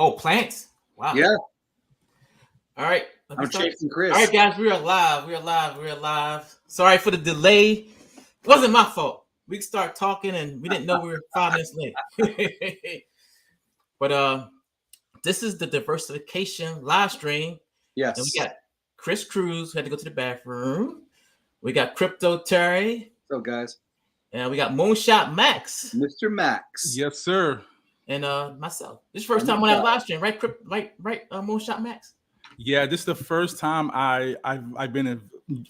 Oh, plants. Wow. Yeah. All right. I'm chasing Chris. All right, guys, we are live. We are live. We are live. Sorry for the delay. It wasn't my fault. We start talking and we didn't know we were 5 minutes late. But this is the Diversification live stream. Yes. And we got Chris Cruz, who had to go to the bathroom. We got Crypto Terry. So, guys. And we got Moonshot Max. Mr. Max. Yes, sir. And myself. This is the first time on that live stream, right? Right, Moonshot Max. Yeah, this is the first time I've been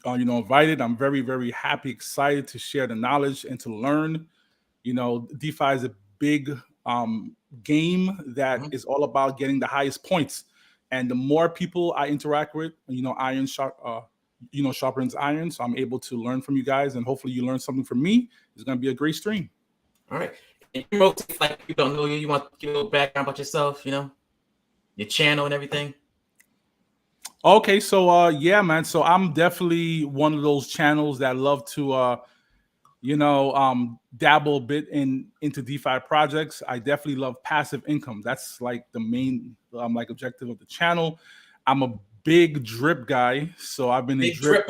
invited. I'm very, very happy, excited to share the knowledge and to learn. DeFi is a big game that is all about getting the highest points, and the more people I interact with, iron sharpens iron. So I'm able to learn from you guys, and hopefully you learn something from me. It's going to be a great stream. All right. And you wrote, like, you don't know you want to give a little background about yourself, your channel and everything. Okay, so yeah, man. So I'm definitely one of those channels that love to dabble a bit into DeFi projects. I definitely love passive income. That's like the main objective of the channel. I'm a big drip guy, so I've been in drip.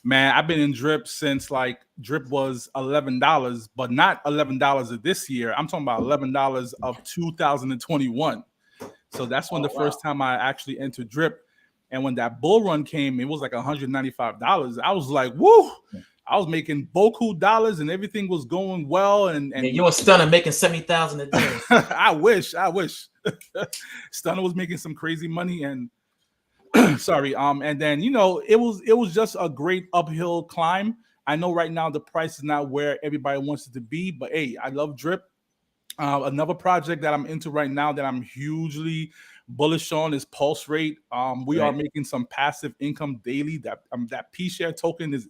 Man, I've been in drip since drip was $11, but not $11 of this year. I'm talking about $11 of 2021. So that's when the first time I actually entered drip. And when that bull run came, it was like $195. I was like, woo! I was making boku dollars and everything was going well. And you were Stunner making $70,000 a day. I wish. Stunner was making some crazy money, and sorry. And then it was just a great uphill climb. I know right now the price is not where everybody wants it to be, but hey, I love drip. Another project that I'm into right now that I'm hugely bullish on is PulseChain. We are making some passive income daily. That P-share token is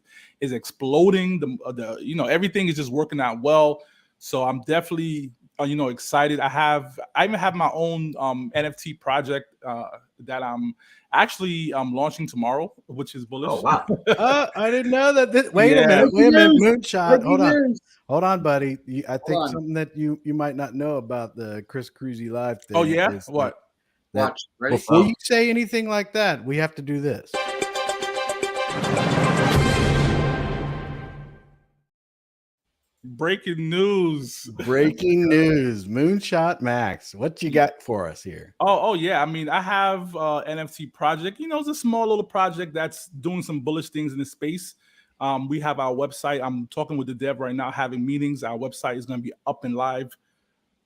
exploding. The everything is just working out well. So I'm definitely excited. I even have my own NFT project that I'm actually launching tomorrow, which is bullish. Oh wow! I didn't know that. Wait a minute, Moonshot. Hold on, buddy. I think something that you might not know about the Chris Cruzy live thing. Oh yeah, what? Watch. Ready? Before you say anything like that, we have to do this. Breaking news. Moonshot Max. What you got for us here? Oh yeah. I mean, I have NFT project. It's a small little project that's doing some bullish things in the space. We have our website. I'm talking with the dev right now, having meetings. Our website is going to be up and live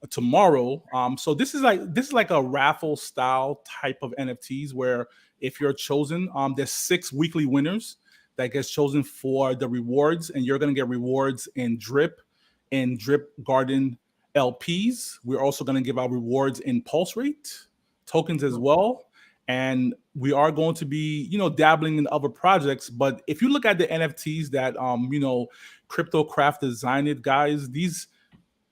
tomorrow. So this is like a raffle style type of NFTs where if you're chosen, there's 6 weekly winners that gets chosen for the rewards, and you're going to get rewards in drip garden LPs. We're also going to give out rewards in PulseChain tokens as well. And we are going to be, dabbling in other projects. But if you look at the NFTs that, CryptoCraft designed, guys, these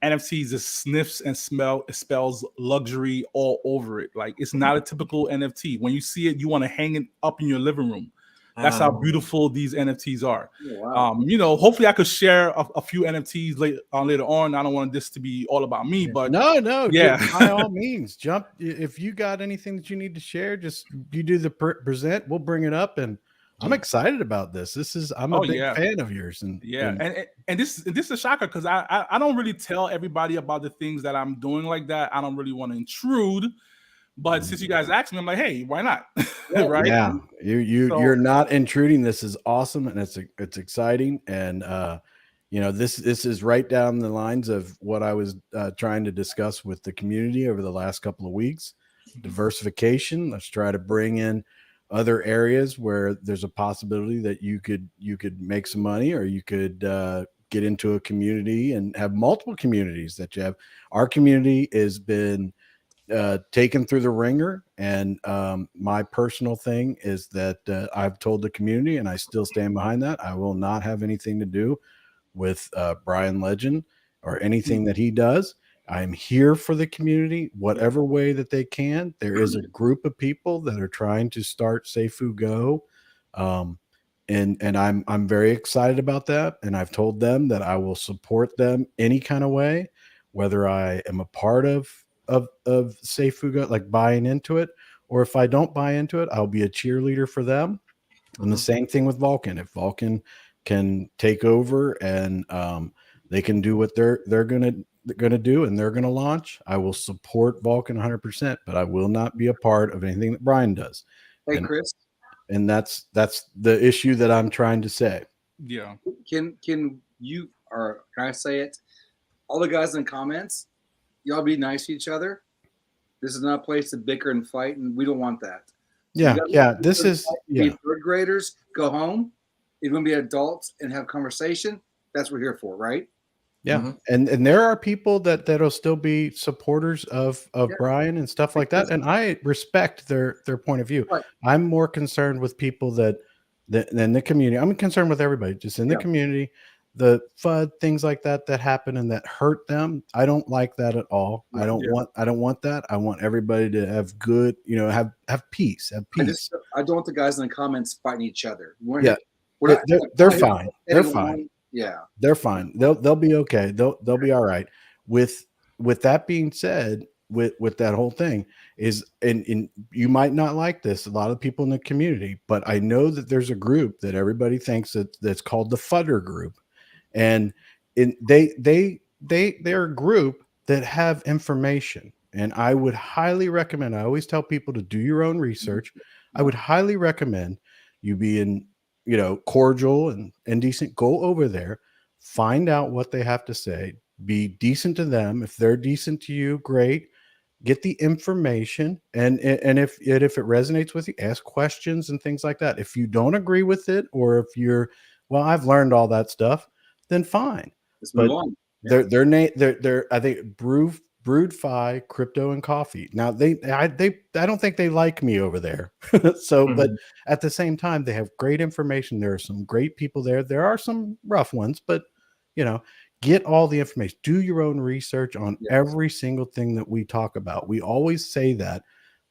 NFTs just sniffs and spells luxury all over it. Like, it's not a typical NFT. When you see it, you want to hang it up in your living room. That's how beautiful these NFTs are. Wow. Hopefully I could share a few NFTs later on. I don't want this to be all about me, but no, yeah. By all means, jump. If you got anything that you need to share, just you do the present. We'll bring it up, and I'm excited about this. I'm a big fan of yours, and this is a shocker because I don't really tell everybody about the things that I'm doing like that. I don't really want to intrude. But since you guys asked me, I'm like, hey, why not? Right? Yeah, you're not intruding. This is awesome, and it's exciting, and this is right down the lines of what I was trying to discuss with the community over the last couple of weeks. Diversification. Let's try to bring in other areas where there's a possibility that you could make some money, or you could get into a community and have multiple communities that you have. Our community has been taken through the ringer, and my personal thing is that I've told the community, and I still stand behind that, I will not have anything to do with Brian Legend or anything that he does. I'm here for the community, whatever way that they can. There is a group of people that are trying to start Seifu Go, and I'm very excited about that. And I've told them that I will support them any kind of way, whether I am a part of of Safe Fuga, like buying into it, or if I don't buy into it, I'll be a cheerleader for them. And the same thing with Vulcan. If Vulcan can take over and they can do what they're gonna do and they're gonna launch, I will support Vulcan 100%. But I will not be a part of anything that Brian does. Hey, Chris. And that's the issue that I'm trying to say. Yeah. Can you, or can I say it? All the guys in the comments, y'all be nice to each other. This is not a place to bicker and fight, and we don't want that. Yeah. This is third graders go home. You're going to be adults and have conversation. That's what we're here for, right? Yeah. And there are people that'll still be supporters of Brian and stuff like that. And I respect their point of view. Right. I'm more concerned with people than the community. I'm concerned with everybody just in the community, the FUD, things like that happen and that hurt them. I don't like that at all. I don't want that. I want everybody to have good, have peace, I don't want the guys in the comments fighting each other. They're fine. They're fine. Yeah, they're fine. They'll be okay. They'll be all right. With that being said, with that whole thing is, and you might not like this, a lot of people in the community, but I know that there's a group that everybody thinks that's called the Fudder group, and they're a group that have information, and I would highly recommend. I always tell people to do your own research. I would highly recommend you being cordial and decent. Go over there, find out what they have to say, be decent to them. If they're decent to you, great. Get the information, and if it resonates with you, ask questions and things like that. If you don't agree with it, or if you're, well, I've learned all that stuff, then fine. Let's move on. They're I think Brood-Fi, Crypto and Coffee. Now I don't think they like me over there. So, but at the same time, they have great information. There are some great people there. There are some rough ones, but get all the information. Do your own research on every single thing that we talk about. We always say that,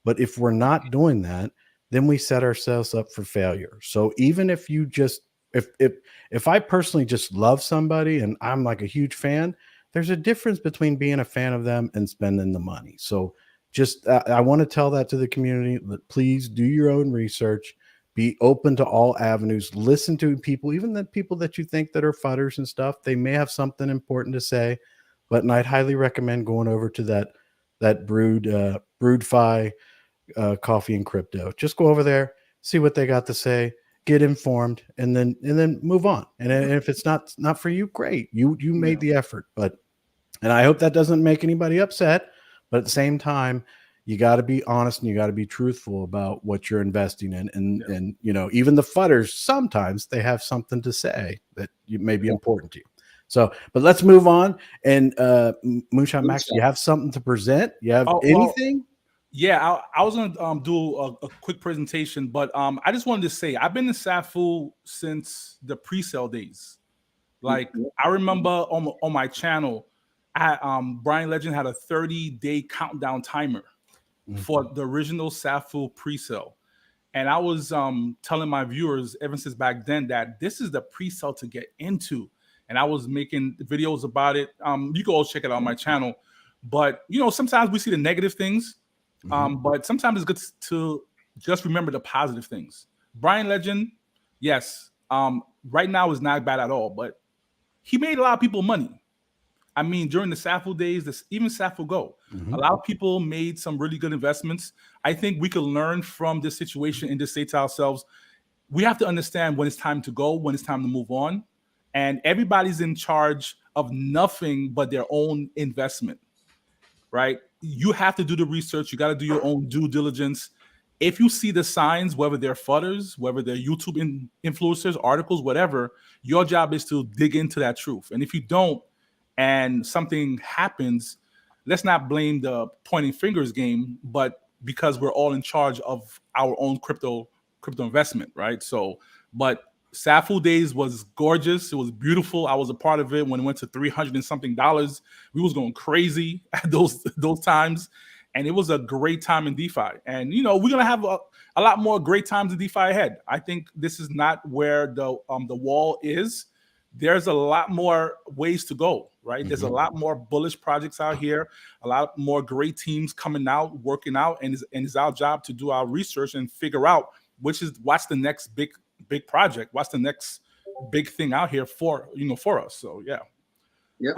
but if we're not doing that, then we set ourselves up for failure. So even if you just, if I personally just love somebody and I'm like a huge fan, there's a difference between being a fan of them and spending the money. So just, I want to tell that to the community, that please do your own research, be open to all avenues, listen to people, even the people that you think that are fudders and stuff. They may have something important to say, but I'd highly recommend going over to that Brood-Fi Coffee and Crypto. Just go over there, see what they got to say, get informed, and then move on. And if it's not for you, great. You made the effort, and I hope that doesn't make anybody upset. But at the same time, you got to be honest and you got to be truthful about what you're investing in. And even the fudders, sometimes they have something to say that may be important to you. So, but let's move on. And Moonshot Max, you have something to present? You have anything? Yeah, I was going to do a quick presentation, but I just wanted to say I've been in SAFU since the pre-sale days. Like I remember on my channel, Brian Legend had a 30-day countdown timer for the original SAFU pre-sale. And I was telling my viewers ever since back then that this is the pre-sale to get into. And I was making videos about it. You can all check it out on my channel. But, sometimes we see the negative things. But sometimes it's good to just remember the positive things. Brian Legend, yes, right now is not bad at all. But he made a lot of people money. I mean, during the SAFU days, even SAFU Go, a lot of people made some really good investments. I think we could learn from this situation and just say to ourselves, we have to understand when it's time to go, when it's time to move on. And everybody's in charge of nothing but their own investment, right? You have to do the research. You got to do your own due diligence. If you see the signs, whether they're fudders, whether they're YouTube influencers, articles, whatever, your job is to dig into that truth. And if you don't, and something happens, let's not blame the pointing fingers game, but because we're all in charge of our own crypto investment, right? So, but SAFU days was gorgeous. It was beautiful. I was a part of it when it went to $300 and something. We was going crazy at those times, and it was a great time in DeFi. And we're gonna have a lot more great times in DeFi ahead. I think this is not where the wall is. there's a lot more ways to go, right? There's a lot more bullish projects out here, a lot more great teams coming out, working out, and it's our job to do our research and figure out what's the next big project, what's the next big thing out here for us. So yeah. Yep.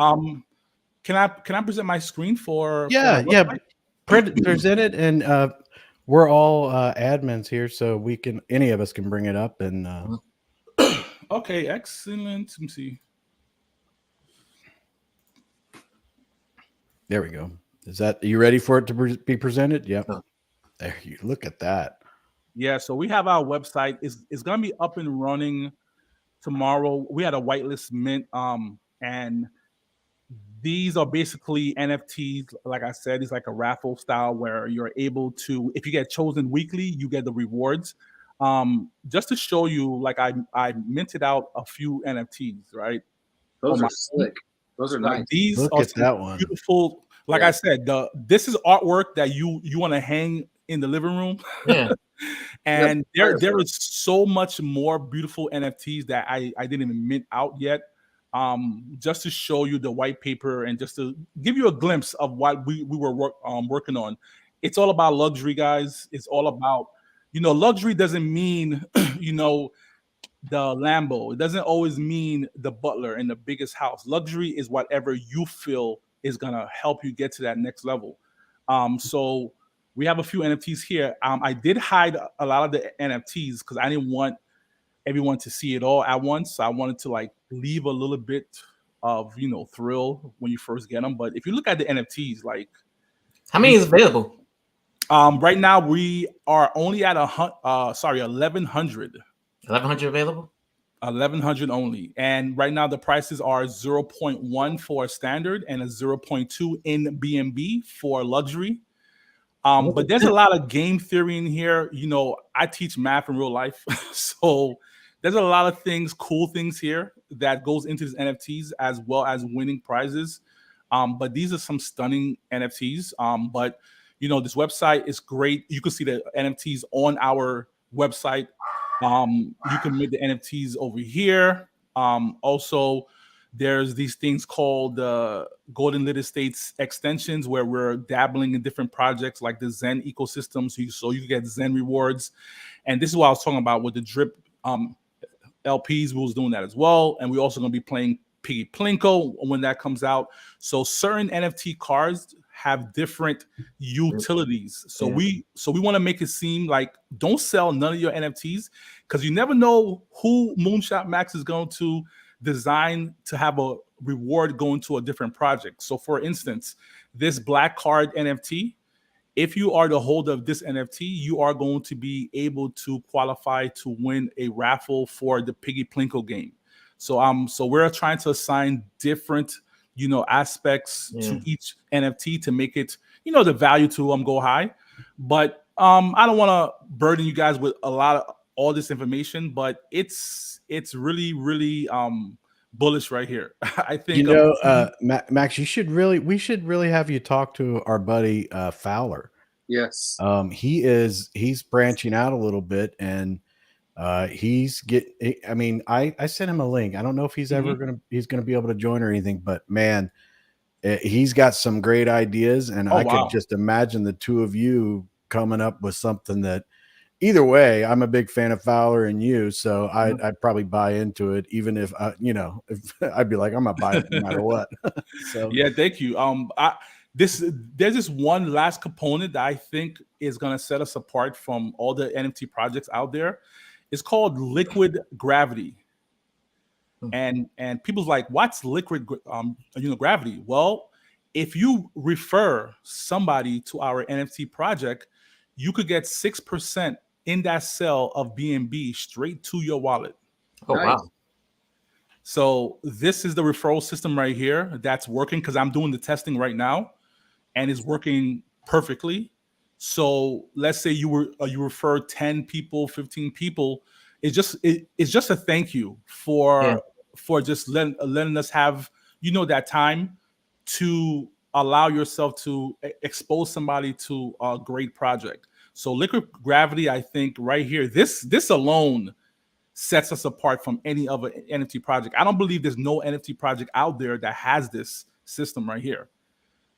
Can I present my screen for? Present it, and we're all admins here, so any of us can bring it up. And okay, excellent. Let me see. There we go. Are you ready for it to be presented? Yep. There you look at that. Yeah, so we have our website. It's gonna be up and running tomorrow. We had a whitelist mint, and these are basically NFTs. Like I said, it's like a raffle style where you're able to, if you get chosen weekly, you get the rewards. Just to show you, like I minted out a few NFTs, right? Those are slick. Those are nice. These Look are at that one. Beautiful. Like I said, this is artwork that you want to hang in the living room. Yeah. And there is so much more beautiful NFTs that I didn't even mint out yet. Just to show you the white paper and just to give you a glimpse of what we were working on. It's all about luxury, guys. It's all about, luxury doesn't mean, the Lambo. It doesn't always mean the butler in the biggest house. Luxury is whatever you feel is going to help you get to that next level. So we have a few NFTs here. I did hide a lot of the NFTs because I didn't want everyone to see it all at once. So I wanted to leave a little bit of, thrill when you first get them. But if you look at the NFTs, how many is available? Right now we are only at 1,100. 1,100 available? 1,100 only. And right now the prices are 0.1 for standard and a 0.2 in BNB for luxury. But there's a lot of game theory in here. I teach math in real life. So there's a lot of things, cool things here that goes into these NFTs as well as winning prizes. But these are some stunning NFTs. But this website is great. You can see the NFTs on our website. You can make the NFTs over here. Also, there's these things called Golden Lit Estates extensions where we're dabbling in different projects like the Zen ecosystem. So you get Zen rewards. And this is what I was talking about with the drip LPs. We was doing that as well. And we're also going to be playing Piggy Plinko when that comes out. So certain NFT cards have different utilities. So we want to make it seem like don't sell none of your NFTs because you never know who Moonshot Max is going to design to have a reward going to a different project. So for instance, this black card NFT, if you are the holder of this NFT, you are going to be able to qualify to win a raffle for the Piggy Plinko game. So we're trying to assign different aspects to each NFT to make it, the value to go high. But I don't want to burden you guys with a lot of all this information, but it's really, really bullish right here. I think Max, we should really have you talk to our buddy Fowler. Yes. He's branching out a little bit and I sent him a link. I don't know if he's ever gonna be able to join or anything, but man, he's got some great ideas, and I could just imagine the two of you coming up with something that either way, I'm a big fan of Fowler and you, so I'd probably buy into it, even if if I'd be like, I'm gonna buy it no matter what. So yeah, thank you. There's this one last component that I think is gonna set us apart from all the NFT projects out there. It's called liquid gravity. And people's like, what's liquid gravity? Well, if you refer somebody to our NFT project, you could get 6% in that sale of BNB straight to your wallet. Oh, nice. Wow. So this is the referral system right here that's working because I'm doing the testing right now and it's working perfectly. So let's say you refer 10 people, 15 people. It's just a thank you for just letting us have that time to allow yourself to expose somebody to a great project. So liquid gravity, I think right here, this alone sets us apart from any other NFT project. I don't believe there's no NFT project out there that has this system right here.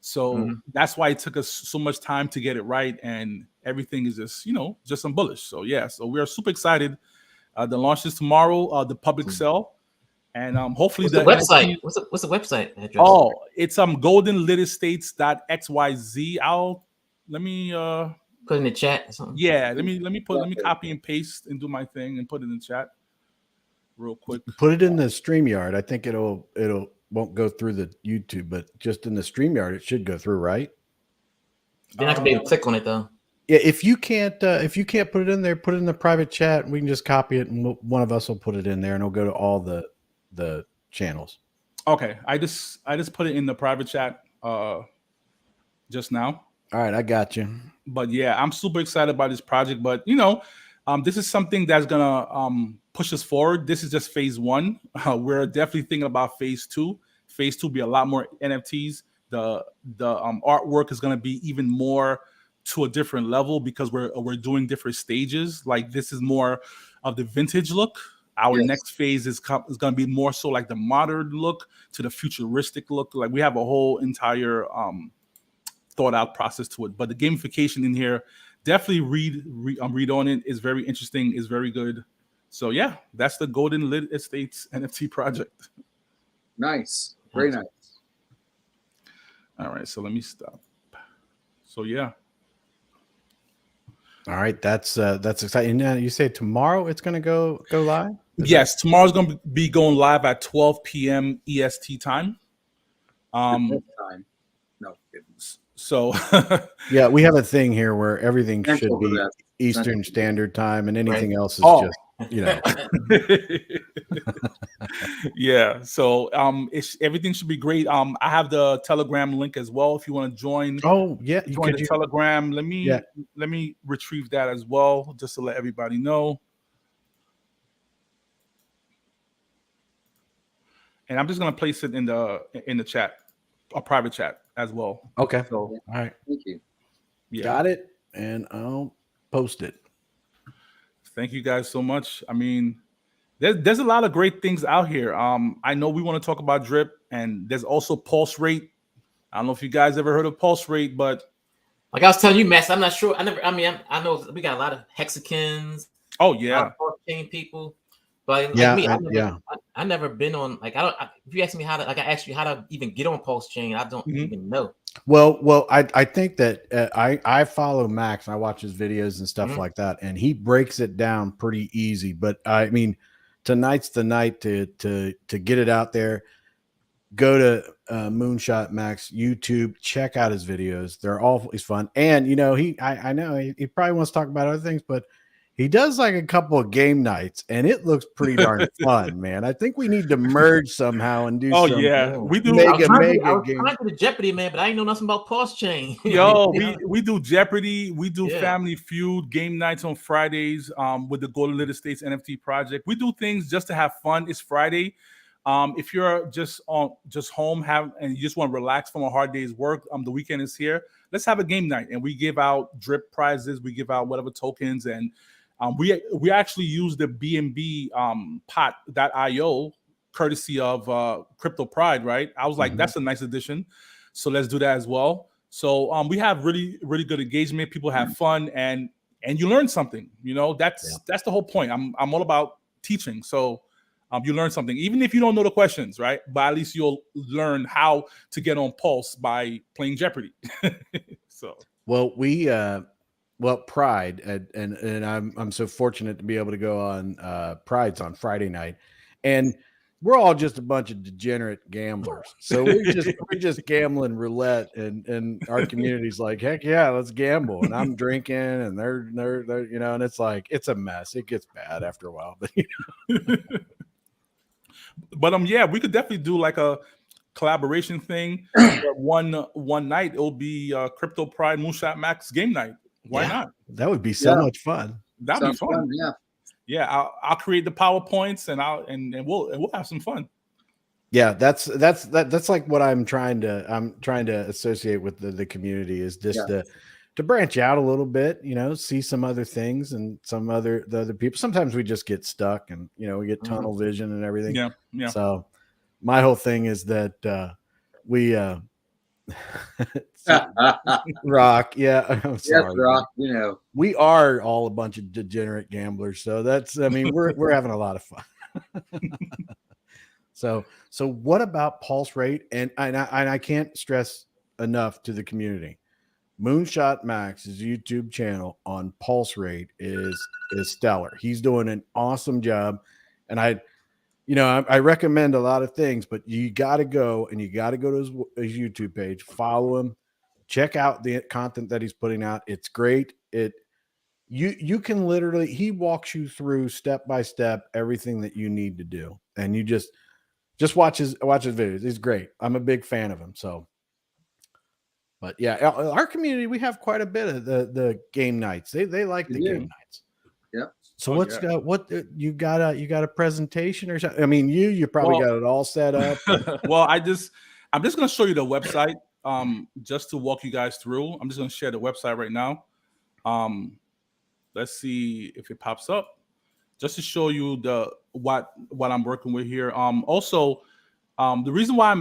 So that's why it took us so much time to get it right, and everything is just, just some bullish. So yeah, so we are super excited. The launch is tomorrow, the public sell, and hopefully what's the website. What's the website address? Oh, it's goldenlitestates.xyz. Let me put in the chat or something. Yeah, let me copy and paste and do my thing and put it in the chat real quick. Put it in the StreamYard. I think it'll won't go through the YouTube, but just in the StreamYard it should go through, right? You're not gonna be able to click on it though. Yeah, if you can't put it in there, put it in the private chat. We can just copy it, and one of us will put it in there, and it'll go to all the channels. Okay, I just put it in the private chat just now. All right, I got you. But yeah, I'm super excited about this project. But this is something that's gonna push us forward. This is just phase 1. We're definitely thinking about phase 2. Phase 2 will be a lot more NFTs. The artwork is gonna be even more to a different level because we're doing different stages. Like this is more of the vintage look. Our next phase is going to be more so like the modern look to the futuristic look. Like we have a whole entire thought out process to it. But the gamification in here, definitely read on it. Is very interesting. Is very good. So yeah, that's the Golden Lit Estates NFT project. Nice, very nice. All right, so let me stop. So yeah. All right, that's exciting. Now you say tomorrow it's going to go live? Yes, tomorrow's going to be going live at 12 p.m. EST time. No. So yeah, we have a thing here where everything should be Eastern Standard Time, and anything else is just yeah. So everything should be great. I have the Telegram link as well if you want to join. Oh yeah, join the Telegram. Let me retrieve that as well, just to let everybody know. And I'm just gonna place it in the chat, a private chat as well. Okay. So all right. Thank you. Yeah. Got it, and I'll post it. Thank you guys so much. I mean, there's a lot of great things out here. I know we want to talk about Drip, and there's also Pulse Rate. I don't know if you guys ever heard of Pulse Rate, but like I was telling you, Max, I'm not sure. I know we got a lot of Hexicans. Oh yeah, PulseChain people. But I never been on. Like if you ask me how to even get on PulseChain, I don't even know. Well, I think that I follow Max and I watch his videos and stuff like that, and he breaks it down pretty easy. But I mean, tonight's the night to get it out there. Go to Moonshot Max YouTube, check out his videos. They're always fun, and I know he probably wants to talk about other things, but he does like a couple of game nights, and it looks pretty darn fun, man. I think we need to merge somehow and do. Oh yeah, we do. I was trying to do Jeopardy, man, but I didn't know nothing about PulseChain. Yo, we do Jeopardy. We do Family Feud game nights on Fridays. With the Golden Lit Estates NFT project, we do things just to have fun. It's Friday. If you're just home and you just want to relax from a hard day's work, the weekend is here. Let's have a game night, and we give out drip prizes. We give out whatever tokens, and we actually use the BNB pot.io courtesy of Crypto Pride, right? I was like, that's a nice addition. So let's do that as well. So we have really, really good engagement. People have fun and you learn something. That's the whole point. I'm all about teaching. So you learn something, even if you don't know the questions, right? But at least you'll learn how to get on Pulse by playing Jeopardy. So Pride, and I'm so fortunate to be able to go on Pride's on Friday night, and we're all just a bunch of degenerate gamblers. So we're just gambling roulette, and our community's like, heck yeah, let's gamble. And I'm drinking, and they're and it's like it's a mess. It gets bad after a while, but But yeah, we could definitely do like a collaboration thing. one night it'll be Crypto Pride Moonshot Max game night. Why not? That would be so much fun. That'd be fun. Yeah. I'll create the PowerPoints and we'll have some fun. Yeah, that's like what I'm trying to associate with the community is just to branch out a little bit, you know, see some other things and the other people. Sometimes we just get stuck and, you know, we get tunnel vision and everything. Yeah. Yeah. So my whole thing is that we Rock, yeah, I'm sorry. Yes, Rock, you know. We are all a bunch of degenerate gamblers. So that's, I mean, we're having a lot of fun. So what about Pulse Rate? And I can't stress enough to the community. Moonshot Max's YouTube channel on Pulse Rate is stellar. He's doing an awesome job. And I recommend a lot of things, but you got to go to his YouTube page, follow him, check out the content that he's putting out. It's great. You can literally, he walks you through step by step everything that you need to do, and you just watch his videos. He's great. I'm a big fan of him. So, but yeah, our community, we have quite a bit of the game nights. They like the game nights. Yep. So what you got a presentation or something? I mean, you probably got it all set up. Well, I'm just going to show you the website just to walk you guys through. I'm just going to share the website right now. Let's see if it pops up, just to show you what I'm working with here. Also, the reason why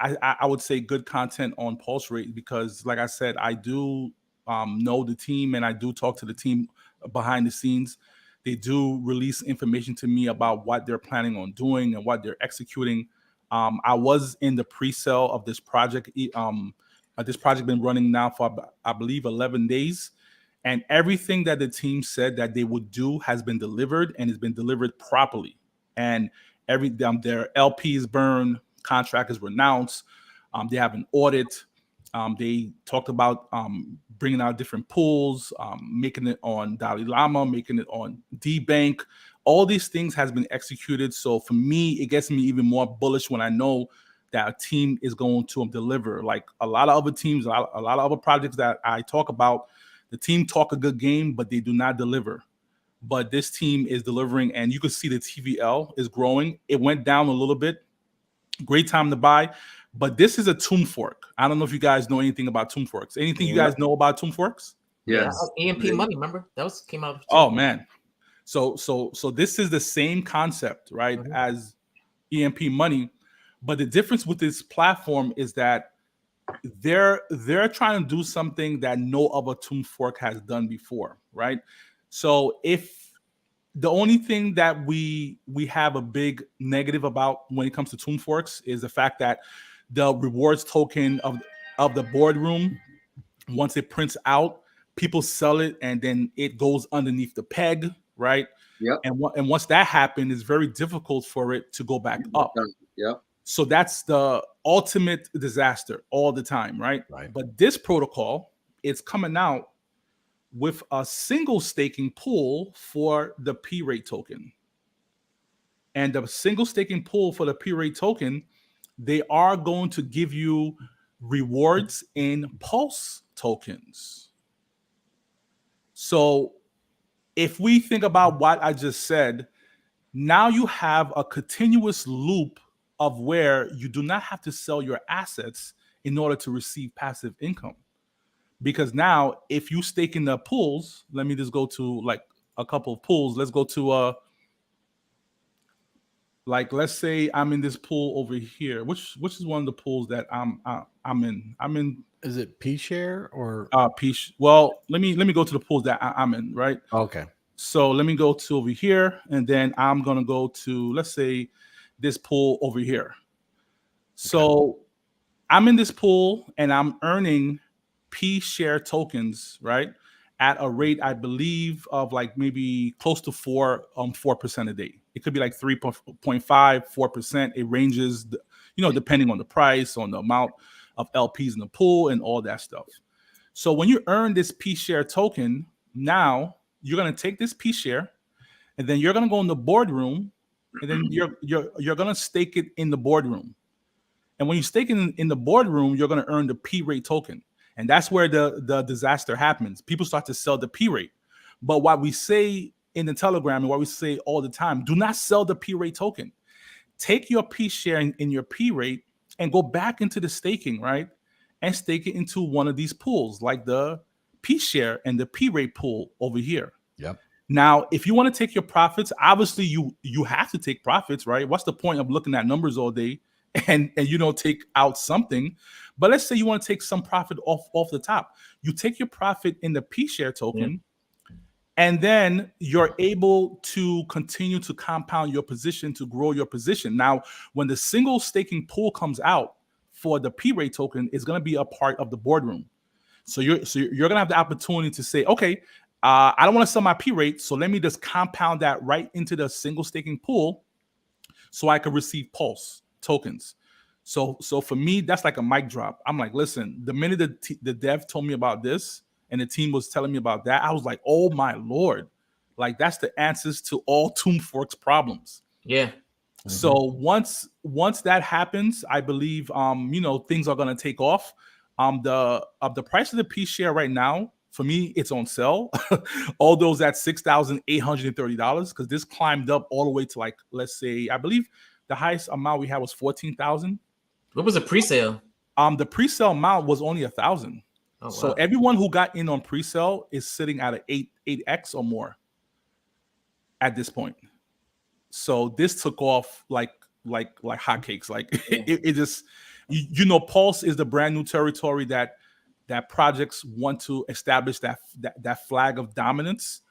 I would say good content on Pulse Rate, because like I said, I do know the team and I do talk to the team behind the scenes. They do release information to me about what they're planning on doing and what they're executing. I was in the pre-sale of this project. This project been running now for, I believe, 11 days. And everything that the team said that they would do has been delivered, and it's been delivered properly. And their LPs burned, contract is renounced. They have an audit. They talked about bringing out different pools, making it on Dalai Lama, making it on D-Bank. All these things has been executed. So for me, it gets me even more bullish when I know that a team is going to deliver. Like a lot of other teams, a lot of other projects that I talk about, the team talk a good game, but they do not deliver. But this team is delivering, and you can see the TVL is growing. It went down a little bit. Great time to buy. But this is a tomb fork. I don't know if you guys know anything about tomb forks. Anything you guys know about tomb forks? Yes. Yeah, EMP money, remember? Came out. Oh man. So this is the same concept, right? As EMP money. But the difference with this platform is that they're trying to do something that no other tomb fork has done before, right? So if the only thing that we have a big negative about when it comes to tomb forks is the fact that the rewards token of the boardroom, once it prints out, people sell it and then it goes underneath the peg, right? Yep. And once that happens, it's very difficult for it to go back up. Yep. So that's the ultimate disaster all the time, right? Right. But this protocol is coming out with a single staking pool for the P-rate token. And the single staking pool for the P-rate token, they are going to give you rewards in Pulse tokens. So if we think about what I just said, now you have a continuous loop of where you do not have to sell your assets in order to receive passive income. Because now if you stake in the pools, let me just go to like a couple of pools. Let's go to let's say I'm in this pool over here. Which is one of the pools that I'm in. Is it P share or P? Well, let me go to the pools that I'm in, right? Okay. So let me go to over here, and then I'm gonna go to, let's say, this pool over here. So I'm in this pool and I'm earning P share tokens, right? At a rate, I believe, of like maybe close to 4% a day. It could be like 3.5, 4%. It ranges, depending on the price, on the amount of LPs in the pool and all that stuff. So when you earn this P share token, now you're going to take this P share and then you're going to go in the boardroom and then you're going to stake it in the boardroom. And when you stake it in the boardroom, you're going to earn the P rate token. And that's where the disaster happens. People start to sell the P rate. But what we say in the Telegram and what we say all the time, do not sell the P rate token. Take your P share in your P rate and go back into the staking, right? And stake it into one of these pools, like the P share and the P rate pool over here. Yep. Now, if you want to take your profits, obviously you have to take profits, right? What's the point of looking at numbers all day and you don't take out something? But let's say you want to take some profit off the top. You take your profit in the P share token, and then you're able to continue to compound your position, to grow your position. Now, when the single staking pool comes out for the P rate token, it's going to be a part of the boardroom. So you're going to have the opportunity to say, okay, I don't want to sell my P rate, so let me just compound that right into the single staking pool so I can receive Pulse tokens. So for me, that's like a mic drop. I'm like, listen, the minute the dev told me about this and the team was telling me about that, I was like, oh my Lord, like that's the answers to all Tomb Forks problems. Yeah. Mm-hmm. So once that happens, I believe things are gonna take off. The price of the P share right now, for me, it's on sale. All those at $6,830 because this climbed up all the way to, like, let's say, I believe the highest amount we had was 14,000. What was the pre-sale? The pre-sale amount was only 1,000. Oh, wow. So everyone who got in on pre-sale is sitting at an 8x or more at this point. So this took off like hotcakes. Like it just, Pulse is the brand new territory that projects want to establish that flag of dominance,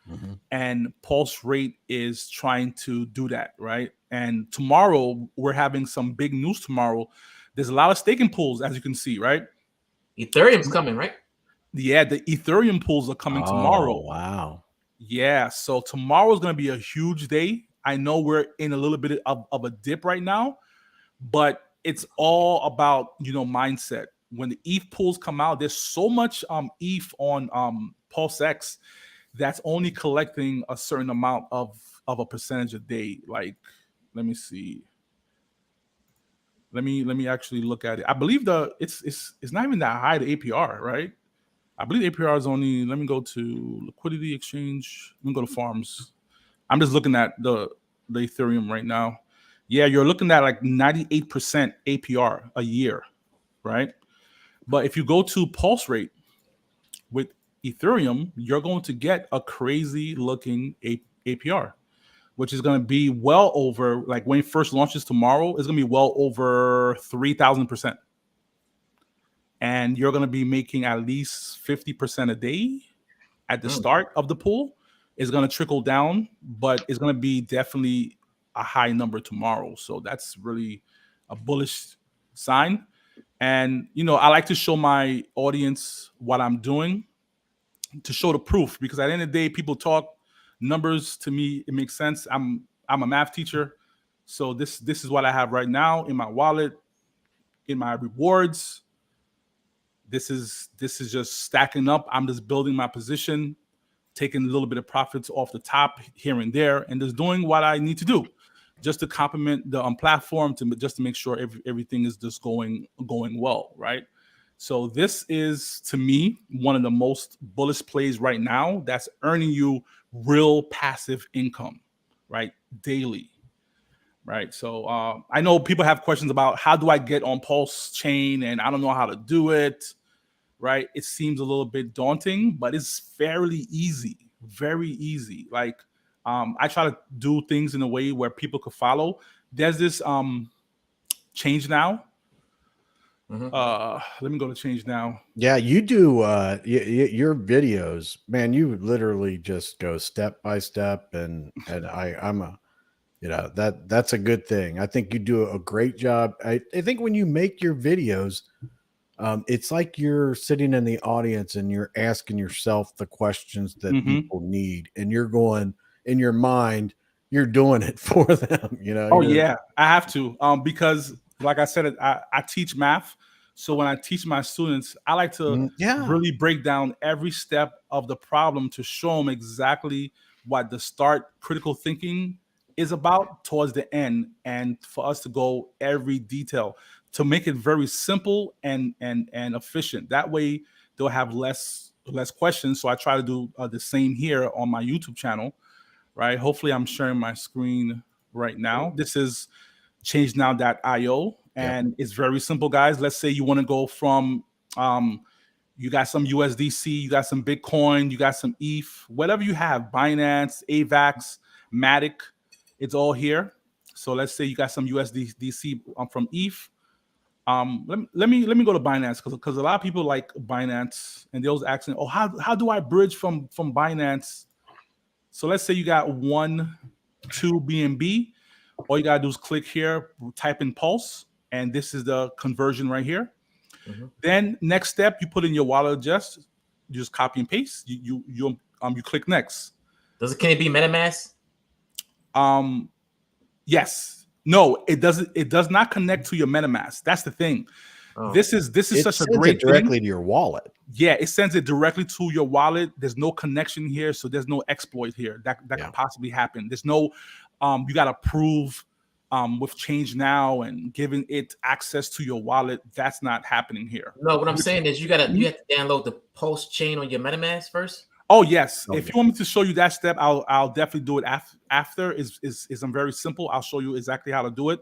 and Pulse Rate is trying to do that, right? And tomorrow we're having some big news. Tomorrow, there's a lot of staking pools, as you can see, right? Ethereum's coming, right? Yeah, the Ethereum pools are coming tomorrow. Wow. Yeah, so tomorrow is going to be a huge day. I know we're in a little bit of a dip right now, but it's all about mindset. When the ETH pools come out, there's so much ETH on PulseX that's only collecting a certain amount of a percentage a day. Like, let me see. Let me actually look at it. I believe it's not even that high, the APR, right? I believe APR is only, let me go to liquidity exchange. Let me go to farms. I'm just looking at the Ethereum right now. Yeah, you're looking at like 98% APR a year, right? But if you go to Pulse Rate with Ethereum, you're going to get a crazy looking APR, which is going to be well over, like when it first launches tomorrow, it's going to be well over 3,000%. And you're going to be making at least 50% a day at the start of the pool. It's going to trickle down, but it's going to be definitely a high number tomorrow. So that's really a bullish sign. And, I like to show my audience what I'm doing to show the proof, because at the end of the day, people talk numbers. To me, it makes sense. I'm a math teacher. So this is what I have right now in my wallet, in my rewards. This is just stacking up. I'm just building my position, taking a little bit of profits off the top here and there, and just doing what I need to do, just to complement the platform, just to make sure everything is just going well, right? So this is, to me, one of the most bullish plays right now that's earning you real passive income, right? Daily, right? So I know people have questions about how do I get on PulseChain, and I don't know how to do it, right? It seems a little bit daunting, but it's fairly easy, very easy. Like, I try to do things in a way where people could follow. There's this change now. Let me go to change now. Yeah, you do your videos, man. You literally just go step by step, and that's a good thing. I think you do a great job. I think when you make your videos, it's like you're sitting in the audience and you're asking yourself the questions that people need, and you're going in your mind, you're doing it for them. Yeah, I have to, because like I said, I teach math. So when I teach my students, I like to really break down every step of the problem to show them exactly what the start critical thinking is about towards the end, and for us to go every detail to make it very simple and efficient. That way they'll have less questions. So I try to do the same here on my YouTube channel, right? Hopefully I'm sharing my screen right now. This is changenow.io, and it's very simple, guys. Let's say you want to go from You got some USDC, you got some Bitcoin, you got some ETH, whatever you have, Binance, AVAX, Matic, it's all here. So let's say you got some USDC from ETH. Let me go to Binance because a lot of people like Binance and they was asking, oh, how do I bridge from Binance? So let's say you got 1, 2 BNB. All you gotta do is click here, type in Pulse, and this is the conversion right here. Mm-hmm. Then next step, you put in your wallet address. You just copy and paste. You click next. Can it be MetaMask? Yes. No, it doesn't. It does not connect to your MetaMask. That's the thing. Oh. This is such a great thing. Directly to your wallet. Yeah, it sends it directly to your wallet. There's no connection here, so there's no exploit here that could possibly happen. There's no you got to prove with Change Now and giving it access to your wallet. That's not happening here. No, what I'm saying is you have to download the PulseChain on your MetaMask first. Oh yes. Okay. If you want me to show you that step, I'll definitely do it after. Is very simple. I'll show you exactly how to do it.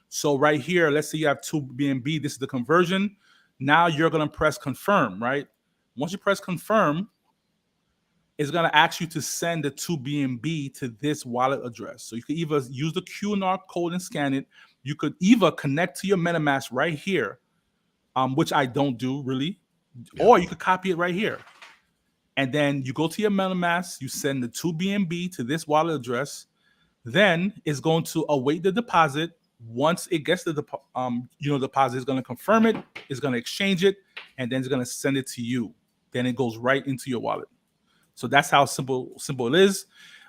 So right here, let's say you have 2 BNB. This is the conversion. Now you're gonna press confirm, right? Once you press confirm, it's gonna ask you to send the 2 BNB to this wallet address. So you can either use the QR code and scan it. You could either connect to your MetaMask right here, which I don't do really, or you could copy it right here. And then you go to your MetaMask, you send the 2 BNB to this wallet address. Then it's going to await the deposit. Once it gets the deposit, it's going to confirm it, it's going to exchange it, and then it's going to send it to you. Then it goes right into your wallet. So that's how simple it is.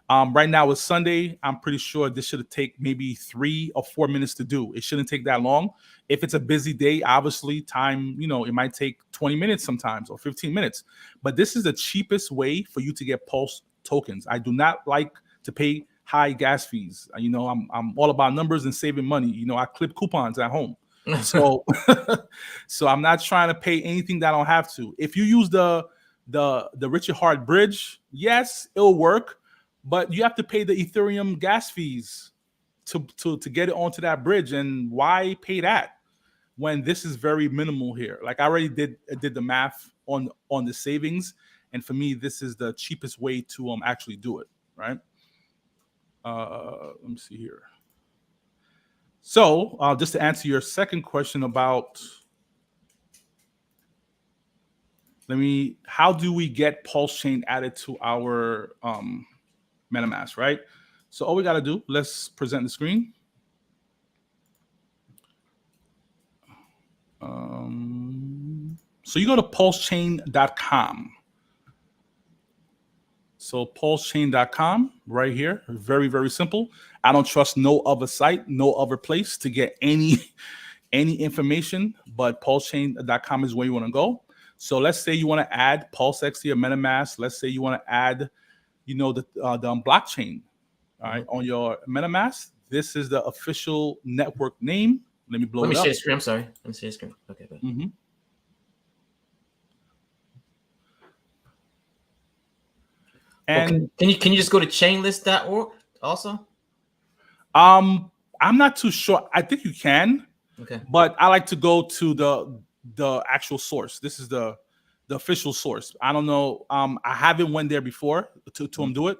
Right now it's Sunday. I'm pretty sure this should take maybe 3 or 4 minutes to do. It shouldn't take that long. If it's a busy day, obviously time, it might take 20 minutes sometimes or 15 minutes. But this is the cheapest way for you to get Pulse tokens. I do not like to pay high gas fees. I'm all about numbers and saving money. I clip coupons at home. So I'm not trying to pay anything that I don't have to. If you use the Richard Hart bridge, yes, it'll work. But you have to pay the Ethereum gas fees to get it onto that bridge. And why pay that when this is very minimal here? Like I already did the math on the savings. And for me, this is the cheapest way to actually do it, right? Let me see here. So just to answer your second question about how do we get PulseChain added to our MetaMask, right? So all we got to do, let's present the screen. So you go to PulseChain.com. So PulseChain.com right here, very, very simple. I don't trust no other site, no other place to get any information, but PulseChain.com is where you want to go. So let's say you want to add PulseX to your MetaMask. Let's say you want to add the blockchain, all right, on your MetaMask. This is the official network name. Let me blow it up. Let me share the screen. I'm sorry. Let me share the screen. Okay. Mm-hmm. And can you just go to chainlist.org also? I'm not too sure. I think you can. Okay. But I like to go to the actual source. This is the official source. I don't know. I haven't went there before to do it,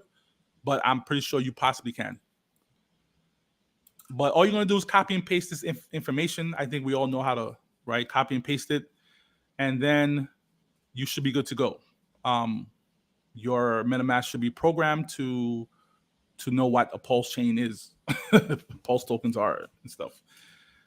but I'm pretty sure you possibly can. But all you're gonna do is copy and paste this information. I think we all know how to, right? Copy and paste it, and then you should be good to go. Your MetaMask should be programmed to know what a Pulse chain is, Pulse tokens are, and stuff.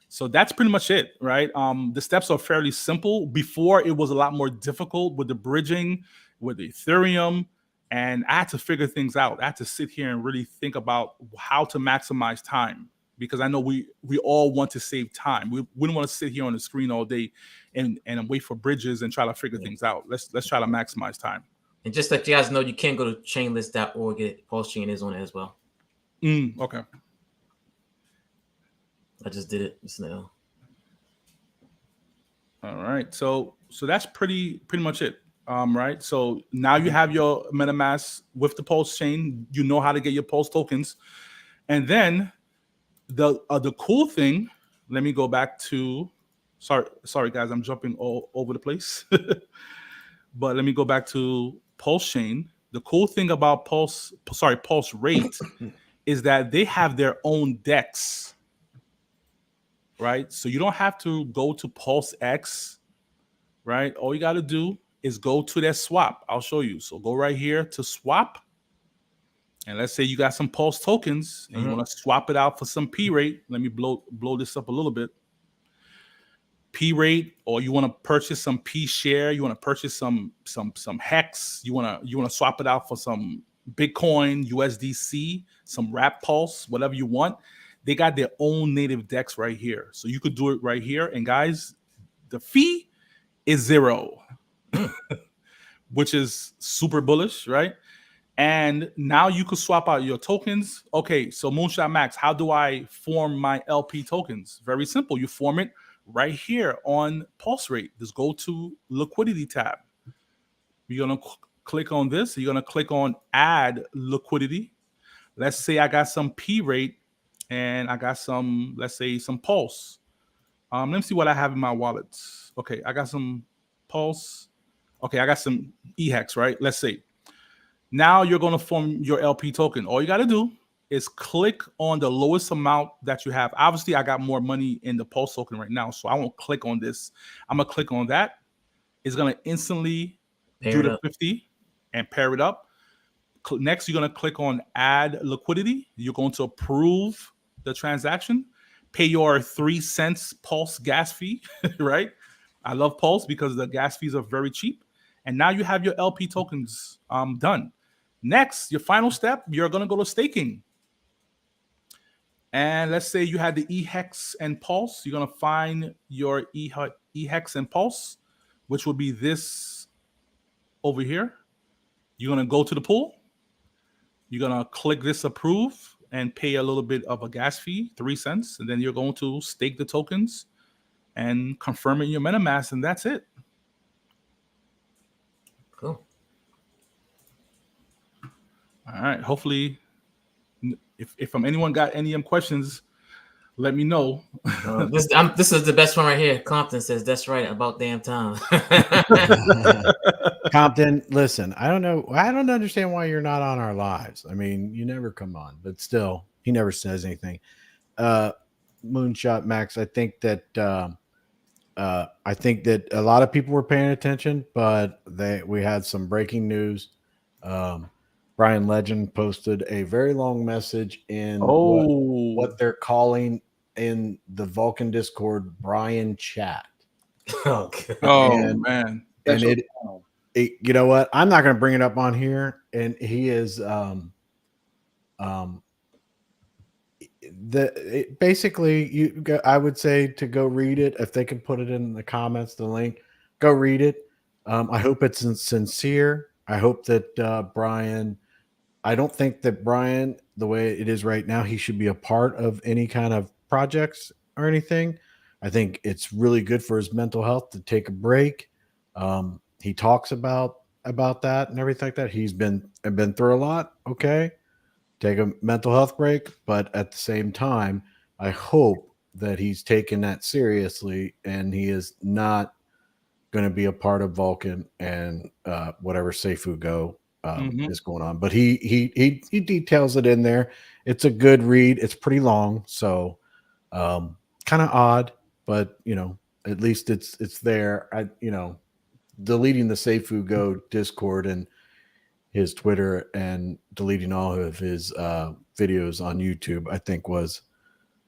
So that's pretty much it, right? The steps are fairly simple. Before, it was a lot more difficult with the bridging, with the Ethereum, and I had to figure things out. I had to sit here and really think about how to maximize time, because I know we all want to save time. We don't want to sit here on the screen all day and wait for bridges and try to figure things out. Let's try to maximize time. And just let you guys know, you can go to chainlist.org. PulseChain is on it as well. Okay. I just did it just now. All right. So that's pretty much it. Right. So now you have your MetaMask with the Pulse chain. You know how to get your Pulse tokens. And then the cool thing, let me go back to sorry guys, I'm jumping all over the place. But let me go back to PulseChain. The cool thing about Pulse Rate is that they have their own DEX, right? So you don't have to go to PulseX, right? All you got to do is go to that swap. I'll show you. So go right here to swap. And let's say you got some Pulse tokens and you want to swap it out for some P rate. Let me blow this up a little bit. P rate, or you want to purchase some P share, you want to purchase some Hex, you want to swap it out for some Bitcoin, USDC, some Wrap Pulse, whatever you want. They got their own native DEX right here. So you could do it right here. And guys, the fee is 0, which is super bullish, right? And now you could swap out your tokens. Okay, so Moonshot Max, how do I form my LP tokens? Very simple. You form it right here on Pulse Rate. Just go to liquidity tab. You're going to click on this. You're going to click on add liquidity. Let's say I got some P rate and I got some, let's say some Pulse. Let me see what I have in my wallets. Okay, I got some Pulse. Okay, I got some EHEX, right? Let's see. Now you're going to form your LP token. All you got to do is click on the lowest amount that you have. Obviously, I got more money in the Pulse token right now, so I won't click on this. I'm going to click on that. It's going to instantly do the 50 and pair it up. Next, you're going to click on add liquidity. You're going to approve the transaction. Pay your 3 cents Pulse gas fee, right? I love Pulse because the gas fees are very cheap. And now you have your LP tokens done. Next, your final step, you're going to go to staking. And let's say you had the EHEX and Pulse. You're going to find your EHEX and Pulse, which will be this over here. You're going to go to the pool. You're going to click this approve and pay a little bit of a gas fee, 3 cents. And then you're going to stake the tokens and confirm it in your MetaMask, and that's it. Cool. All right. Hopefully, if anyone got any questions, let me know. This is the best one right here. Compton says that's right about damn time. Compton, listen, I don't understand why you're not on our lives. I mean, you never come on, but still, he never says anything. Moonshot Max, I think that a lot of people were paying attention, but we had some breaking news. Brian Legend posted a very long message in what they're calling in the Vulcan Discord Brian chat. Okay. Man. And it, you know what? I'm not going to bring it up on here. And he is basically, I would say to go read it. If they can put it in the comments, the link, go read it. I hope it's sincere. I hope that Brian, I don't think that Brian, the way it is right now, he should be a part of any kind of projects or anything. I think it's really good for his mental health to take a break. He talks about that and everything like that. He's been through a lot. Okay. Take a mental health break. But at the same time, I hope that he's taking that seriously and he is not going to be a part of Vulcan and whatever Seifu Go is going on. But he details it in there. It's a good read. It's pretty long, so kind of odd, but at least it's there. Deleting the Seifu Go Discord and his Twitter and deleting all of his videos on YouTube, I think was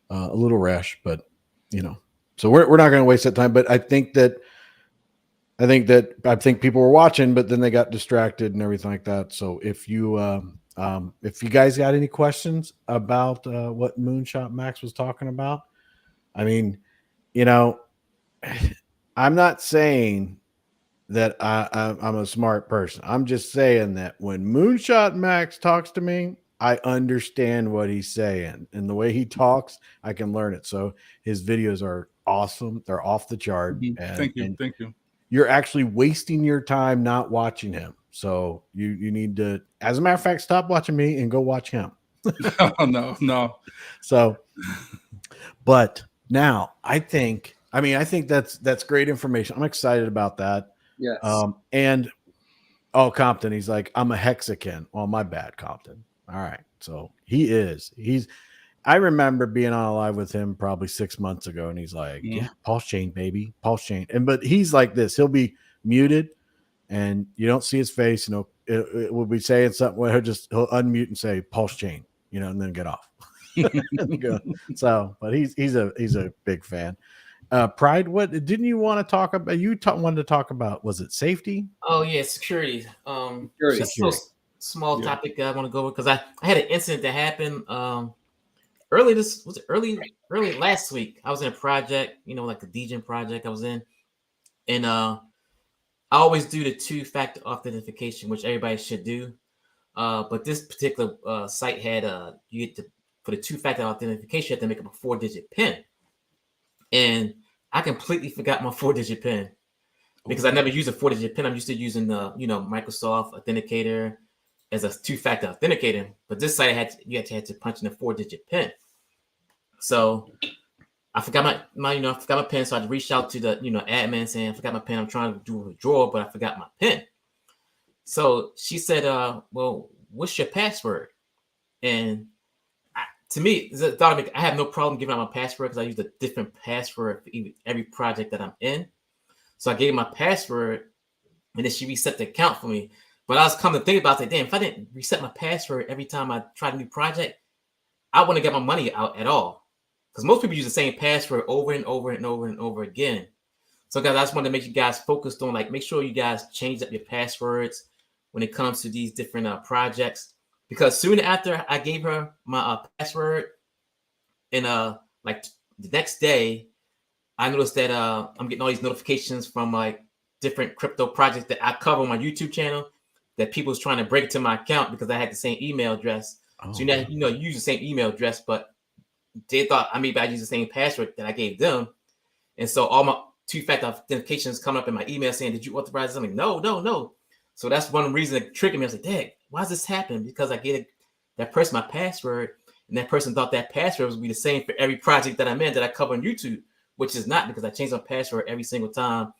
a little rash, but so we're not going to waste that time. But I think people were watching, but then they got distracted and everything like that. So if you guys got any questions about what Moonshot Max was talking about, I mean, I'm not saying that I'm a smart person. I'm just saying that when Moonshot Max talks to me, I understand what he's saying, and the way he talks, I can learn it. So his videos are awesome. They're off the chart. Thank you. You're actually wasting your time not watching him. So you need to, as a matter of fact, stop watching me and go watch him. No. So, but now I think that's great information. I'm excited about that. Yes. And Compton, he's like, I'm a Hexakin. Well, my bad, Compton. All right. So I remember being on a live with him probably 6 months ago, and he's like, yeah, PulseChain, baby, PulseChain. But he's like this. He'll be muted, and you don't see his face. It will be saying something where he'll unmute and say PulseChain, and then get off. So, but he's a big fan. Pride, what didn't you want to talk about? Wanted to talk about, was it safety? Oh yeah, security. Just a small topic I want to go with, because I had an incident that happened early last week. I was in a project, like a DGen project I was in, and I always do the 2-factor authentication, which everybody should do. But this particular site had you get to, for the 2-factor authentication, you have to make up a 4-digit PIN, and I completely forgot my 4-digit PIN because I never use a 4-digit PIN. I'm used to using the Microsoft Authenticator as a 2-factor authenticator, but this site you had to punch in a 4-digit PIN. So I forgot my PIN. So I reached out to the admin saying I forgot my PIN. I'm trying to do a withdrawal, but I forgot my PIN. So she said, "Well, what's your password?" And to me, I have no problem giving out my password because I use a different password for every project that I'm in. So I gave my password, and then she reset the account for me. But I was coming to think about it, damn, if I didn't reset my password every time I tried a new project, I wouldn't get my money out at all. Because most people use the same password over and over and over and over again. So guys, I just want to make you guys focused on, make sure you guys change up your passwords when it comes to these different projects. Because soon after I gave her my password, and the next day, I noticed that I'm getting all these notifications from different crypto projects that I cover on my YouTube channel that people's trying to break into my account because I had the same email address. So you use the same email address, but they thought I use the same password that I gave them, and so all my 2-factor authentications coming up in my email saying, "Did you authorize something?" No. So that's one reason that triggered me. I was like, "Dang, why does this happen?" Because I gave that person my password, and that person thought that password would be the same for every project that I'm in that I cover on YouTube, which is not, because I change my password every single time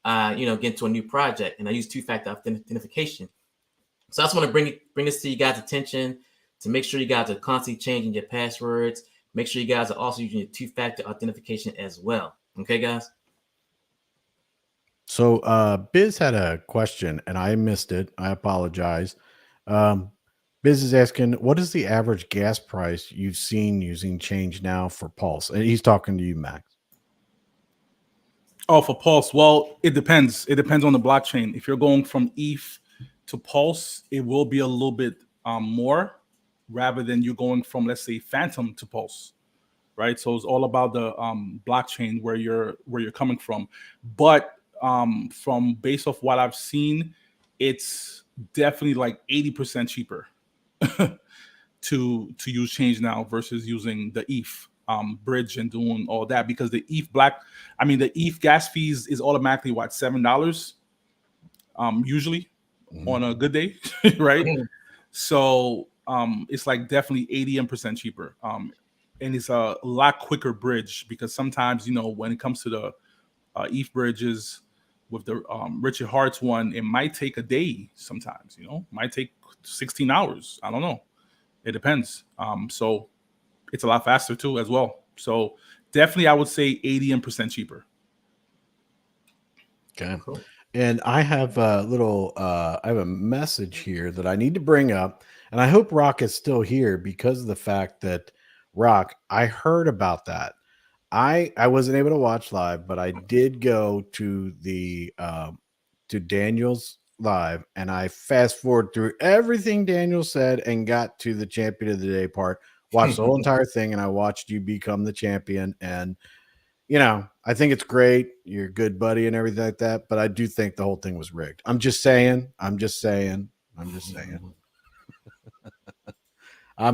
I get into a new project, and I use 2-factor authentication. So I just want to bring this to you guys' attention to make sure you guys are constantly changing your passwords. Make sure you guys are also using your 2-factor authentication as well. Okay, guys? So Biz had a question, and I missed it. I apologize. Biz is asking, what is the average gas price you've seen using Change Now for Pulse? And he's talking to you, Max. Oh, for Pulse. Well, it depends. It depends on the blockchain. If you're going from ETH to Pulse, it will be a little bit more, rather than you going from, let's say, Phantom to Pulse, right? So it's all about the blockchain where you're coming from. But from based off what I've seen, it's definitely 80% cheaper to use Change Now versus using the ETH bridge and doing all that, because the ETH gas fees is automatically $7 usually on a good day, right? So it's definitely 80% cheaper, and it's a lot quicker bridge, because sometimes when it comes to the ETH bridges with the Richard Hart's one, it might take a day. Sometimes might take 16 hours. I don't know. It depends. So it's a lot faster too as well. So definitely, I would say 80% cheaper. Okay. Cool. And I have a I have a message here that I need to bring up, and I hope Rock is still here, because of the fact that Rock, I heard about that. I wasn't able to watch live, but I did go to the to Daniel's live, and I fast forward through everything Daniel said and got to the champion of the day part. Watched the whole entire thing, and I watched you become the champion. And I think it's great. You're a good buddy and everything like that, but I do think the whole thing was rigged. I'm just saying. I'm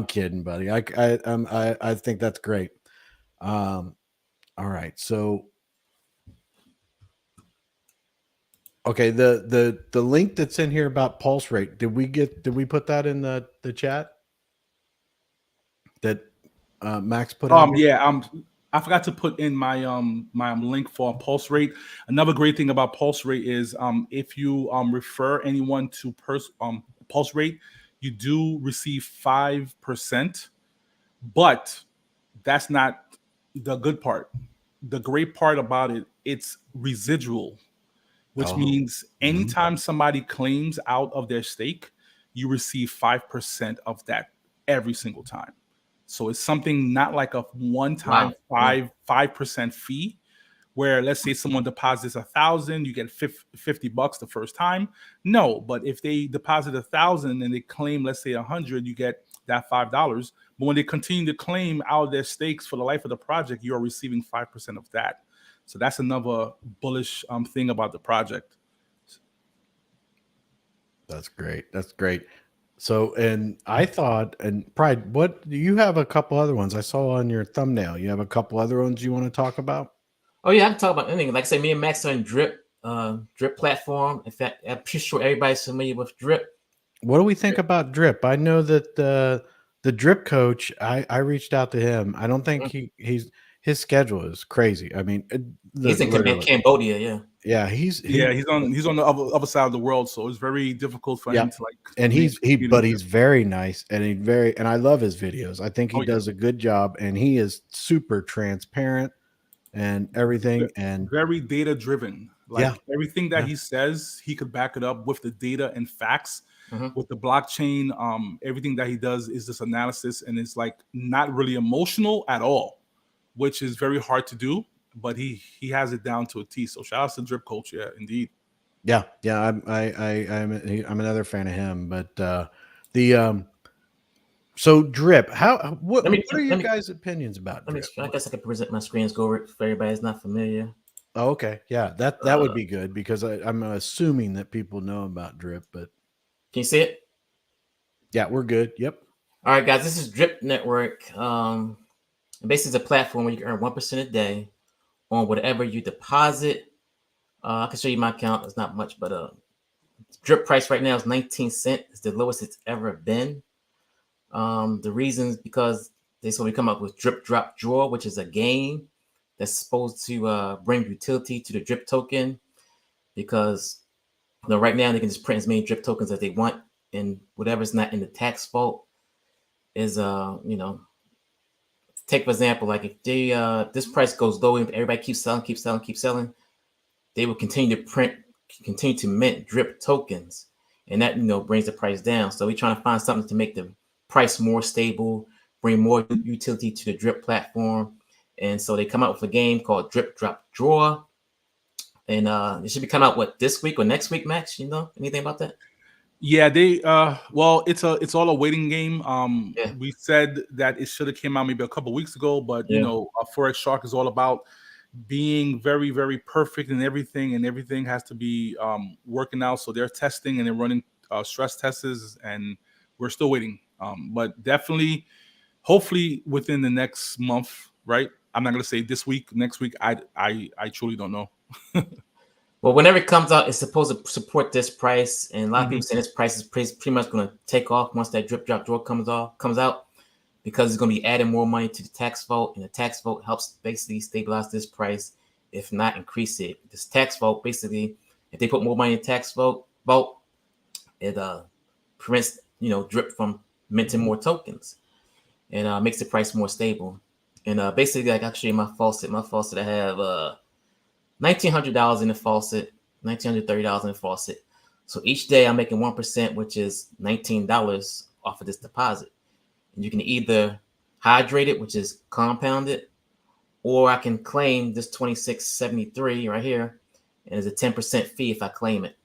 kidding, buddy. I think that's great. All right. So okay, the link that's in here about pulse rate, did we put that in the chat that Max put out? Yeah, I forgot to put in my link for Pulse Rate. Another great thing about Pulse Rate is if you refer anyone to Pulse Rate, you do receive 5%, but that's not the good part. The great part about it, it's residual, which means anytime somebody claims out of their stake, you receive 5% of that every single time. So it's something not like a one-time 5% fee, where let's say someone deposits 1,000, you get $50 the first time. No, but if they deposit 1,000 and they claim, let's say 100, you get that $5. But when they continue to claim out their stakes for the life of the project, you are receiving 5% of that. So that's another bullish thing about the project. That's great. That's great. So, and I thought, and Pride, what do you have? A couple other ones I saw on your thumbnail. You have a couple other ones you want to talk about? Oh yeah, I can talk about anything. Like I say, me and Max are in Drip platform. In fact, I'm pretty sure everybody's familiar with Drip. What do we think about Drip? I know that the Drip coach, I reached out to him. I don't think his schedule is crazy. I mean, he's in Cambodia, yeah. Yeah, he's on the other side of the world, so it's very difficult for him to like. And he's very nice, and I love his videos. I think he does a good job, and he is super transparent and everything, and very data driven. Like everything that he says, he could back it up with the data and facts. With the blockchain, everything that he does is this analysis, and it's like not really emotional at all, which is very hard to do. But he has it down to a T. So shout out to Drip Coach, indeed. Yeah. I'm another fan of him. But so Drip, what are your guys' opinions about Drip? I guess I could present my screens go over it for everybody who's not familiar. Oh, okay, yeah, that would be good because I'm assuming that people know about Drip. But can you see it? Yeah, we're good. Yep. All right, guys, this is Drip Network. Basically, it's a platform where you can earn 1% a day on whatever you deposit. I can show you my account. It's not much, but Drip price right now is 19 cents. It's the lowest it's ever been. The reason is because we come up with Drip Drop Draw, which is a game that's supposed to bring utility to the Drip token, because right now they can just print as many Drip tokens as they want, and whatever's not in the tax vault is take for example, like if they this price goes low and everybody keeps selling, they will continue to mint Drip tokens, and that brings the price down. So we're trying to find something to make the price more stable, bring more utility to the Drip platform. And so they come out with a game called Drip Drop Draw, and it should be coming out this week or next week, Max? You know anything about that? Yeah, they well, it's all a waiting game. We said that it should have came out maybe a couple weeks ago, but Forex Shark is all about being very, very perfect in everything, and everything has to be working out. So they're testing and they're running stress tests, and we're still waiting. But definitely, hopefully within the next month, right? I'm not gonna say this week, next week. I truly don't know. Well, whenever it comes out, it's supposed to support this price, and a lot of people say this price is pretty much going to take off once that Drip Drop Draw comes out, because it's going to be adding more money to the tax vault, and the tax vault helps basically stabilize this price, if not increase it. This tax vault, basically, if they put more money in the tax vault, it prevents Drip from minting more tokens, and makes the price more stable. And basically, like actually my faucet, I have $1,900 in the faucet, $1,930 in the faucet. So each day I'm making 1%, which is $19 off of this deposit. And you can either hydrate it, which is compounded, or I can claim this $26.73 right here, and it's a 10% fee if I claim it.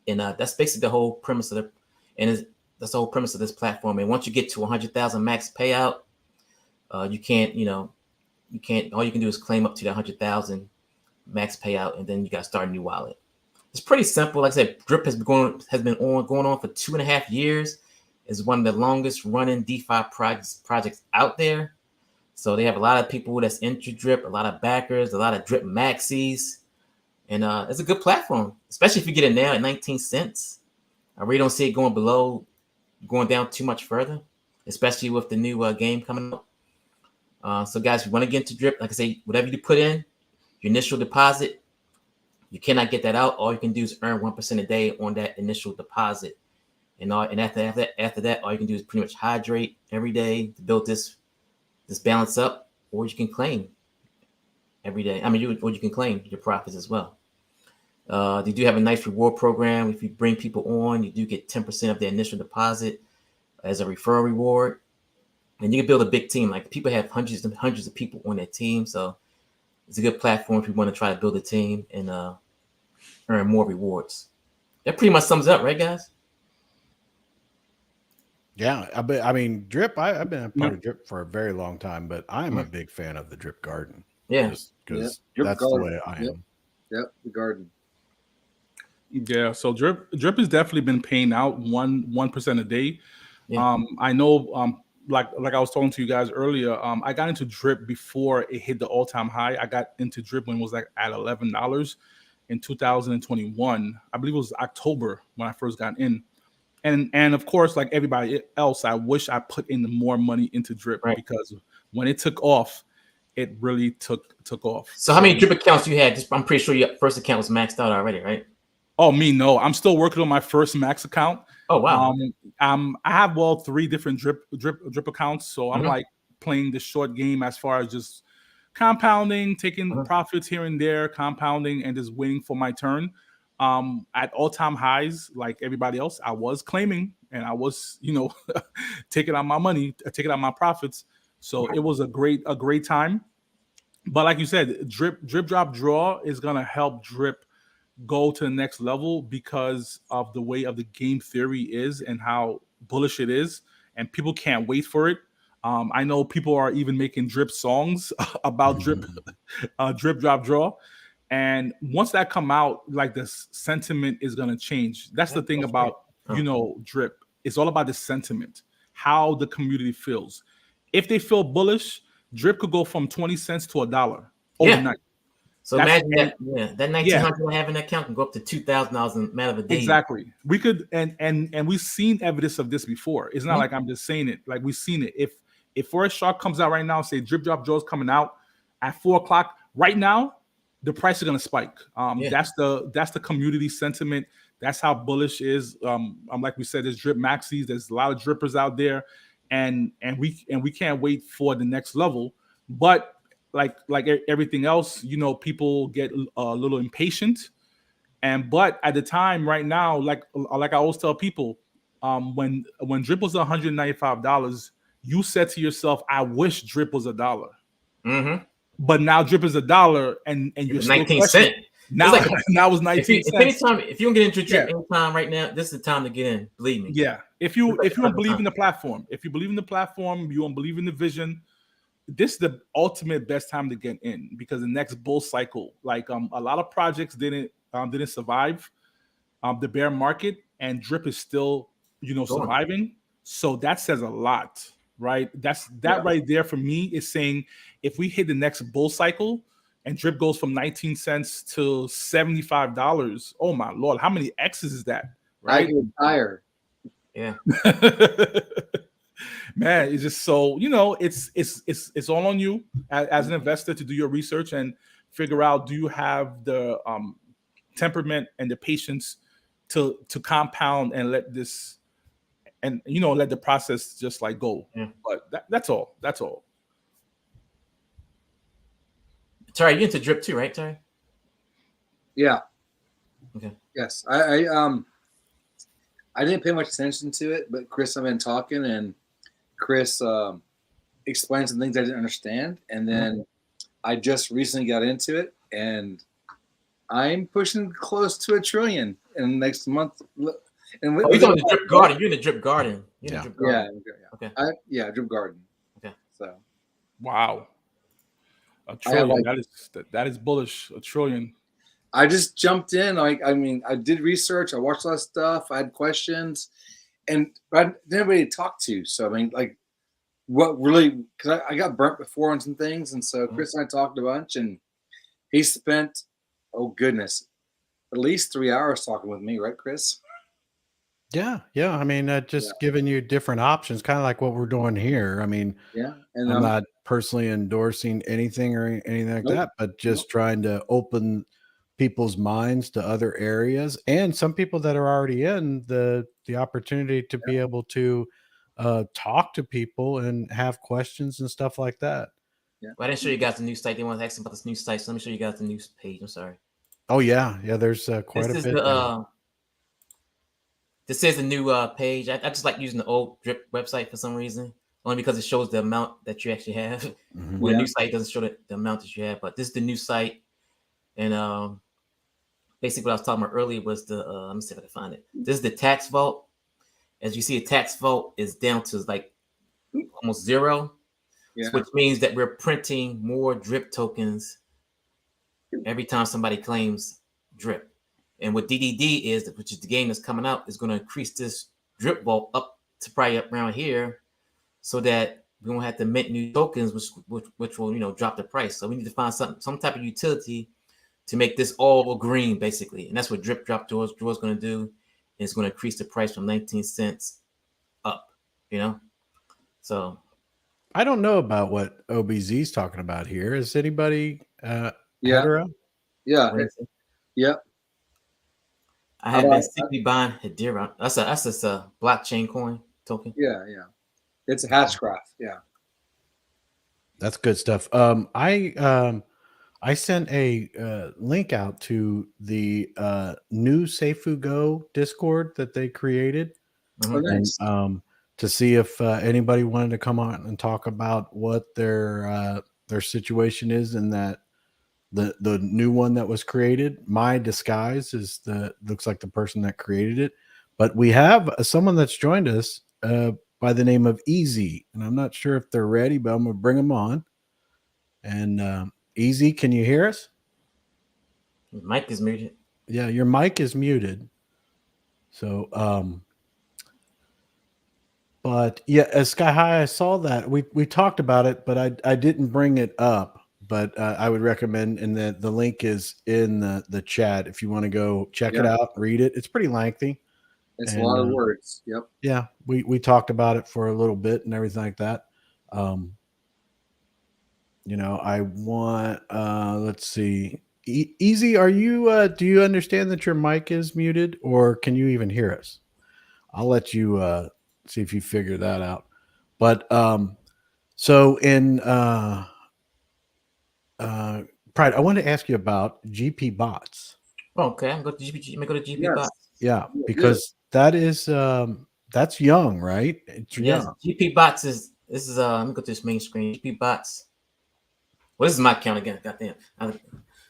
And that's basically the whole premise of that's the whole premise of this platform. And once you get to 100,000 max payout, you can't all you can do is claim up to the 100,000 max payout, and then you got to start a new wallet. It's pretty simple. Like I said, Drip has been going on for 2.5 years. It's one of the longest running DeFi projects out there. So they have a lot of people that's into Drip, a lot of backers, a lot of Drip maxis, and it's a good platform, especially if you get it now at 19 cents. I really don't see it going down too much further, especially with the new game coming up. So guys, if you want to get into drip, like I say, whatever you put in, your initial deposit, you cannot get that out. All you can do is earn 1% a day on that initial deposit. And after that, all you can do is pretty much hydrate every day to build this balance up, or you can claim every day. Or you can claim your profits as well. They do have a nice reward program. If you bring people on, you do get 10% of their initial deposit as a referral reward. And you can build a big team. Like people have hundreds and hundreds of people on their team. So it's a good platform if you want to try to build a team and earn more rewards. That pretty much sums it up, right, guys? Yeah, I mean, Drip. I've been a part of Drip for a very long time, but I am a big fan of the Drip Garden. Yeah, because Drip that's Garden. the way I am. Yep, the garden. Yeah, so drip has definitely been paying out 1% a day. Yeah. I know, like I was talking to you guys earlier. I got into drip before it hit the all-time high. I got into drip when it was like at $11 in 2021. I believe it was October when I first got in. And of course, like everybody else, I wish I put in more money into drip because when it took off, it really took off. So how many drip accounts you had? I'm pretty sure your first account was maxed out already, right? Oh, me, no. I'm still working on my first max account. Oh, wow. I have 3 different drip accounts. So I'm like playing the short game as far as just compounding, taking profits here and there, compounding, and just waiting for my turn. At all-time highs, like everybody else, I was claiming and I was, taking out my money, taking out my profits. So it was a great time. But like you said, drip, drop, draw is gonna help drip go to the next level because of the way of the game theory is and how bullish it is, and people can't wait for it. I know people are even making drip songs about drip, drop, draw. And once that come out, like the sentiment is gonna change. That's the thing about drip. It's all about the sentiment, how the community feels. If they feel bullish, drip could go from 20 cents to $1 overnight. So imagine that 1,900 I have in that account can go up to $2,000 in a matter of a day. Exactly. We could, and we've seen evidence of this before. It's not like I'm just saying it. Like we've seen it. If Forest Shark comes out right now, say drip drop draws coming out at 4:00 right now, the price is gonna spike. That's the community sentiment. That's how bullish is. Like we said, there's drip maxis. There's a lot of drippers out there, and we can't wait for the next level. But like everything else, people get a little impatient. But at the time right now, like I always tell people, when drip was $195, you said to yourself, I wish drip was $1. Mm-hmm. But now drip is $1 and you're still 19 cents. Now it's 19 cents. If you don't get into drip anytime right now, this is the time to get in. Believe me. Yeah. If you don't believe in the platform, you don't believe in the vision, this is the ultimate best time to get in, because the next bull cycle, like a lot of projects didn't survive the bear market, and drip is still surviving. So that says a lot, right? That right there for me is saying if we hit the next bull cycle and drip goes from 19 cents to $75, oh my Lord, how many X's is that? Right? I get higher. Yeah. Man, it's just so it's all on you as an investor to do your research and figure out, do you have the temperament and the patience to compound and let this let the process just like go. But that's all. Terry, you into drip too, right, Terry? Yeah. Okay. Yes. I didn't pay much attention to it, but Chris, I've been talking, and Chris explained some things I didn't understand, and then I just recently got into it, and I'm pushing close to $1 trillion in the next month. And you're in the drip garden. You're in the drip garden. Yeah. Okay. Drip garden. Okay. So. Wow. $1 trillion. That is bullish. $1 trillion. I just jumped in. I did research. I watched a lot of stuff. I had questions, and I didn't have anybody to talk to. So what really? Because I got burnt before on some things, and so Chris and I talked a bunch, and he spent, oh goodness, at least 3 hours talking with me, right, Chris? Yeah, yeah. I mean, just giving you different options, kind of like what we're doing here. I mean, Yeah, and I'm not personally endorsing anything or anything like that, but just trying to open people's minds to other areas, and some people that are already in the opportunity to be able to talk to people and have questions and stuff like that. Yeah. Well, I didn't show you guys the new site. They want to ask about this new site, so let me show you guys the news page. I'm sorry. Oh yeah, yeah. There's quite This a is bit. the this is a new page. I just like using the old Drip website for some reason, only because it shows the amount that you actually have. Mhm. Well, the new site doesn't show the amount that you have, but this is the new site. And basically, what I was talking about earlier was the let me see if I can find it. This is the tax vault. As you see, a tax vault is down to like almost zero, which means that we're printing more drip tokens every time somebody claims drip. And what DDD is, which is the game that's coming out, is going to increase this drip vault up to probably up around here, so that we won't have to mint new tokens, which will drop the price. So we need to find some type of utility to make this all green, basically, and that's what drip drop draws going to do. It's going to increase the price from 19 cents up. So I don't know about what OBZ is talking about here. Is anybody Yeah. Yeah. I have been simply buying Hedera. That's just a blockchain coin token. Yeah. It's a Hatchcraft. Yeah. That's good stuff. I sent a link out to the new SafeFuGo Discord that they created, nice. and to see if anybody wanted to come on and talk about what their situation is in that the new one that was created. My disguise is looks like the person that created it, but we have someone that's joined us by the name of Easy, and I'm not sure if they're ready, but I'm gonna bring them on. And Easy, can you hear us? Your mic is muted. Yeah, your mic is muted. So, but yeah, Sky High, I saw that we talked about it, but I didn't bring it up. But I would recommend, and the link is in the chat if you want to go check it out, read it. It's pretty lengthy. It's a lot of words. Yep. Yeah, we talked about it for a little bit and everything like that. I want let's see. Easy, are you do you understand that your mic is muted, or can you even hear us? I'll let you see if you figure that out. But so in Pride, I want to ask you about GPBOTS. Okay, I'm going to GP. Let me go to GPBOTS. Yeah, because that is that's young, right? It's young. GPBOTS is this is let me go to this main screen. GPBOTS. Well, this is my account again. Goddamn.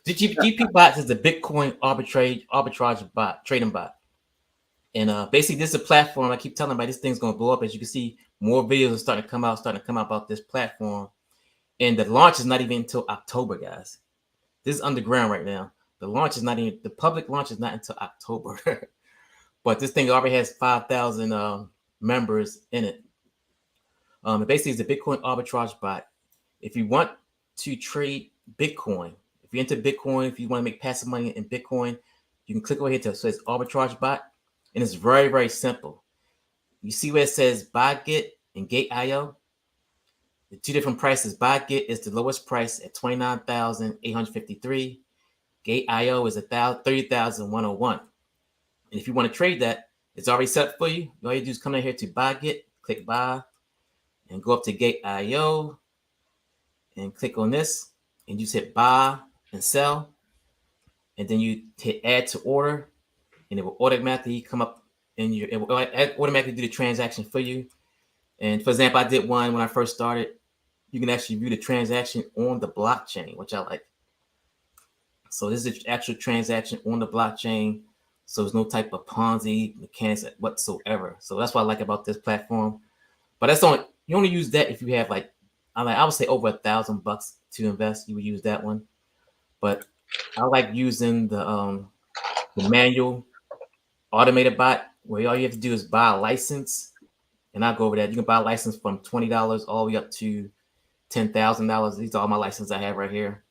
GPBOTS is the Bitcoin arbitrage bot, trading bot. And basically, this is a platform. I keep telling everybody this thing's going to blow up. As you can see, more videos are starting to come out about this platform. And the launch is not even until October, guys. This is underground right now. The public launch is not until October. But this thing already has 5,000 members in it. Basically, it's a Bitcoin arbitrage bot. If you want to trade Bitcoin, if you're into Bitcoin, if you want to make passive money in Bitcoin, you can click over here so it's arbitrage bot. And it's very, very simple. You see where it says buy Get and Gate.io? The two different prices. Buy Get is the lowest price at $29,853. Gate.io is $30,101. And if you want to trade that, it's already set for you. All you do is come in here to buy Get, click buy, and go up to Gate.io and click on this, and you just hit buy and sell. And then you hit add to order. And it will automatically come up it will automatically do the transaction for you. And for example, I did one when I first started. You can actually view the transaction on the blockchain, which I like. So this is the actual transaction on the blockchain. So there's no type of Ponzi mechanics whatsoever. So that's what I like about this platform. But you only use that if you have I would say over $1,000 to invest. You would use that one. But I like using the manual automated bot, where all you have to do is buy a license, and I'll go over that. You can buy a license from $20 all the way up to $10,000. These are all my licenses I have right here.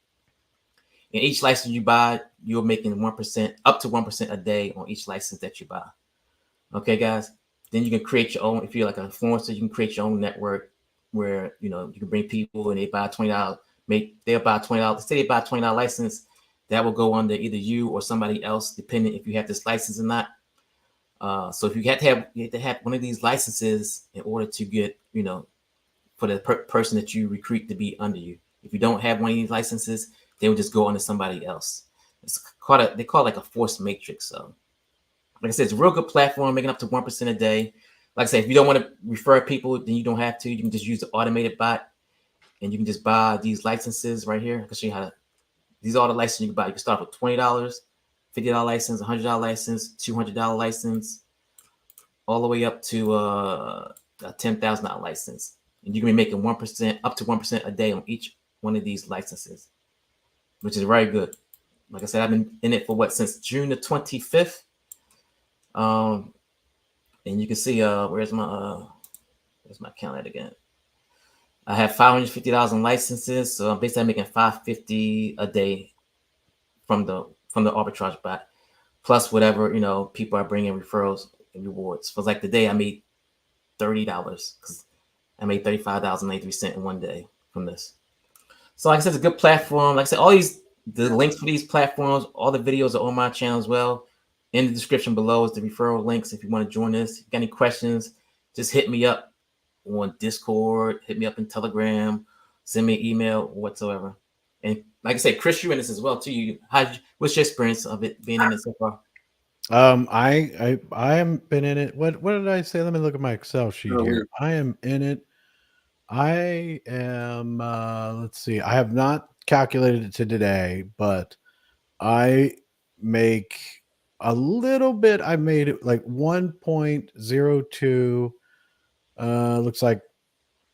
And each license you buy, you're making 1%, up to 1% a day on each license that you buy. Okay, guys. Then you can create your own. If you're like an influencer, you can create your own network where you can bring people and they buy $20. They'll buy $20. Say they buy $20 license, that will go under either you or somebody else, depending if you have this license or not. So if you have to have one of these licenses in order to get for the person that you recruit to be under you. If you don't have one of these licenses, they will just go under somebody else. They call it like a forced matrix. So, like I said, it's a real good platform, making up to 1% a day. Like I said, if you don't want to refer people, then you don't have to. You can just use the automated bot, and you can just buy these licenses right here. I can show you how to. These are all the licenses you can buy. You can start with $20, $50 license, $100 license, $200 license, all the way up to a $10,000 license. And you can be making 1%, up to 1% a day on each one of these licenses, which is very good. Like I said, I've been in it for since June the 25th. And you can see where's my account at again? I have $550 in licenses, so I'm basically making $550 a day from the arbitrage bot, plus whatever people are bringing referrals and rewards. For like the day, I made $30 because I made $35.93 in one day from this. So like I said, it's a good platform. Like I said, the links for these platforms, all the videos are on my channel as well. In the description below is the referral links if you want to join this. If you got any questions, just hit me up on Discord, hit me up in Telegram, send me an email or whatsoever. And like I said, Chris, you're in this as well too. What's your experience of it being in it so far? I haven't been in it. What did I say? Let me look at my Excel sheet here. I am in it. I am let's see. I have not calculated it to today, but I make a little bit. I made it like 1.02 looks like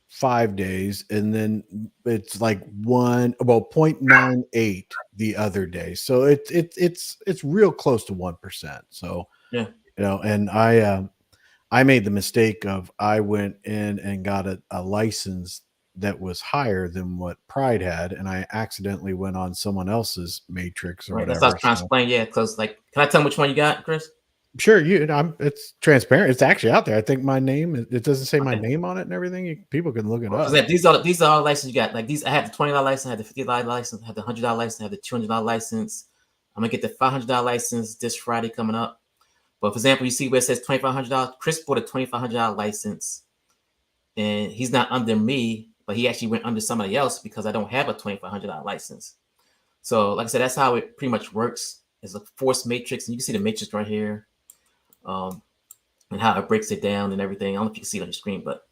5 days, and then it's like 0.98 the other day. So it's real close to 1%. So yeah, and I made the mistake of I went in and got a license that was higher than what Pride had, and I accidentally went on someone else's matrix or right. whatever. That's what I was trying to explain. Yeah, because like, can I tell them which one you got, Chris? Sure, it's transparent. It's actually out there. I think my name. It doesn't say my name on it and everything. People can look it up. These are all licenses you got. Like these, I had the $20 license, I had the $50 license, I had the $100 license, I had the $200 license. I'm gonna get the $500 license this Friday coming up. But for example, you see where it says $2,500. Chris bought a $2,500 license, and he's not under me, but he actually went under somebody else because I don't have a $2,500 license. So, like I said, that's how it pretty much works. It's a forced matrix, and you can see the matrix right here. And how it breaks it down and everything. I don't know if you can see it on your screen, but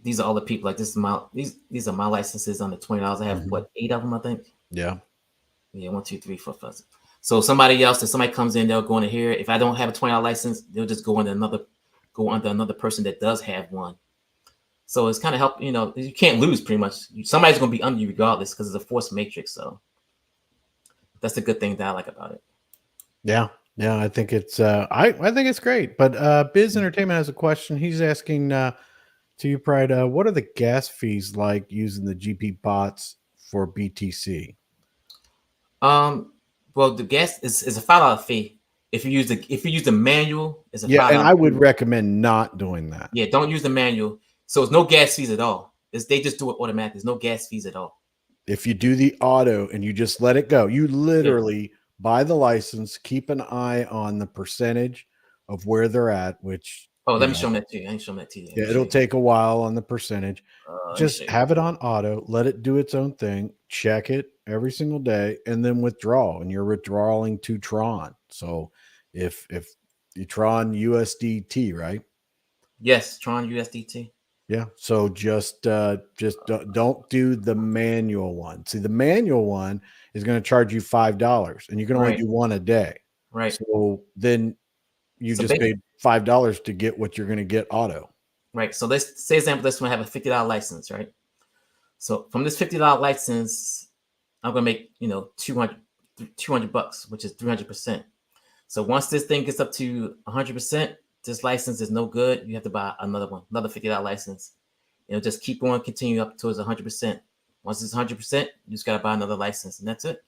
these are all the people. Like these are my licenses on the $20. I have 8 of them, I think. Yeah. 1, 2, 3, 4, 5. So somebody else, if somebody comes in, they'll go into here. If I don't have a $20 license, they'll just go under another person that does have one. So it's kind of help. You can't lose pretty much. Somebody's gonna be under you regardless because it's a forced matrix. So that's the good thing that I like about it. Yeah. Yeah, I think it's I think it's great. But Biz Entertainment has a question. He's asking to you, Pride, what are the gas fees like using the GPBOTS for BTC? Well, the gas is a $5 fee. If you use the manual, it's a $5 and I would fee. recommend not doing that. Yeah, don't use the manual. So it's no gas fees at all. They just do it automatically. There's no gas fees at all. If you do the auto and you just let it go, you literally buy the license, keep an eye on the percentage of where they're at, which let me show them that to you. I ain't showing that to you. Yeah, it'll take a while on the percentage. Just have it on auto, let it do its own thing, check it every single day, and then withdraw. And you're withdrawing to Tron. So if you Tron USDT, right? Yes, Tron USDT. Yeah. So just don't do the manual one. See, the manual one is going to charge you $5, and you can only do one a day. Right. So then you just paid $5 to get what you're going to get auto. Right. So let's say, example, this one have a $50 license, right? So from this $50 license, I'm gonna make $200, which is 300%. So once this thing gets up to 100%, this license is no good. You have to buy another one, another $50 license. It'll just keep on, continue up towards 100%. Once it's 100%, you just gotta buy another license, and that's it.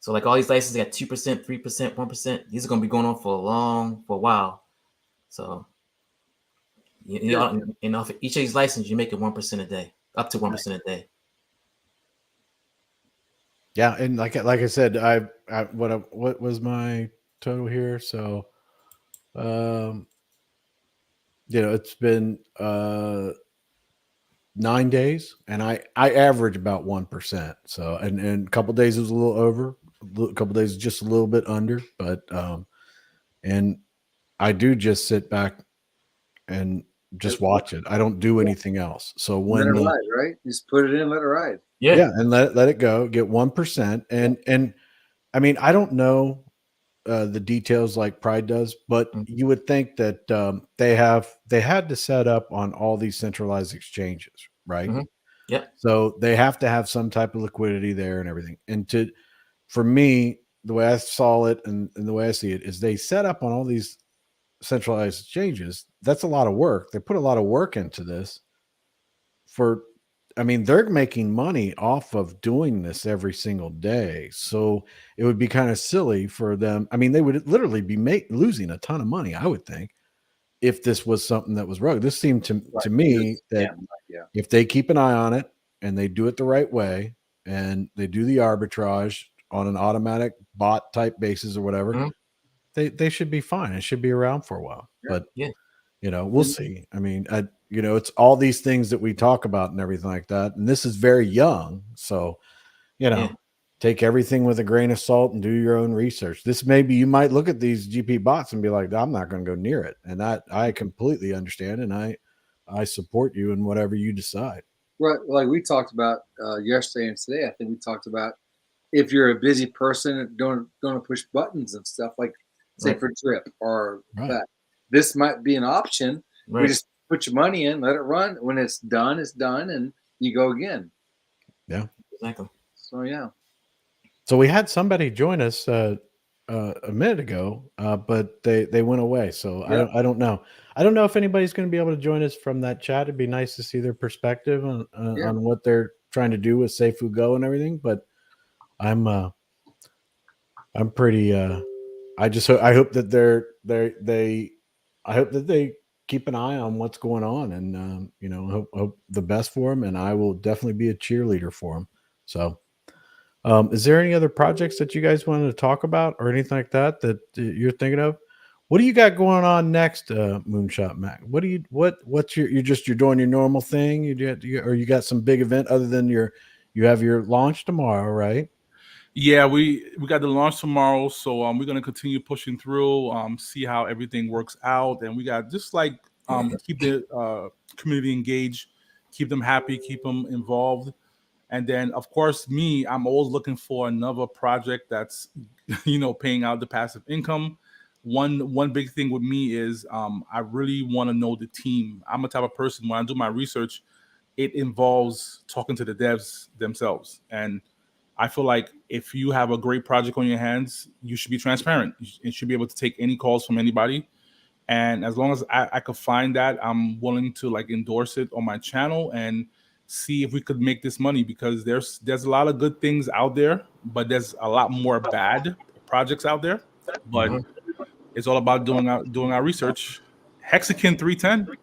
So like all these licenses got 2%, 3%, 1%. These are going to be going on for a while. So and off each of these licenses, you make it 1% a day, up to 1% a day. Yeah, and like I said, what was my total here? So, it's been 9 days, and I average about 1%. So, and a couple days it was a little over, a couple days just a little bit under, but and I do just sit back and just watch it. I don't do anything else. So when let it ride, right? Just put it in, let it ride. Yeah, and let it go, get 1%, and I mean, I don't know the details like Pride does, but you would think that they had to set up on all these centralized exchanges, right? Mm-hmm. Yeah. So they have to have some type of liquidity there and everything. And for me, the way I saw it and the way I see it is they set up on all these centralized exchanges. That's a lot of work. They put a lot of work into this they're making money off of doing this every single day. So it would be kind of silly for them. I mean, they would literally be losing a ton of money, I would think, if this was something that was rogue. This seemed to me that if they keep an eye on it and they do it the right way and they do the arbitrage on an automatic bot type basis or whatever, they should be fine. It should be around for a while. But we'll see. I mean, it's all these things that we talk about and everything like that. And this is very young. So, take everything with a grain of salt and do your own research. You might look at these GPBOTS and be like, I'm not going to go near it. And that I completely understand. And I support you in whatever you decide. Right. Like we talked about yesterday and today, I think we talked about if you're a busy person and don't push buttons and stuff like say for drip or that. This might be an option. We just put your money in, let it run. When it's done, and you go again. Yeah, exactly. So yeah. So we had somebody join us a minute ago, but they went away. So I don't know. I don't know if anybody's going to be able to join us from that chat. It'd be nice to see their perspective on what they're trying to do with Seifu Go and everything. But I'm pretty. I hope that I hope that they keep an eye on what's going on and, hope the best for them. And I will definitely be a cheerleader for them. So, is there any other projects that you guys wanted to talk about or anything like that you're thinking of? What do you got going on next, Moonshot Mac? What's you're doing your normal thing? Or you got some big event other than you have your launch tomorrow, right? Yeah, we got the launch tomorrow, so we're gonna continue pushing through, see how everything works out, and we got just like keep the community engaged, keep them happy, keep them involved, and then of course I'm always looking for another project that's paying out the passive income. One big thing with me is I really want to know the team. I'm a type of person when I do my research, it involves talking to the devs themselves. And I feel like if you have a great project on your hands, you should be transparent. You should be able to take any calls from anybody. And as long as I could find that, I'm willing to endorse it on my channel and see if we could make this money, because there's a lot of good things out there, but there's a lot more bad projects out there. But it's all about doing our research. Hexakin 310.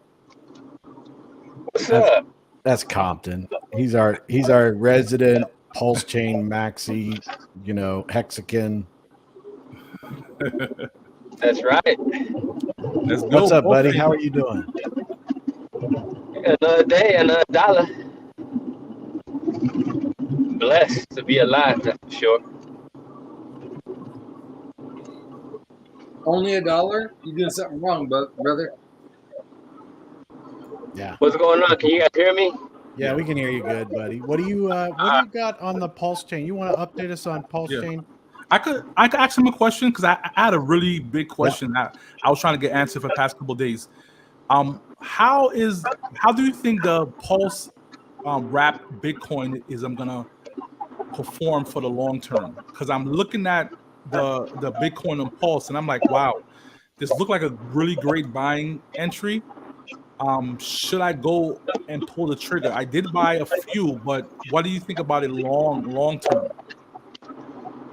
What's up? That's Compton. He's our resident PulseChain maxi, Hexakin. That's right. Let's go. What's up, buddy? How are you doing? Another day, another dollar. Blessed to be alive, that's for sure. Only $1? You doing something wrong, brother? Yeah. What's going on? Can you guys hear me? Yeah, we can hear you good, buddy. What do you got on the PulseChain? You want to update us on PulseChain? Yeah. I could ask him a question because I had a really big question that I was trying to get answered for the past couple of days. How do you think the Pulse wrap Bitcoin is gonna perform for the long term? Because I'm looking at the Bitcoin on Pulse and I'm like, wow, this looked like a really great buying entry. Should I go and pull the trigger? I did buy a few, but what do you think about it long term?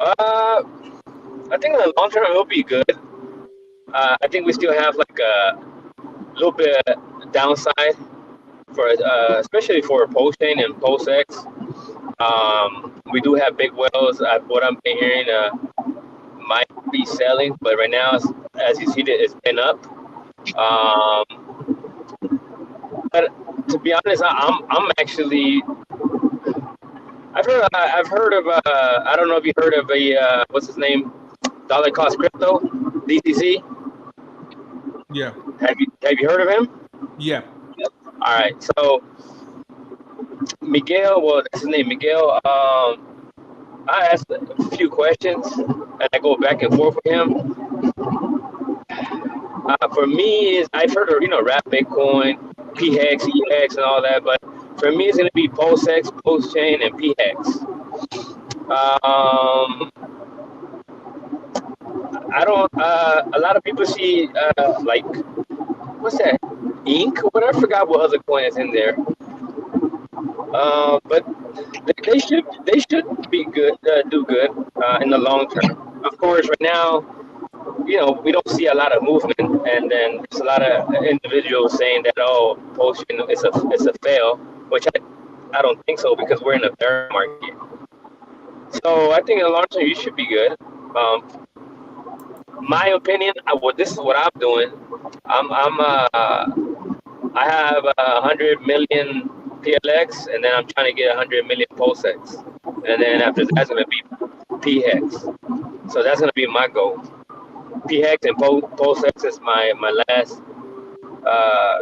I think in the long term it will be good. I think we still have like a little bit of downside for especially for PulseChain and PulseX. We do have big whales. What I'm hearing might be selling, but right now, as you see, it's been up. But to be honest, I'm actually I've heard of I don't know if you heard of a what's his name, dollar cost crypto, DCC. Yeah. Have you heard of him? Yeah. All right, so Miguel, well, that's his name, Miguel. I asked a few questions and I go back and forth with him. For me, I've heard of Wrap Bitcoin, PHEX, EX, and all that, but for me, it's going to be PulseX, PulseChain, and PHEX. I don't. A lot of people see like what's that? Ink or whatever. I forgot what other coin is in there. But they should be good, do good in the long term. Of course, right now, we don't see a lot of movement, and then there's a lot of individuals saying that PulseChain it's a fail, which I don't think so because we're in a bear market. So I think in the long term you should be good. My opinion, this is what I'm doing. I have 100 million PLX, and then I'm trying to get 100 million PulseX, and then after that's gonna be PHEX. So that's gonna be my goal. PHEX and PulseX is my last,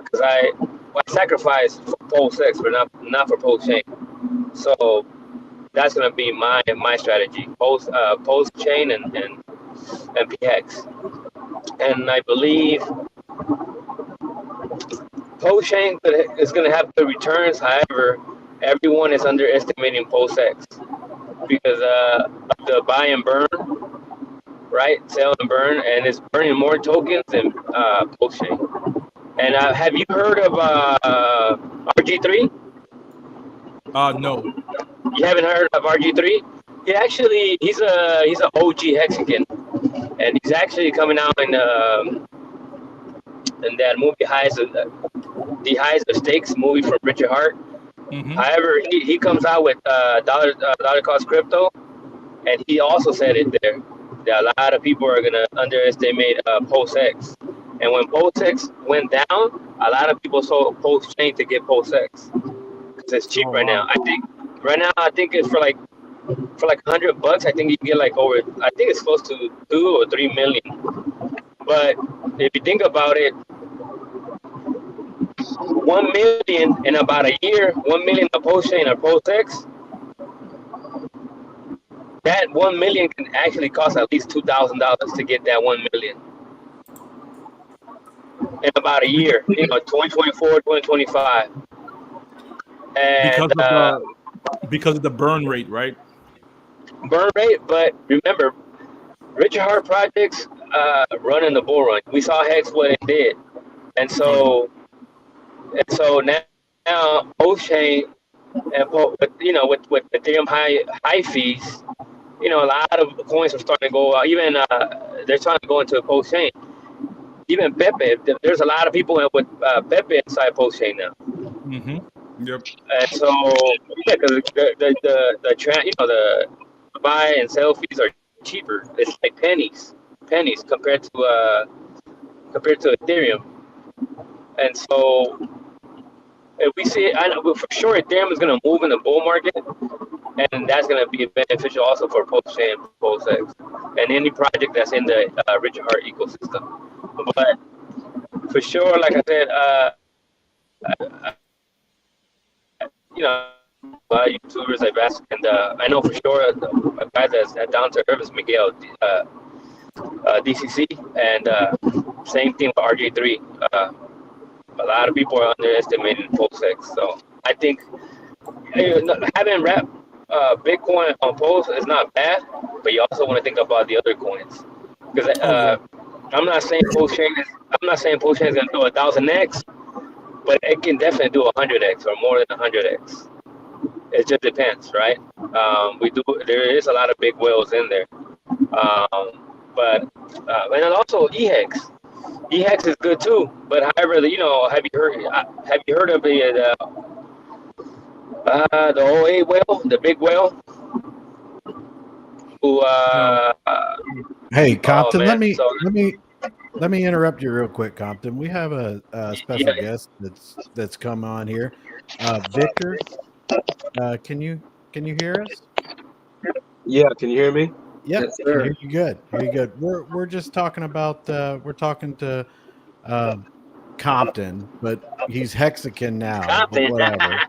because I sacrificed for PulseX, but not for PulseChain. So that's gonna be my strategy. PulseChain and PHEX, and I believe PulseChain is going to have good returns. However, everyone is underestimating PulseX because of the buy and burn, right? Sell and burn, and it's burning more tokens than PulseChain. And have you heard of RG3? No. You haven't heard of RG3? He's an OG Hexagon, and he's actually coming out in that movie The Highs of Stakes movie from Richard Hart. Mm-hmm. However, he comes out with dollar cost crypto, and he also said it there that a lot of people are gonna underestimate PulseX. And when PulseX went down, a lot of people sold PulseChain to get PulseX because it's cheap right now. I think it's for like $100. I think you can get like over. I think it's close to 2 or 3 million. But if you think about it, 1 million in about a year, 1 million of PulseChain or PulseX, that 1 million can actually cost at least $2,000 to get that 1 million in about a year. 2024, 2025. And because of the burn rate, right? Burn rate, but remember, Richard Hart projects run in the bull run. We saw Hex what it did, and so now PulseChain and with Ethereum high fees, a lot of coins are starting to go. Even they're trying to go into PulseChain. Even Pepe, there's a lot of people with Pepe inside PulseChain now. Mm-hmm. Yep. And so because the trend, the buy and sell fees are cheaper. It's like pennies compared to Ethereum. And so if we see it, I know for sure Ethereum is going to move in the bull market, and that's going to be beneficial also for PulseChain, PulseX, and any project that's in the Richard Hart ecosystem. But for sure, like I said, YouTubers I've asked, and I know for sure a guy that's down to earth is Miguel, DCC, and same thing with RJ3. A lot of people are underestimating PulseX, so I think having wrapped Bitcoin on Pulse is not bad, but you also want to think about the other coins, because I'm not saying PulseChain is going to do 1,000x, but it can definitely do 100x or more than 100x it just depends, right? There is a lot of big whales in there, but and then also EHEX. EHEX is good too, but however, have you heard of the 08 whale, the big whale? Who? Hey, Compton, man, let me interrupt you real quick, Compton. We have a special guest that's come on here. Victor, can you hear us? Yeah, can you hear me? Yep, Yes, sir. hear you good. Hear you good. We're just talking about we're talking to Compton, but he's Hexagon now. Compton. But whatever.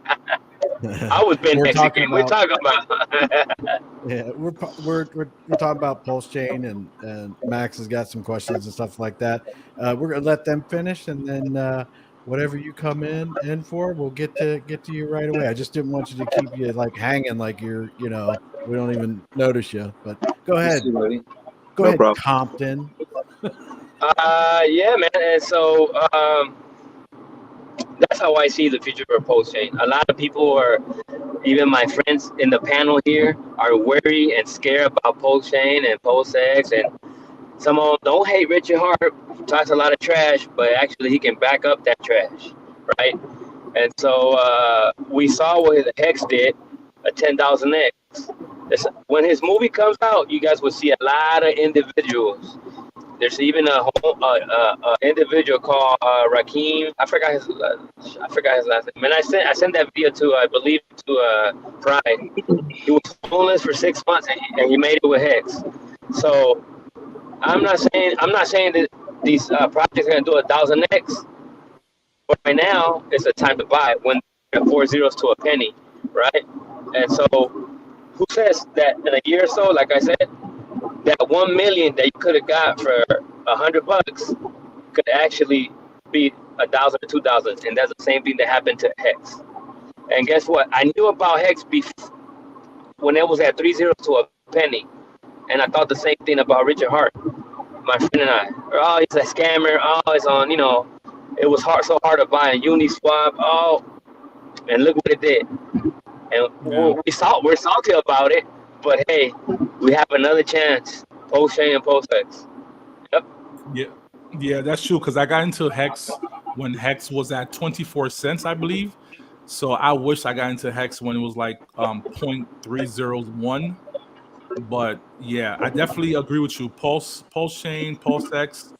I was been Mexican. We're talking about. Yeah, we're talking about PulseChain, and Max has got some questions and stuff like that. We're gonna let them finish, and then whatever you come in for, we'll get to you right away. I just didn't want you to keep you like hanging, like you're, we don't even notice you. But go ahead, go ahead, problem. Compton. Yeah, man. And so that's how I see the future for PulseChain. A lot of people are, even my friends in the panel here, are worried and scared about PulseChain and PulseX, and some of them don't hate Richard Hart. He talks a lot of trash, but actually he can back up that trash, right? And so we saw what Hex did, a 10,000x. When his movie comes out, you guys will see a lot of individuals. There's even a individual called Rakim. I forgot his last name. And I sent that video to, I believe, to Pride. He was homeless for 6 months and he made it with Hex. So I'm not saying that these projects are gonna do 1,000x, but right now it's a time to buy when they're 4 zeros to a penny, right? And so who says that in a year or so, like I said, that 1 million that you could have got for $100 could actually be 1,000 or 2,000, and that's the same thing that happened to Hex. And guess what? I knew about Hex when it was at 3 zeros to a penny, and I thought the same thing about Richard Hart, my friend and I. Oh, he's a scammer. Oh, it's on. It was so hard to buy a Uniswap. Oh, and look what it did. And we're salty about it. But hey, we have another chance. PulseChain and PulseX. Yep. Yeah, that's true. Because I got into Hex when Hex was at 24 cents, I believe. So I wish I got into Hex when it was like 0.301. But yeah, I definitely agree with you. PulseChain, PulseX,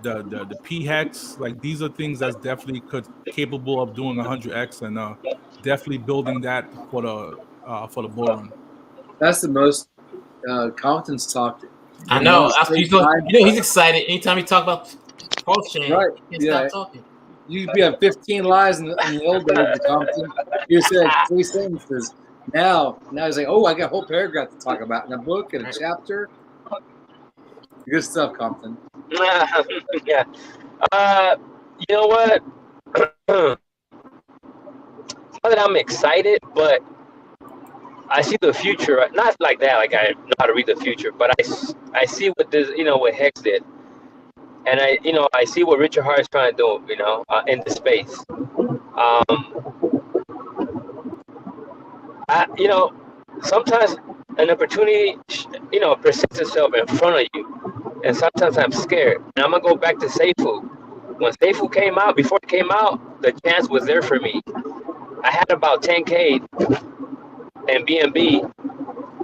the P Hex, like these are things that's definitely capable of doing 100x and definitely building that for the bull run. That's the most Compton's talked. I know. He's excited. Anytime he talk about PulseChain, right? He can't stop talking. You have 15 lies in the old days of Compton. You said 3 sentences. Now he's like, oh, I got a whole paragraph to talk about in a book and a chapter. Good stuff, Compton. Yeah. You know what? Not that I'm excited, but I see the future. Not like that, like I know how to read the future, but I see what this, what Hex did, and I see what Richard Hart is trying to do, in the space. Sometimes an opportunity, presents itself in front of you, and sometimes I'm scared. And I'm gonna go back to Seifu. When Seifu came out, before it came out, the chance was there for me. I had about 10K in BNB,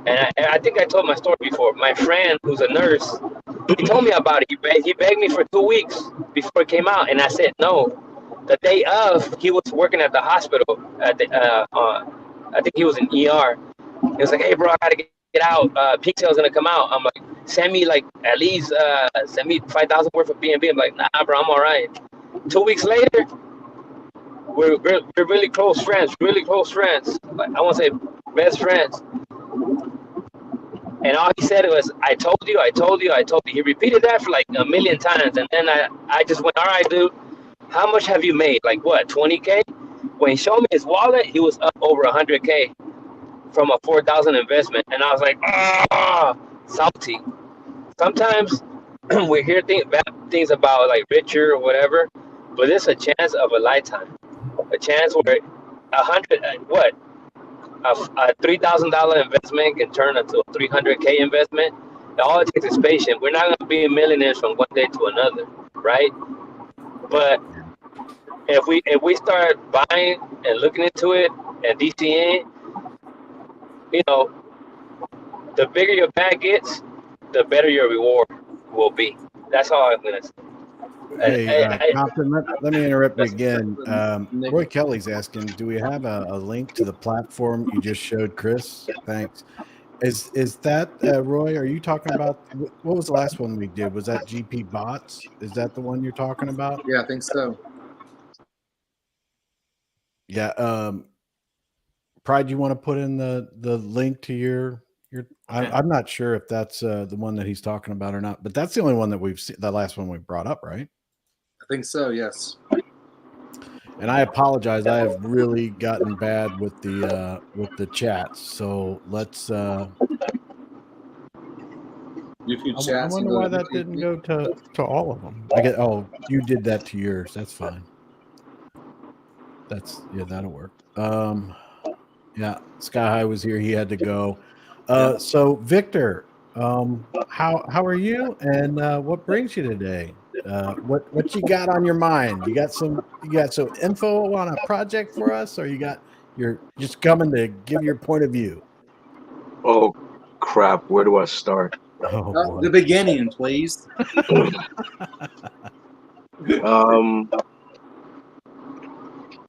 and I think I told my story before. My friend, who's a nurse, he told me about it. He begged me for 2 weeks before it came out, and I said no. The day of, he was working at the hospital. I think he was in ER. He was like, "Hey, bro, I gotta get out. Peak sale's gonna come out." I'm like, "Send me at least 5,000 worth of BNB." I'm like, "Nah, bro, I'm all right." 2 weeks later, we're really close friends. Like, I won't say best friends. And all he said was, I told you. He repeated that for like a million times. And then I just went, all right, dude, how much have you made? Like what, 20K? When he showed me his wallet, he was up over 100K from a 4,000 investment. And I was like, salty. Sometimes we hear bad things about like Richard or whatever, but it's a chance of a lifetime. A chance where a $3,000 investment can turn into a $300K investment. All it takes is patience. We're not going to be millionaires from one day to another, right? But if we start buying and looking into it and DCing, you know, the bigger your bag gets, the better your reward will be. That's all I'm gonna say. Hey, Compton, let me interrupt you again. Nick. Roy Kelly's asking, do we have a link to the platform you just showed Chris? Thanks. Is that Roy? Are you talking about what was the last one we did? Was that GPBOTS? Is that the one you're talking about? Yeah, I think so. Yeah. Pride, you want to put in the link to your I'm not sure if that's the one that he's talking about or not, but that's the only one that we've seen, the last one we brought up, right? I think so, yes. And I apologize, I have really gotten bad with the chats. So let's YouTube I chats. wonder why that didn't go to all of them. You did that to yours. That's fine. That'll work. Yeah, Sky High was here. He had to go. So Victor, how are you? And what brings you today? What you got on your mind? You got some info on a project for us, or you're just coming to give your point of view? Oh crap! Where do I start? Oh, the beginning, please.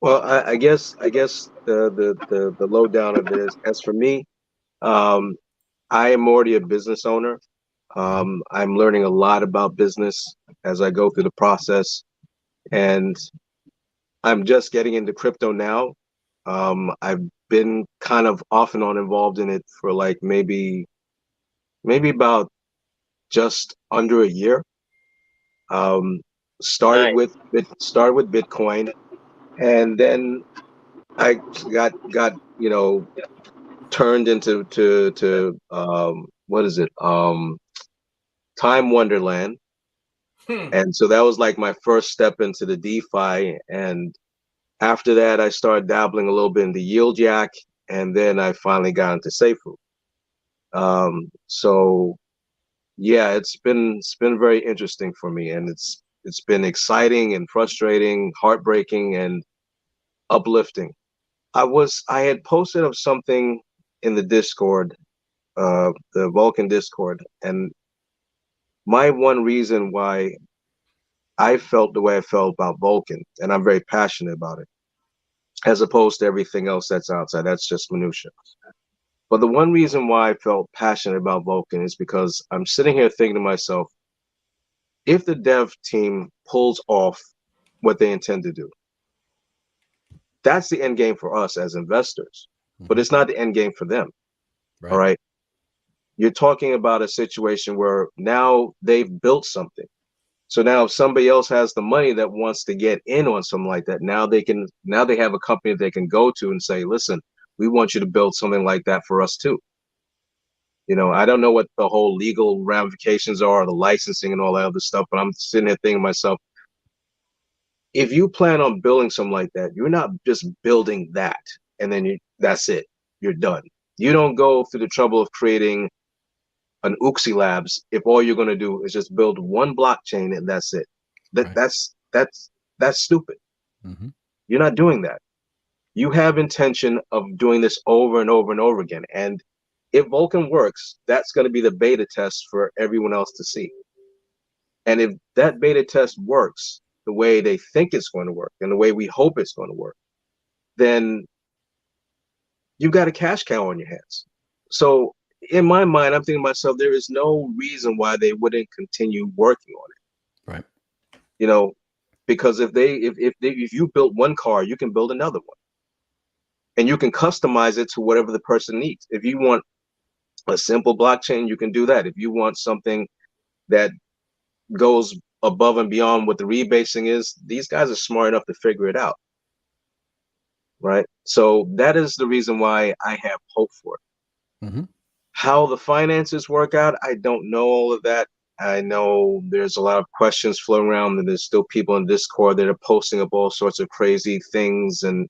Well, I guess the lowdown of it is, as for me, I am already a business owner. I'm learning a lot about business as I go through the process, and I'm just getting into crypto now. I've been kind of off and on involved in it for like maybe about just under a year. Started with Bitcoin, and then I got turned into what is it, Time Wonderland. And so that was like my first step into the DeFi, and after that I started dabbling a little bit in the yield yak, and then I finally got into Seifu. So yeah, it's been very interesting for me, and it's been exciting and frustrating, heartbreaking and uplifting. I had posted of something in the Discord, the Vulcan Discord, and my one reason why I felt the way I felt about Vulcan, and I'm very passionate about it, as opposed to everything else that's outside. That's just minutia. But the one reason why I felt passionate about Vulcan is because I'm sitting here thinking to myself, if the dev team pulls off what they intend to do, that's the end game for us as investors, but it's not the end game for them. Right. All right. You're talking about a situation where now they've built something. So now if somebody else has the money that wants to get in on something like that, now they have a company they can go to and say, listen, we want you to build something like that for us too. I don't know what the whole legal ramifications are, the licensing and all that other stuff, but I'm sitting there thinking to myself, if you plan on building something like that, you're not just building that and then that's it. You're done. You don't go through the trouble of creating an Uxie Labs if all you're going to do is just build one blockchain and that's it. That's stupid. You're not doing that. You have intention of doing this over and over and over again. And if Vulcan works, that's going to be the beta test for everyone else to see. And if that beta test works the way they think it's going to work and the way we hope it's going to work, then you've got a cash cow on your hands. So in my mind, I'm thinking to myself, there is no reason why they wouldn't continue working on it. Right. Because if you built one car, you can build another one. And you can customize it to whatever the person needs. If you want a simple blockchain, you can do that. If you want something that goes above and beyond what the rebasing is, these guys are smart enough to figure it out. Right. So that is the reason why I have hope for it. How the finances work out, I don't know all of that. I know there's a lot of questions floating around, and there's still people in Discord that are posting up all sorts of crazy things. And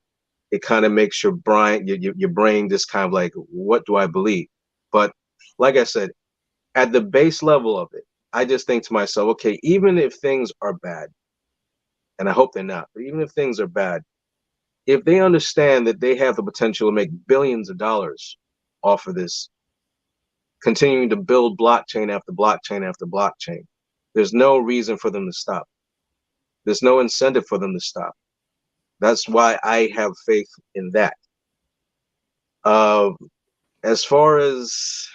it kind of makes your brain just kind of like, what do I believe? But like I said, at the base level of it, I just think to myself, okay, even if things are bad, and I hope they're not, but even if things are bad, if they understand that they have the potential to make billions of dollars off of this, continuing to build blockchain after blockchain after blockchain, there's no reason for them to stop. There's no incentive for them to stop. That's why I have faith in that. As far as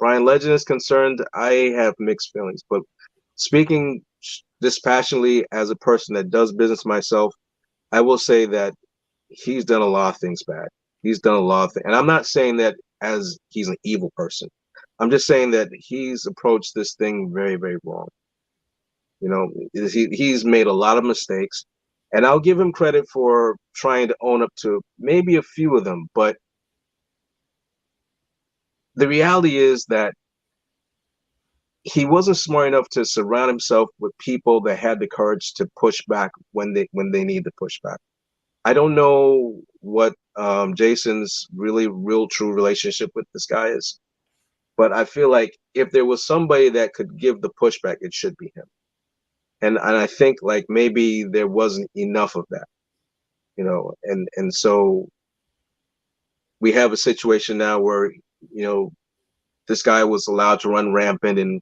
Brian Legend is concerned, I have mixed feelings. But speaking dispassionately as a person that does business myself, I will say that he's done a lot of things bad. He's done a lot of things. And I'm not saying that as he's an evil person. I'm just saying that he's approached this thing very, very wrong. You know, he's made a lot of mistakes. And I'll give him credit for trying to own up to maybe a few of them. But the reality is that he wasn't smart enough to surround himself with people that had the courage to push back when they need to push back. I don't know what Jason's real true relationship with this guy is, but I feel like if there was somebody that could give the pushback, it should be him. And I think like maybe there wasn't enough of that, you know, and so we have a situation now where, you know, this guy was allowed to run rampant and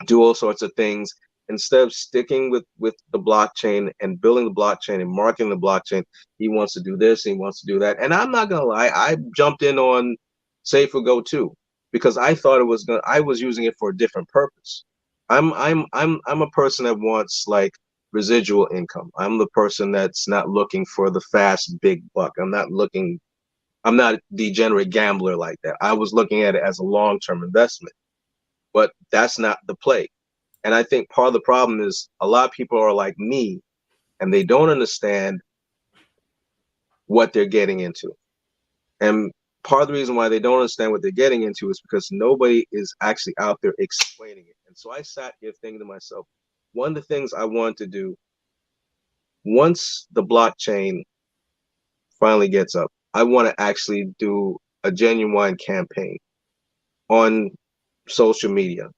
do all sorts of things. Instead of sticking with the blockchain and building the blockchain and marketing the blockchain, he wants to do this, he wants to do that. And I'm not gonna lie, I jumped in on SaferGo too, because I thought I was using it for a different purpose. I'm a person that wants like residual income. I'm the person that's not looking for the fast big buck. I'm not a degenerate gambler like that. I was looking at it as a long-term investment, but that's not the play. And I think part of the problem is a lot of people are like me and they don't understand what they're getting into. And part of the reason why they don't understand what they're getting into is because nobody is actually out there explaining it. And so I sat here thinking to myself, one of the things I wanted to do once the blockchain finally gets up, I want to actually do a genuine campaign on social media.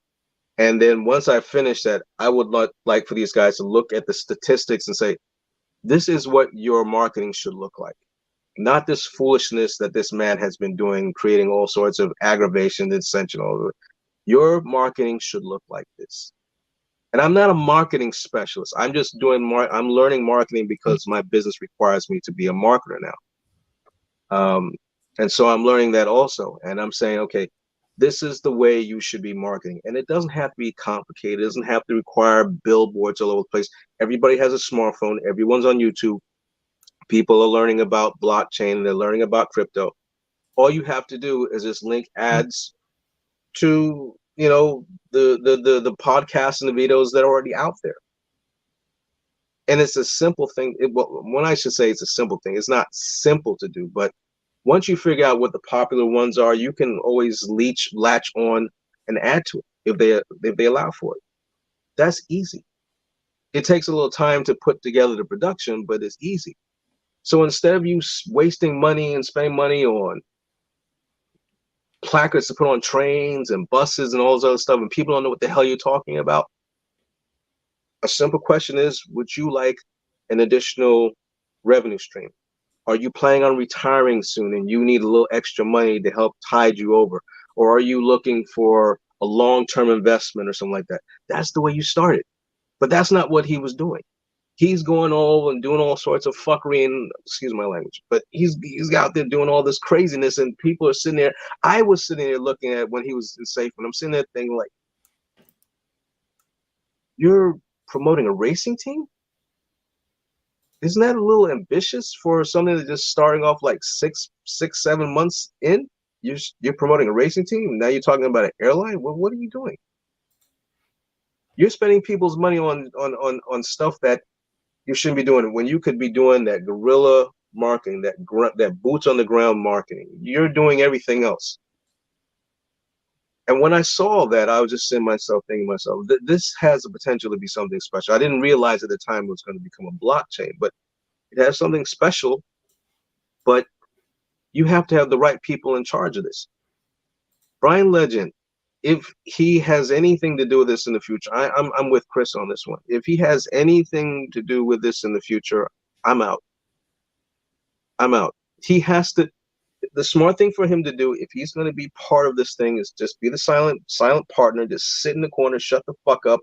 And then once I finish that, I would like for these guys to look at the statistics and say, this is what your marketing should look like. Not this foolishness that this man has been doing, creating all sorts of aggravation, dissension, all of it. Your marketing should look like this. And I'm not a marketing specialist. I'm just I'm learning marketing because my business requires me to be a marketer now. And so I'm learning that also. And I'm saying, okay, this is the way you should be marketing. And it doesn't have to be complicated. It doesn't have to require billboards all over the place. Everybody has a smartphone. Everyone's on YouTube. People are learning about blockchain. They're learning about crypto. All you have to do is just link ads to, you know, the podcasts and the videos that are already out there. And it's a simple thing. When I should say it's a simple thing, it's not simple to do, but once you figure out what the popular ones are, you can always latch on and add to it if they allow for it. That's easy. It takes a little time to put together the production, but it's easy. So instead of you wasting money and spending money on placards to put on trains and buses and all this other stuff, and people don't know what the hell you're talking about, a simple question is, would you like an additional revenue stream? Are you planning on retiring soon and you need a little extra money to help tide you over? Or are you looking for a long-term investment or something like that? That's the way you started. But that's not what he was doing. He's going all and doing all sorts of fuckery and, excuse my language, but he's out there doing all this craziness and people are sitting there. I was sitting there looking at when he was in Safe, and I'm sitting there thinking like, you're promoting a racing team? Isn't that a little ambitious for something that's just starting off like 7 months in? You're promoting a racing team. Now you're talking about an airline. Well, what are you doing? You're spending people's money on stuff that you shouldn't be doing when you could be doing that guerrilla marketing, that boots on the ground marketing. You're doing everything else. And when I saw that, I was just thinking to myself, this has the potential to be something special. I didn't realize at the time it was going to become a blockchain, but it has something special but you have to have the right people in charge of this. Brian Legend, if he has anything to do with this in the future, I'm with Chris on this one. If he has anything to do with this in the future, I'm out. I'm out. He has to. The smart thing for him to do, if he's going to be part of this thing, is just be the silent partner. Just sit in the corner, shut the fuck up,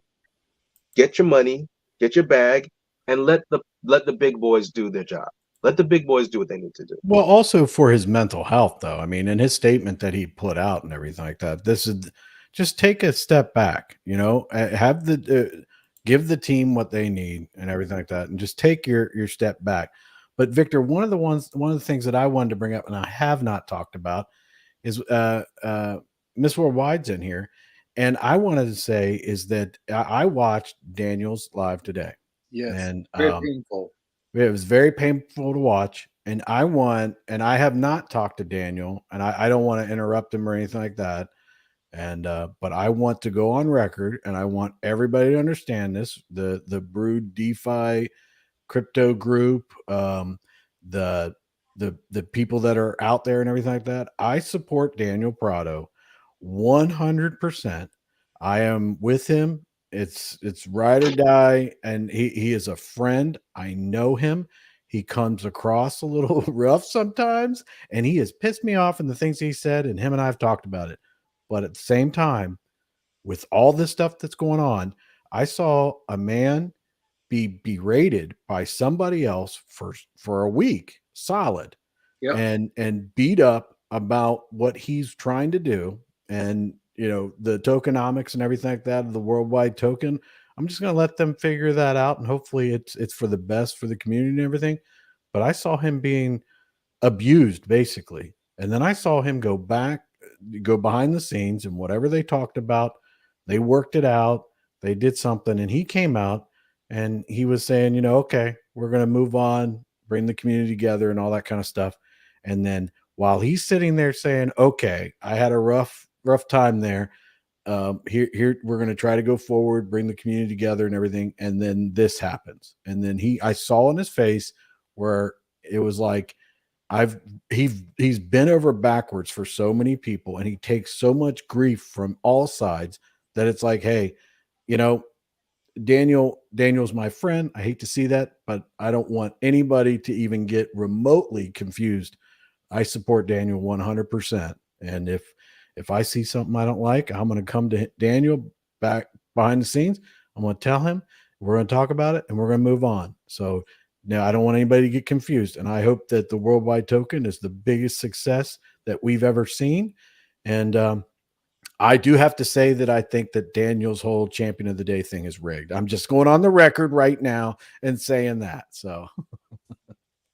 get your money, get your bag, and let the big boys do their job. Let the big boys do what they need to do. Well, also for his mental health, though. I mean, in his statement that he put out and everything like that, this is just take a step back. You know, have the give the team what they need and everything like that, and just take your step back. But Victor, one of the things that I wanted to bring up and I have not talked about is Miss Worldwide's in here, and I wanted to say is that I watched Daniel's live today. Yes, and very painful. It was very painful to watch, and I have not talked to Daniel, and I don't want to interrupt him or anything like that. And but I want to go on record, and I want everybody to understand this: the Brood DeFi crypto group, the people that are out there and everything like that. I support Daniel Prado 100%. I am with him. It's ride or die, and he is a friend. I know him. He comes across a little rough sometimes, and he has pissed me off in the things he said, and him and I have talked about it. But at the same time, with all this stuff that's going on, I saw a man be berated by somebody else for a week solid. Yep. and beat up about what he's trying to do. And you know, the tokenomics and everything like that of the worldwide token, I'm just going to let them figure that out, and hopefully it's for the best for the community and everything. But I saw him being abused basically, and then I saw him go behind the scenes, and whatever they talked about, they worked it out, they did something, and he came out and he was saying, you know, okay, we're going to move on, bring the community together and all that kind of stuff. And then while he's sitting there saying, okay, I had a rough time there. Here we're going to try to go forward, bring the community together and everything. And then this happens. And then I saw in his face where it was like, he's been over backwards for so many people, and he takes so much grief from all sides that it's like, hey, you know, Daniel's my friend. I hate to see that, but I don't want anybody to even get remotely confused. I support Daniel 100%. And if I see something I don't like, I'm going to come to Daniel back behind the scenes. I'm going to tell him, we're going to talk about it, and we're going to move on. So now I don't want anybody to get confused. And I hope that the worldwide token is the biggest success that we've ever seen. And, I do have to say that I think that Daniel's whole champion of the day thing is rigged. I'm just going on the record right now and saying that. So,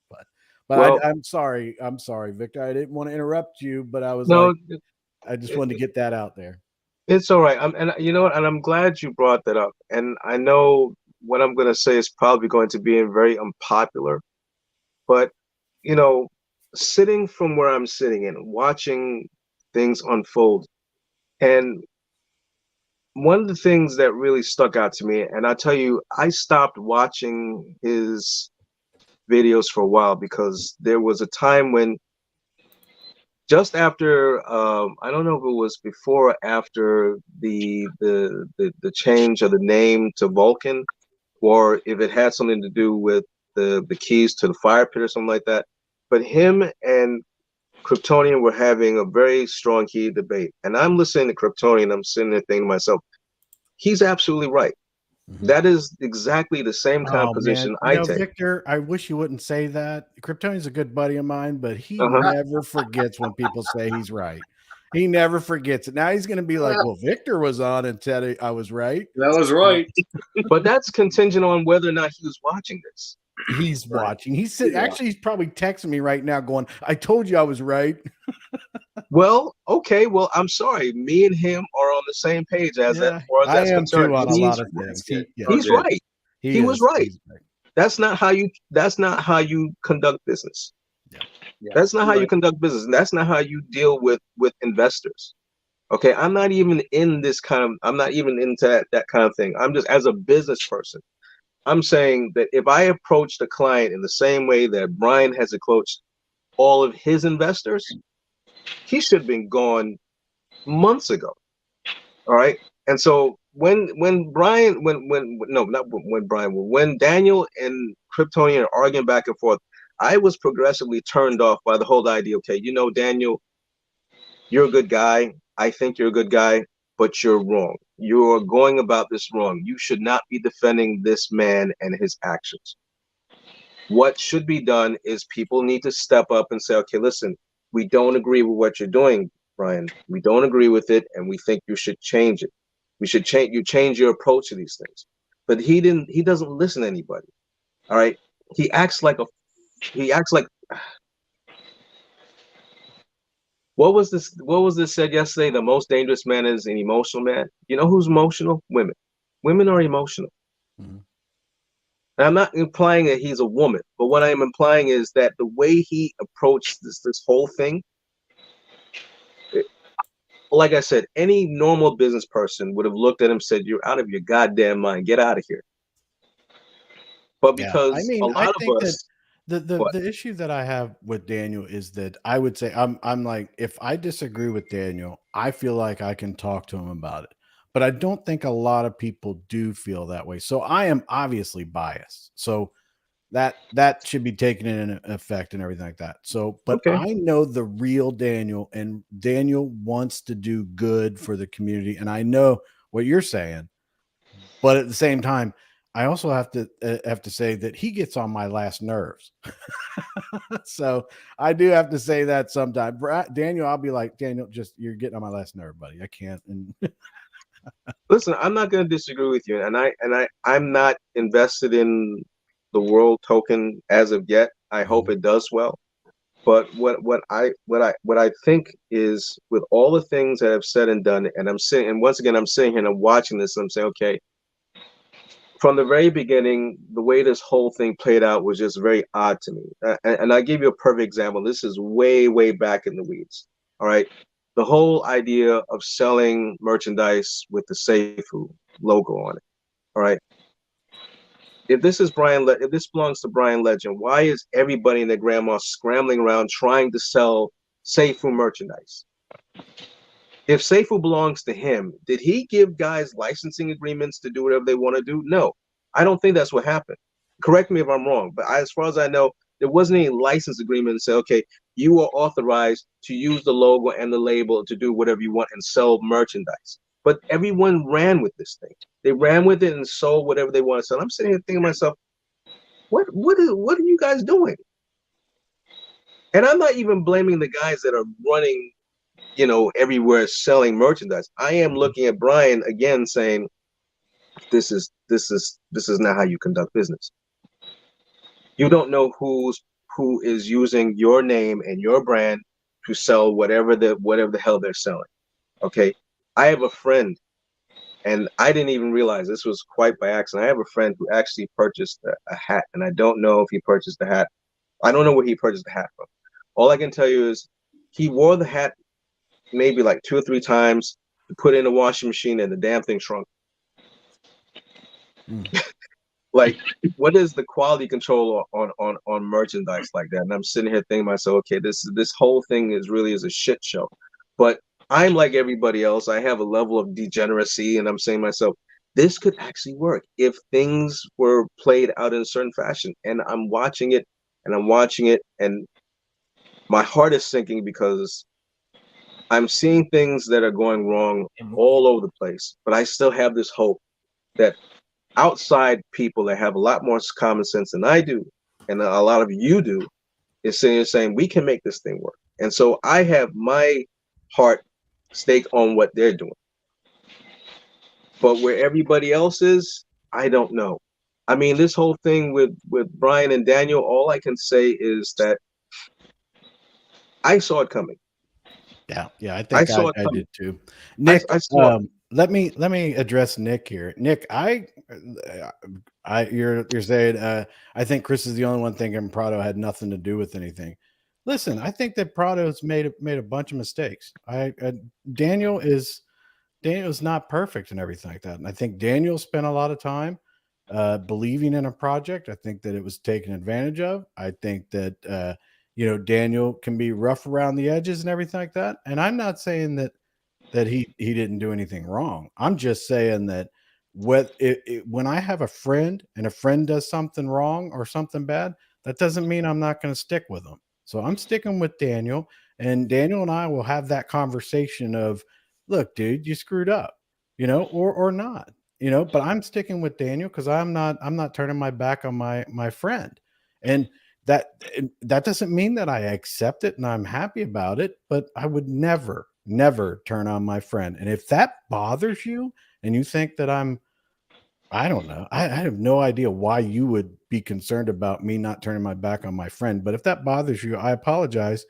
but well, I'm sorry, Victor. I didn't want to interrupt you, but I was I just wanted to get that out there. It's all right. And you know what? And I'm glad you brought that up. And I know what I'm going to say is probably going to be very unpopular, but you know, sitting from where I'm sitting and watching things unfold. And one of the things that really stuck out to me, and I tell you, I stopped watching his videos for a while because there was a time when just after, I don't know if it was before or after the change of the name to Vulcan, or if it had something to do with the keys to the fire pit or something like that. But him and Kryptonian were having a very strong heated debate, and I'm listening to Kryptonian. I'm sitting there thinking to myself, he's absolutely right. Mm-hmm. That is exactly the same kind of position I take. Victor, I wish you wouldn't say that. Kryptonian's a good buddy of mine, but he never forgets when people say he's right. He never forgets it. Now he's going to be like, well, Victor was on and said I was right. That was right. But that's contingent on whether or not he was watching this. He's watching. He said, actually, he's probably texting me right now going, I told you I was right. Well, okay. Well, I'm sorry. Me and him are on the same page as that. I am too on a lot of things. He's right. He was right. That's not how you conduct business. Yeah. That's not how you conduct business. And that's not how you deal with investors. Okay. I'm not even in this I'm not even into that kind of thing. I'm just, as a business person, I'm saying that if I approach the client in the same way that Brian has approached all of his investors, he should have been gone months ago. All right. And so when Daniel and Kryptonian are arguing back and forth, I was progressively turned off by the whole idea. Okay, Daniel, you're a good guy. I think you're a good guy, but you're wrong. You're going about this wrong. You should not be defending this man and his actions. What should be done is people need to step up and say, okay, listen, we don't agree with what you're doing, Brian. We don't agree with it, and we think you should change it. We should change your approach to these things. But he doesn't listen to anybody. All right. He acts like what was this said yesterday? The most dangerous man is an emotional man. You know who's emotional? Women. Women are emotional. Mm-hmm. And I'm not implying that he's a woman, but what I'm implying is that the way he approached this whole thing, like I said, any normal business person would have looked at him and said, "You're out of your goddamn mind. Get out of here." But because a lot of us, the issue that I have with Daniel is that I would say I'm like, if I disagree with Daniel, I feel like I can talk to him about it. But I don't think a lot of people do feel that way. So I am obviously biased. So that should be taken in effect and everything like that. So, but okay. I know the real Daniel, and Daniel wants to do good for the community. And I know what you're saying, but at the same time, I also have to say that he gets on my last nerves. So I do have to say that sometimes. Daniel, I'll be like, Daniel, you're getting on my last nerve, buddy. I can't. And listen, I'm not going to disagree with you, and I'm not invested in the world token as of yet. I hope it does well. But what I think is, with all the things that I've said and done, and I'm sitting here and I'm watching this, and I'm saying, okay, from the very beginning, the way this whole thing played out was just very odd to me. And I'll give you a perfect example. This is way, way back in the weeds. All right. The whole idea of selling merchandise with the Seifu logo on it. All right. If this belongs to Brian Legend, why is everybody and their grandma scrambling around trying to sell Seifu merchandise? If Seifu belongs to him, did he give guys licensing agreements to do whatever they want to do? No, I don't think that's what happened. Correct me if I'm wrong, but as far as I know, there wasn't any license agreement to say, okay, you are authorized to use the logo and the label to do whatever you want and sell merchandise. But everyone ran with this thing. They ran with it and sold whatever they want to sell. I'm sitting here thinking to myself, what are you guys doing? And I'm not even blaming the guys that are running, everywhere selling merchandise. I am looking at Brian again saying, this is not how you conduct business. You don't know who is using your name and your brand to sell whatever the hell they're selling. Okay. I have a friend, and I didn't even realize this was quite by accident. I have a friend who actually purchased a hat, and I don't know if he purchased the hat. I don't know where he purchased the hat from. All I can tell you is he wore the hat maybe like 2 or 3 times, put it in the washing machine, and the damn thing shrunk. Like, what is the quality control on merchandise like that? And I'm sitting here thinking to myself, okay, this whole thing is a shit show. But I'm like everybody else. I have a level of degeneracy, and I'm saying to myself, this could actually work if things were played out in a certain fashion. And I'm watching it, and my heart is sinking because I'm seeing things that are going wrong all over the place. But I still have this hope that outside people that have a lot more common sense than I do, and a lot of you do, is saying we can make this thing work. And so I have my heart stake on what they're doing. But where everybody else is, I don't know. I mean, this whole thing with Brian and Daniel, all I can say is that I saw it coming. Yeah, I think I did too. Nick, I saw let me address Nick here. Nick, you're saying I think Chris is the only one thinking Prado had nothing to do with anything. Listen, I think that Prado's made a bunch of mistakes. Daniel is not perfect and everything like that. And I think Daniel spent a lot of time believing in a project. I think that it was taken advantage of. I think that Daniel can be rough around the edges and everything like that. And I'm not saying that he didn't do anything wrong. I'm just saying that when I have a friend and a friend does something wrong or something bad, that doesn't mean I'm not going to stick with them. So I'm sticking with Daniel, and Daniel and I will have that conversation of, look, dude, you screwed up, or not, but I'm sticking with Daniel because I'm not turning my back on my friend. And that doesn't mean that I accept it and I'm happy about it, but I would never turn on my friend. And if that bothers you and you think that I don't know, I have no idea why you would be concerned about me not turning my back on my friend. But if that bothers you, I apologize,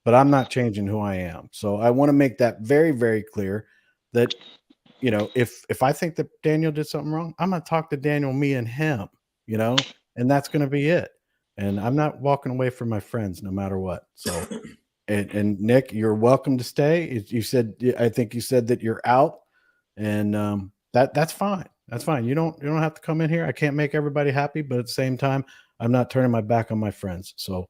but I'm not changing who I am. So I want to make that very, very clear that, if I think that Daniel did something wrong, I'm going to talk to Daniel, me and him, and that's going to be it. And I'm not walking away from my friends no matter what. So, and Nick, you're welcome to stay. I think you said that you're out, and that's fine. That's fine. You don't have to come in here. I can't make everybody happy, but at the same time, I'm not turning my back on my friends. So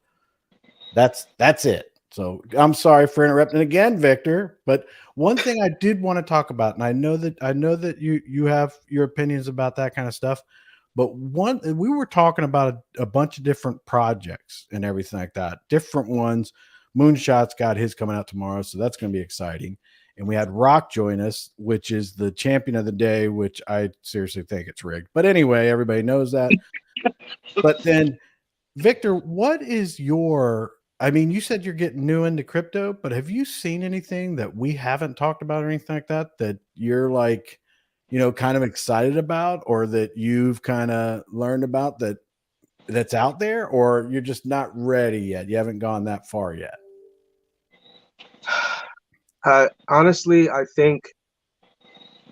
that's it. So I'm sorry for interrupting again, Victor. But one thing I did want to talk about, and I know that you have your opinions about that kind of stuff. But we were talking about a bunch of different projects and everything like that, different ones. Moonshot's got his coming out tomorrow, so that's going to be exciting. And we had Rock join us, which is the champion of the day, which I seriously think it's rigged. But anyway, everybody knows that. But then, Victor, what is you said you're getting new into crypto, but have you seen anything that we haven't talked about or anything like that you're like, kind of excited about, or that you've kind of learned about that's out there, or you're just not ready yet? You haven't gone that far yet. Honestly, I think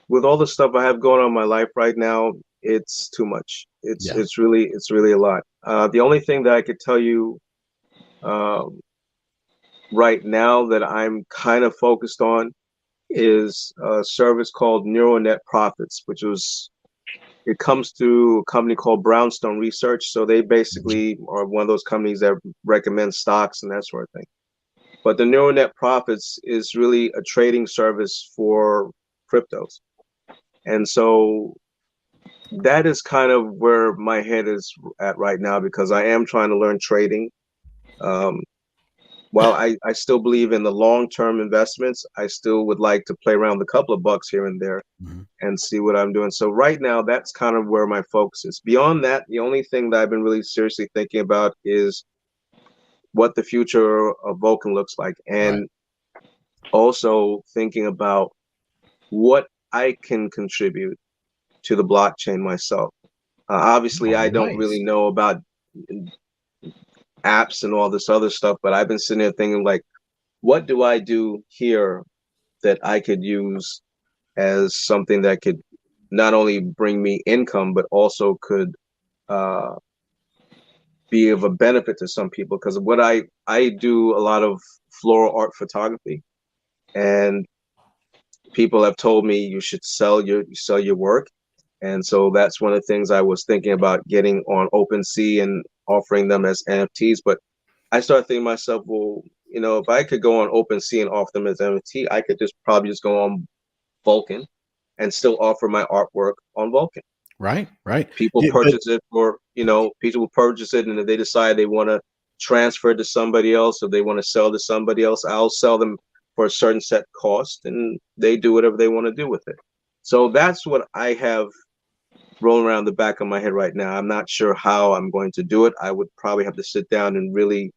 with all the stuff I have going on in my life right now, it's too much. It's really a lot. The only thing that I could tell you right now that I'm kind of focused on is a service called Neural Net Profits, it comes to a company called Brownstone Research. So they basically are one of those companies that recommend stocks and that sort of thing. But the Neural Net Profits is really a trading service for cryptos. And so that is kind of where my head is at right now, because I am trying to learn trading. While I still believe in the long-term investments, I still would like to play around with a couple of bucks here and there and see what I'm doing. So right now, that's kind of where my focus is. Beyond that, the only thing that I've been really seriously thinking about is what the future of Vulcan looks like, and also thinking about what I can contribute to the blockchain myself. Obviously, I don't really know about apps and all this other stuff, but I've been sitting there thinking, like, what do I do here that I could use as something that could not only bring me income, but also could be of a benefit to some people? Because what I do a lot of floral art photography, and people have told me you should sell your work. And so that's one of the things I was thinking about getting on OpenSea and offering them as NFTs. But I started thinking to myself, well, if I could go on OpenSea and offer them as NFT, I could probably just go on Vulcan and still offer my artwork on Vulcan. Right. People purchase it for, people will purchase it, and if they decide they want to transfer it to somebody else, or they want to sell to somebody else, I'll sell them for a certain set cost, and they do whatever they want to do with it. So that's what I have rolling around the back of my head right now. I'm not sure how I'm going to do it. I would probably have to sit down and really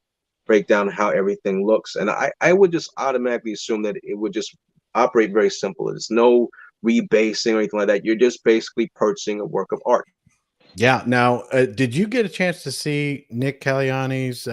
break down how everything looks. And I would just automatically assume that it would just operate very simple. There's no rebasing or anything like that. You're just basically purchasing a work of art. Yeah. Now, did you get a chance to see Nick Caliani's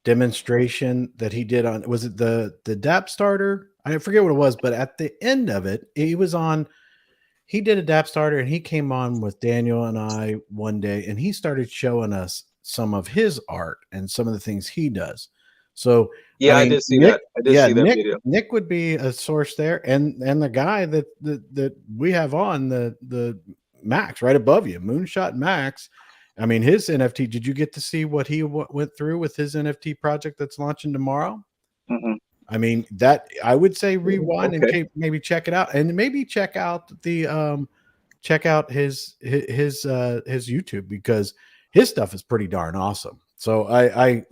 demonstration that he did on, was it the DApp starter? I forget what it was, but at the end of it, he did a DApp starter, and he came on with Daniel and I one day, and he started showing us some of his art and some of the things he does. So yeah, I did see that. I did see that video. Nick would be a source there, and the guy that we have on the Max right above you, Moonshot Max, I mean, his NFT, did you get to see what he went through with his NFT project that's launching tomorrow? Mm-mm. I mean, that I would say rewind Okay. and maybe check it out, and maybe check out his YouTube, because his stuff is pretty darn awesome. So I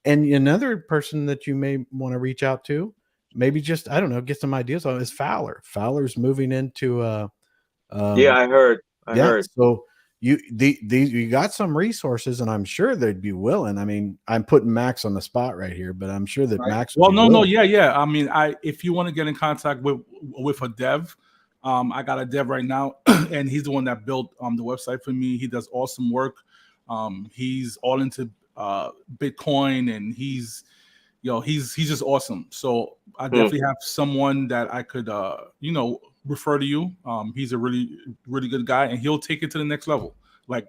and another person that you may want to reach out to, maybe just, I don't know, get some ideas on, is Fowler. Fowler's moving into Yeah, I heard. So you got some resources, and I'm sure they'd be willing. I mean, I'm putting Max on the spot right here, but I'm sure that Max would be willing. Yeah. I mean, if you want to get in contact with a dev, I got a dev right now, and he's the one that built the website for me. He does awesome work. He's all into Bitcoin, and he's just awesome. So I definitely have someone that I could refer to you. He's a really, really good guy, and he'll take it to the next level, like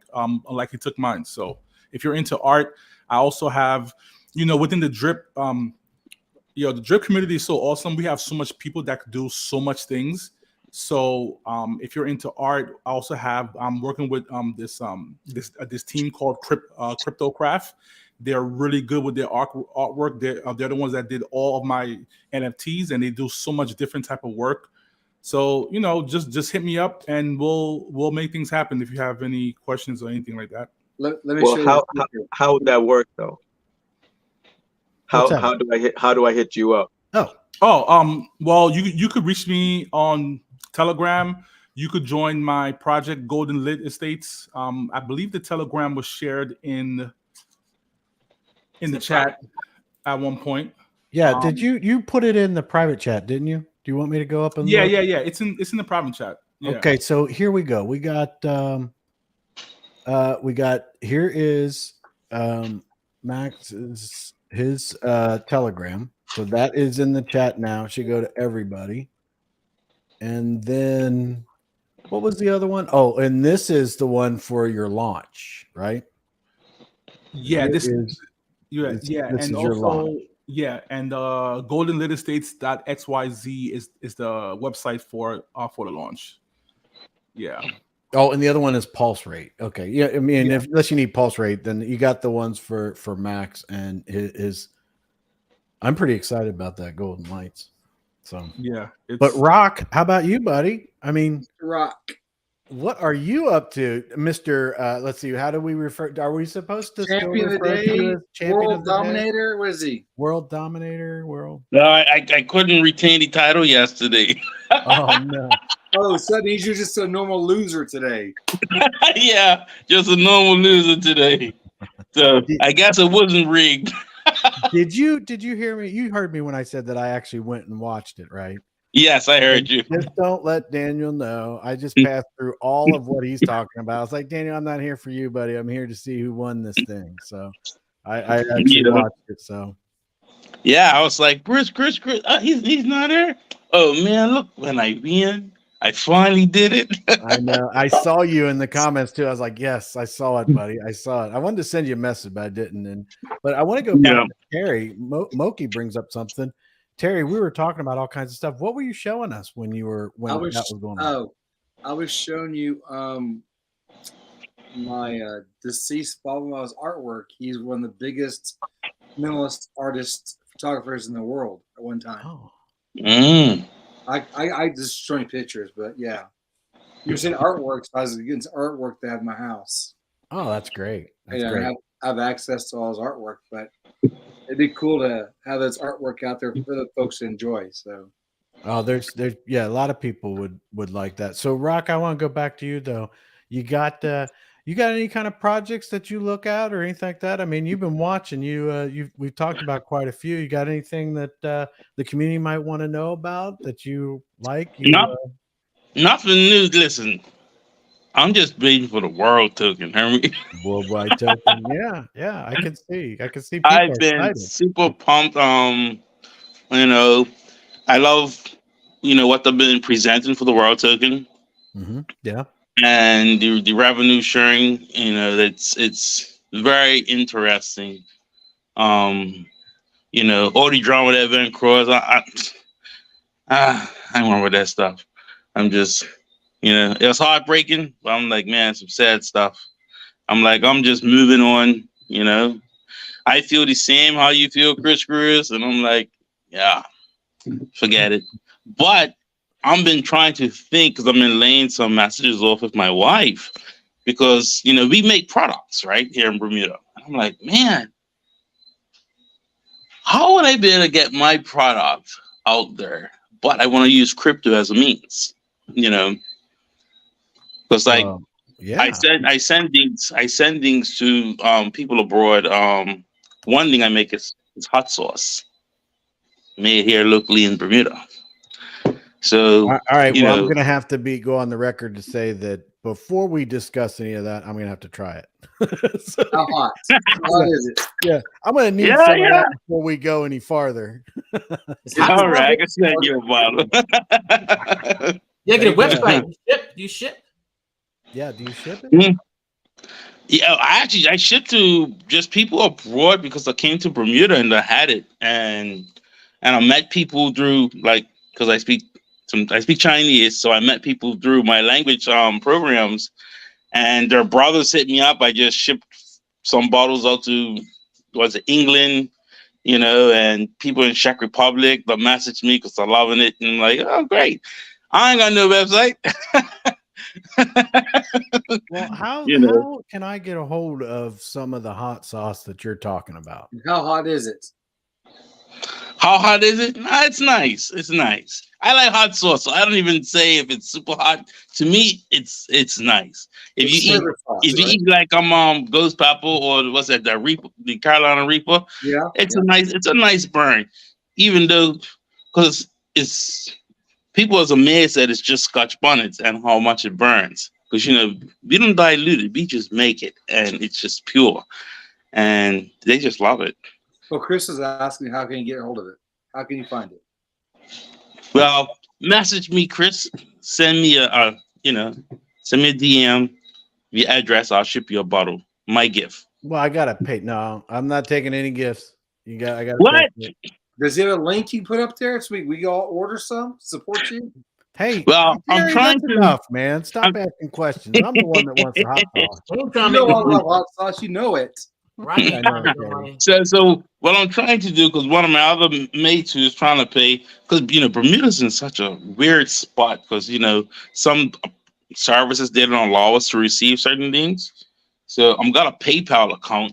he took mine. So if you're into art, I also have, within the drip, the drip community is so awesome. We have so much people that could do so much things. So if you're into art, I also have, I'm working with this team called Cryptocraft. They're really good with their artwork. They're the ones that did all of my NFTs, and they do so much different type of work. So just hit me up, and we'll make things happen if you have any questions or anything like that. Let me show you. How would that work though? How do I hit you up? Well, you could reach me on Telegram. You could join my project Golden Lit Estates. I believe the Telegram was shared in the chat at one point. Yeah, did you put it in the private chat, didn't you? Do you want me to go up and look? Yeah. It's in the private chat. Yeah. Okay, so here we go. We got here is Max's his Telegram. So that is in the chat now. It should go to everybody. And then what was the other one? Oh, and this is the one for your launch, right? Yeah, this is your launch. Yeah, and goldenlitestates.xyz is the website for the launch. Yeah. Oh, and the other one is pulse rate. Okay. Yeah, I mean, unless you need pulse rate, then you got the ones for Max and his. I'm pretty excited about that Golden Lights. So yeah. But Rock, how about you, buddy? I mean, Rock. What are you up to, Mr. Let's see, how do we refer? Are we supposed to champion of the day, world dominator? What is he? World dominator, world. No, I couldn't retain the title yesterday. Oh no. Oh, so he's just a normal loser today. Yeah, just a normal loser today. So I guess it wasn't rigged. Did you hear me? You heard me when I said that I actually went and watched it, right? Yes, I heard you. Just don't let Daniel know. I just passed through all of what he's talking about. I was like, Daniel, I'm not here for you, buddy. I'm here to see who won this thing. So I actually watched it. So yeah, I was like, Chris, he's not there. Oh man, look, when I win, I finally did it. I know. I saw you in the comments too. I was like, yes, I saw it, buddy. I saw it. I wanted to send you a message, but I didn't. But I want to go back to Terry. Moki brings up something. Terry, we were talking about all kinds of stuff. What were you showing us when that was going on? Oh, I was showing you my deceased father-in-law's artwork. He's one of the biggest minimalist artists, photographers in the world at one time. Oh. I just showing pictures, but yeah. You were saying artwork, so I was against artwork to have in my house. Oh, that's great. That's great. I have access to all his artwork, but it'd be cool to have this artwork out there for the folks to enjoy. So, there's a lot of people would like that. So, Rock, I want to go back to you though. You got any kind of projects that you look at or anything like that? I mean, you've been watching. We've talked about quite a few. You got anything that the community might want to know about that you like? Nothing new. Listen, I'm just waiting for the world token, Hermie. Worldwide token. Yeah. I can see. People I've been super pumped. I love, what they've been presenting for the world token. Mm-hmm. Yeah. And the revenue sharing, it's very interesting. All the drama that been across. I remember that stuff. I'm just. It was heartbreaking, but I'm like, man, some sad stuff. I'm like, I'm just moving on, you know. I feel the same how you feel, Chris, and I'm like, yeah, forget it. But I've been trying to think because I've been laying some messages off with my wife because, you know, we make products right here in Bermuda. And I'm like, man, how would I be able to get my product out there? But I want to use crypto as a means, you know, because like yeah, I send things to people abroad. One thing I make is hot sauce made here locally in Bermuda. So all right. you Well, know, I'm gonna have to go on the record to say that before we discuss any of that, I'm gonna have to try it. So, How hot? How hot is it? yeah, I'm gonna need Yeah, some of yeah. that before we go any farther. all right, I can send you a bottle. Yeah, get a Thank you. website. Do you ship? Yeah, do you ship it? Mm. Yeah, I shipped to just people abroad because I came to Bermuda and I had it, and I met people through like because I speak Chinese, so I met people through my language programs, and their brothers hit me up. I just shipped some bottles out to England, you know, and people in Czech Republic that messaged me because they're loving it, and I'm like, oh great, I ain't got no website. Well, how can I get a hold of some of the hot sauce that you're talking about? How hot is it? How hot is it? Nah, it's nice. It's nice. I like hot sauce, so I don't even say if it's super hot. To me, it's nice. If you eat like ghost pepper or what's that, the Carolina Reaper, it's a nice burn. Even though, because it's people is amazed that it's just Scotch bonnets and how much it burns. Because you know we don't dilute it, we just make it, and it's just pure, and they just love it. Well, Chris is asking, how can you get a hold of it? How can you find it? Well, message me, Chris. Send me a DM, your address. I'll ship you a bottle. My gift. Well, I gotta pay. No, I'm not taking any gifts. I gotta what? pay. Does he have a link you put up there so we all order some, support you? Hey, well, Terry, I'm trying to. Enough, man. Stop asking questions. I'm the one that wants the hot sauce. You know I love hot sauce. You know it. Right. So what I'm trying to do, because one of my other mates who is trying to pay, because you know Bermuda's in such a weird spot, because you know some services they don't allow us to receive certain things. So I'm got a PayPal account,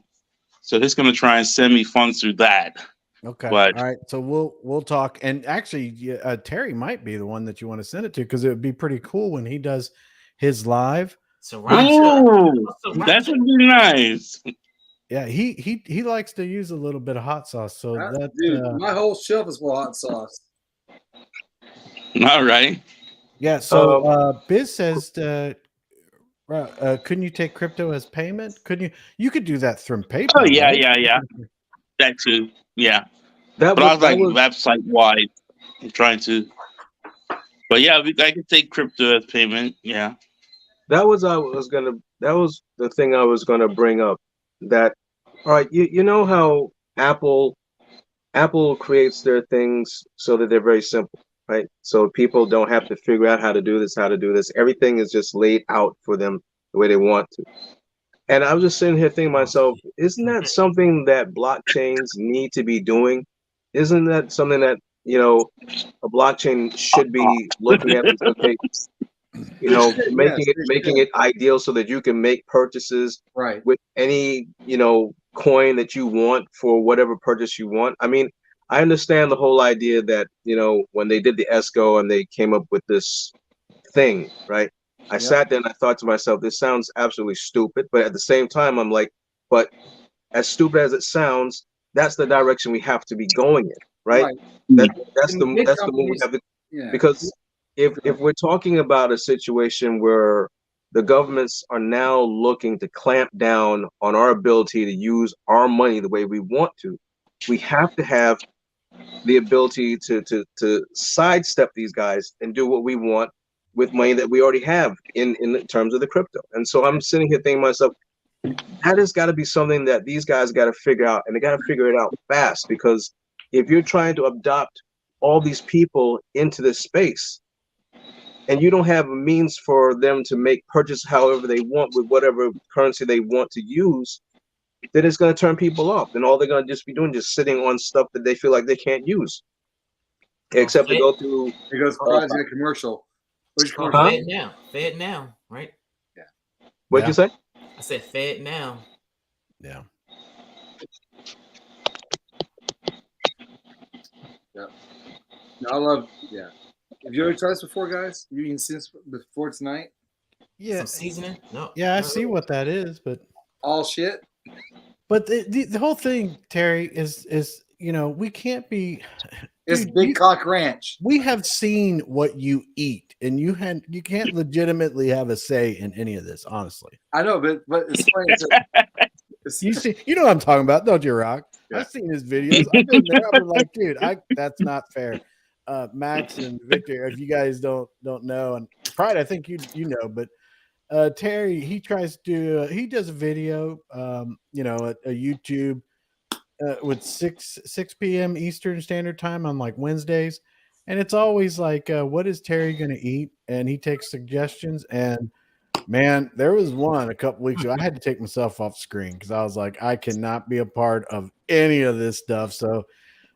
so he's gonna try and send me funds through that. Okay. But, all right. So we'll talk. And actually, Terry might be the one that you want to send it to because it would be pretty cool when he does his live. So that would be nice. Yeah, he likes to use a little bit of hot sauce. So dude, my whole shelf is full of hot sauce. All right. Yeah. So Biz says, couldn't you take crypto as payment? Couldn't you? You could do that from PayPal. Oh yeah, right? yeah. That too. Yeah. But I was like website wide. I'm trying to. But yeah, I can take crypto as payment. Yeah. That was the thing I was gonna bring up. That all right, you know how Apple creates their things so that they're very simple, right? So people don't have to figure out how to do this. Everything is just laid out for them the way they want to. And I was just sitting here thinking to myself, isn't that something that blockchains need to be doing? Isn't that something that, you know, a blockchain should be looking at? Okay, you know, making it ideal so that you can make purchases with any, you know, coin that you want for whatever purchase you want. I mean, I understand the whole idea that, you know, when they did the ESCO and they came up with this thing, right? I sat there and I thought to myself, this sounds absolutely stupid. But at the same time, I'm like, but as stupid as it sounds, that's the direction we have to be going in, right? That's the move we have to, because if we're talking about a situation where the governments are now looking to clamp down on our ability to use our money the way we want to, we have to have the ability to sidestep these guys and do what we want with money that we already have in terms of the crypto. And so I'm sitting here thinking to myself, that has got to be something that these guys got to figure out, and they got to figure it out fast, because if you're trying to adopt all these people into this space, and you don't have a means for them to make purchase however they want with whatever currency they want to use, then it's going to turn people off. And all they're going to just be doing is sitting on stuff that they feel like they can't use, except to go through. It goes project commercial. Which commercial? Fed now, right? Yeah. What'd you say? I said fed now. Yeah. Yep. No, I love. Yeah. Have you ever tried this before, guys? You can see this before tonight. Yeah. Some seasoning? No. Yeah, I see what that is, but all shit. But the whole thing, Terry, is we can't be. It's Big Cock Ranch. We have seen what you eat, and you can't legitimately have a say in any of this, honestly. I know, but it's funny. You know what I'm talking about, don't you, Rock? Yeah. I've seen his videos. I've been there. I've been like, dude, that's not fair. Max and Victor, if you guys don't know, and Pride, I think you know, but Terry, he does a video, a YouTube with 6 p.m. Eastern Standard Time on like Wednesdays, and it's always like, what is Terry going to eat? And he takes suggestions. And man, there was one a couple weeks ago. I had to take myself off screen because I was like, I cannot be a part of any of this stuff. So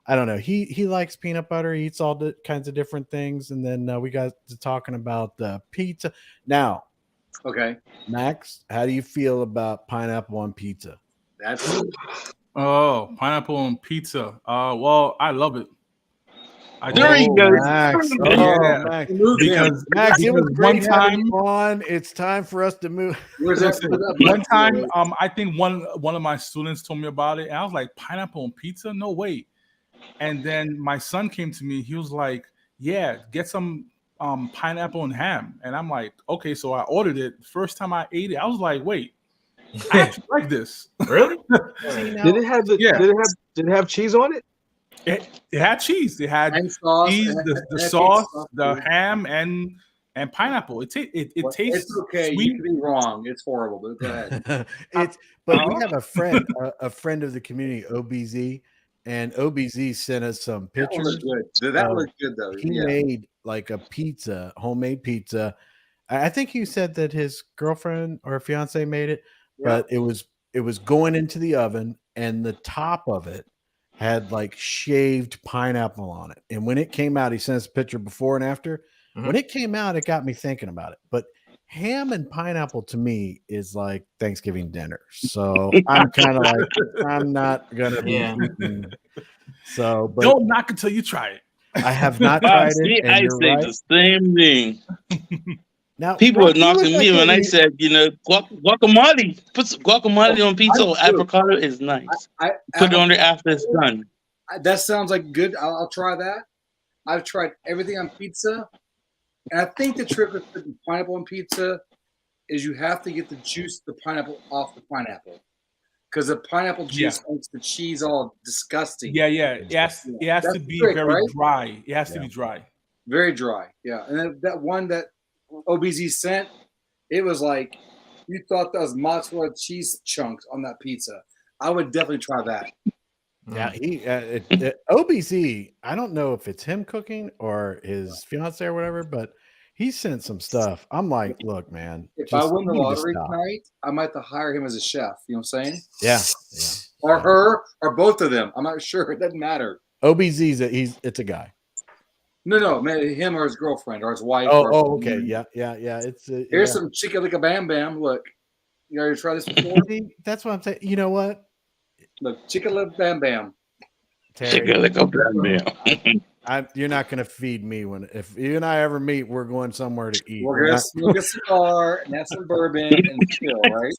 I don't know. He likes peanut butter. He eats all the kinds of different things. And then we got to talking about pizza. Now, okay, Max, how do you feel about pineapple on pizza? Pineapple on pizza. Well, I love it. There he goes. Max. Max. Because it was one time on. It's time for us to move. One time, I think one of my students told me about it, and I was like, pineapple on pizza? No way. And then my son came to me. He was like, yeah, get some pineapple and ham. And I'm like, okay. So I ordered it. First time I ate it, I was like, wait, I actually like this. Really? Did it have cheese on it? It had cheese. It had sauce, cheese, the sauce, the ham, and pineapple. It tastes. It's okay. Sweet. You can be wrong. It's horrible, but go ahead. But we have a friend of the community, OBZ, and OBZ sent us some pictures. That looked good though. He made like a pizza, homemade pizza. I think you said that his girlfriend or fiance made it, but it was going into the oven, and the top of it had like shaved pineapple on it. And when it came out, he sent us a picture before and after. Mm-hmm. When it came out, it got me thinking about it. But ham and pineapple to me is like Thanksgiving dinner. So I'm kind of like, I'm not gonna be eating. So but don't knock until you try it. I have not tried it. I say the same thing. Now, people were knocking me when I said, guacamole. Put some guacamole on pizza or avocado is nice. Put it on there after it's done. That sounds like good. I'll try that. I've tried everything on pizza, and I think the trick with putting pineapple on pizza is you have to get the juice, the pineapple, off the pineapple, because the pineapple juice makes the cheese all disgusting. Yeah. It has to be very dry. It has to be dry. Very dry. Yeah, and then that one that OBZ sent, it was like you thought that was mozzarella cheese chunks on that pizza. I would definitely try that. Yeah, OBZ, I don't know if it's him cooking or his fiance or whatever, but he sent some stuff. I'm like, look, man. If I win the lottery tonight, I might have to hire him as a chef. You know what I'm saying? Yeah. Or her, or both of them. I'm not sure. It doesn't matter. OBZ's it's a guy. No, man, him or his girlfriend or his wife. Okay. Yeah. Here's some chicken like a bam bam. Look, you already tried this before? That's what I'm saying. You know what? Look, chicken like bam bam. Chicken like a bam bam. You're not gonna feed me if you and I ever meet. We're going somewhere to eat. We're gonna smoke a cigar and have some bourbon and chill, right?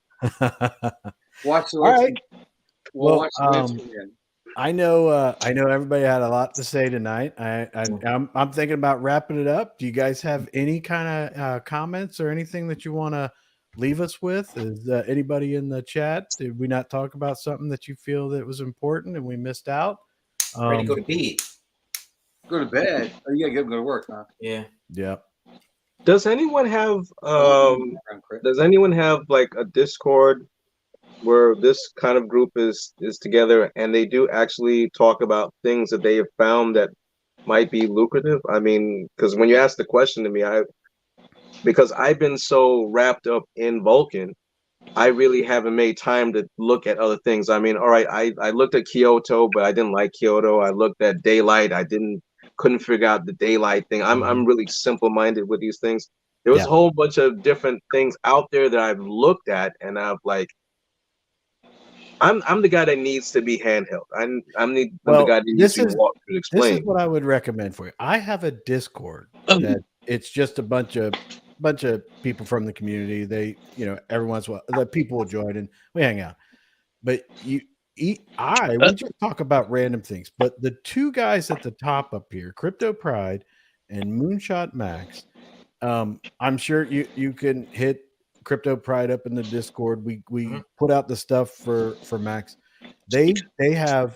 Watch the. All right. We'll watch the again. I know everybody had a lot to say tonight. I'm thinking about wrapping it up. Do you guys have any kind of comments or anything that you want to leave us with? Is anybody in the chat? Did we not talk about something that you feel that was important and we missed out? Ready to go to bed. Go to bed. Oh, you gotta go to work, huh? Yeah. Does anyone have like a Discord where this kind of group is together and they do actually talk about things that they have found that might be lucrative? I mean, because when you asked the question to me, because I've been so wrapped up in Vulcan, I really haven't made time to look at other things. I mean, all right, I looked at Kyoto, but I didn't like Kyoto. I looked at daylight. Couldn't figure out the daylight thing. I'm really simple-minded with these things. There was a whole bunch of different things out there that I've looked at, and I'm like, I'm the guy that needs to be handheld. I'm the guy that needs to walk through and explain. This is what I would recommend for you. I have a Discord that it's just a bunch of people from the community. They, every once in a while, the people will join and we hang out. But we just talk about random things. But the two guys at the top up here, Crypto Pride and Moonshot Max, I'm sure you can hit Crypto Pride up in the Discord. We put out the stuff for Max. They have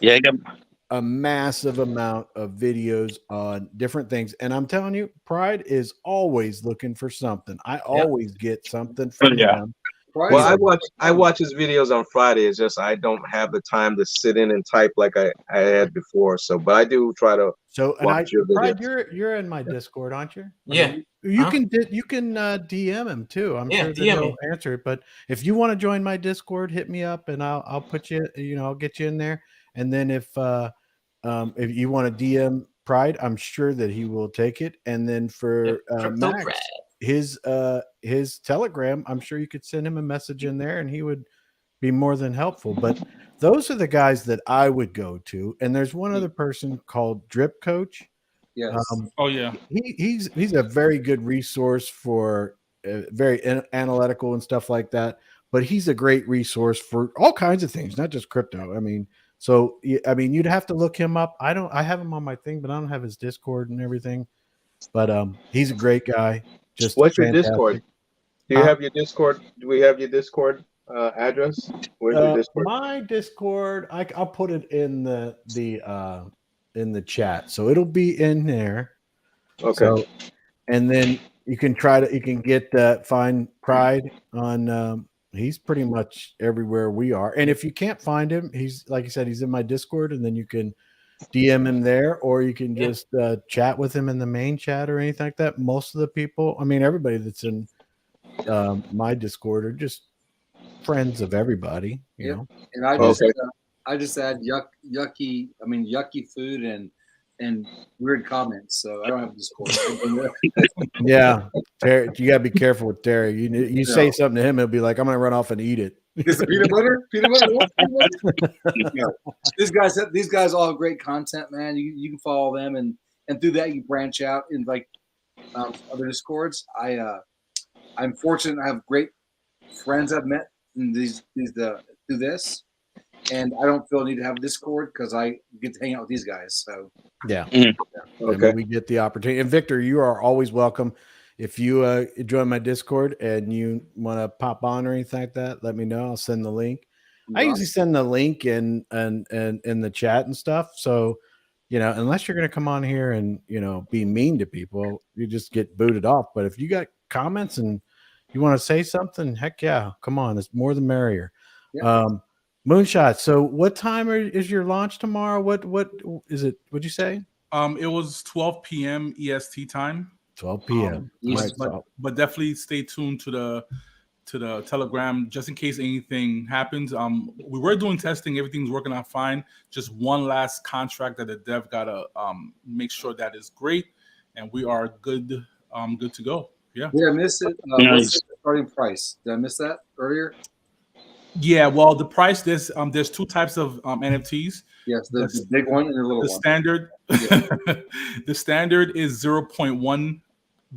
a massive amount of videos on different things, and I'm telling you, Pride is always looking for something. I always get something from them. Well, I watch his videos on Friday. It's just I don't have the time to sit in and type like I had before. So, but I do try to. So, and Pride, you're in my Discord, aren't you? Yeah. You can DM him too. I'm sure that he'll answer it. But if you want to join my Discord, hit me up and I'll put you. I'll get you in there. And then if you want to DM Pride, I'm sure that he will take it. And then for Max, his Telegram, I'm sure you could send him a message in there and he would be more than helpful. But those are the guys that I would go to. And there's one other person called Drip Coach. Yes. He's a very good resource for very analytical and stuff like that. But he's a great resource for all kinds of things, not just crypto. I mean, you'd have to look him up. I have him on my thing, but I don't have his Discord and everything. But he's a great guy. Just what's your Discord? Do you have your Discord? Do we have your Discord address? Where's your Discord? My Discord, I'll put it in the chat, so it'll be in there. Okay. So, and then you can get find Pride on. He's pretty much everywhere we are. And if you can't find him, he's like I said, he's in my Discord, and then you can DM him there, or you can just chat with him in the main chat or anything like that. Most of the people, everybody that's in my Discord are just friends of everybody, you know. And I just add yucky food and weird comments. So I don't have Discord. Yeah, Terry, you gotta be careful with Terry. You say something to him, he'll be like, "I'm gonna run off and eat it." Is it peanut butter? These guys all have great content, man. You can follow them, and through that you branch out in like other Discords. I'm fortunate I have great friends I've met in through this. And I don't feel the need to have a Discord because I get to hang out with these guys. So okay, we get the opportunity. And Victor, you are always welcome. If you join my Discord and you want to pop on or anything like that, let me know. I'll send the link. I usually send the link in the chat and stuff. So, unless you're going to come on here and be mean to people, you just get booted off. But if you got comments and you want to say something, heck yeah, come on. It's more the merrier. Yeah. Moonshot. So what time is your launch tomorrow? What is it? What'd you say? It was 12 p.m. EST time. 12 p.m. But definitely stay tuned to the Telegram just in case anything happens. We were doing testing. Everything's working out fine. Just one last contract that the dev gotta make sure that is great, and we are good to go. Yeah. Did I miss it? What's the starting price? Did I miss that earlier? Yeah, well, the price there's two types of NFTs. Yes, the big one and the little one. Standard, the standard is 0.1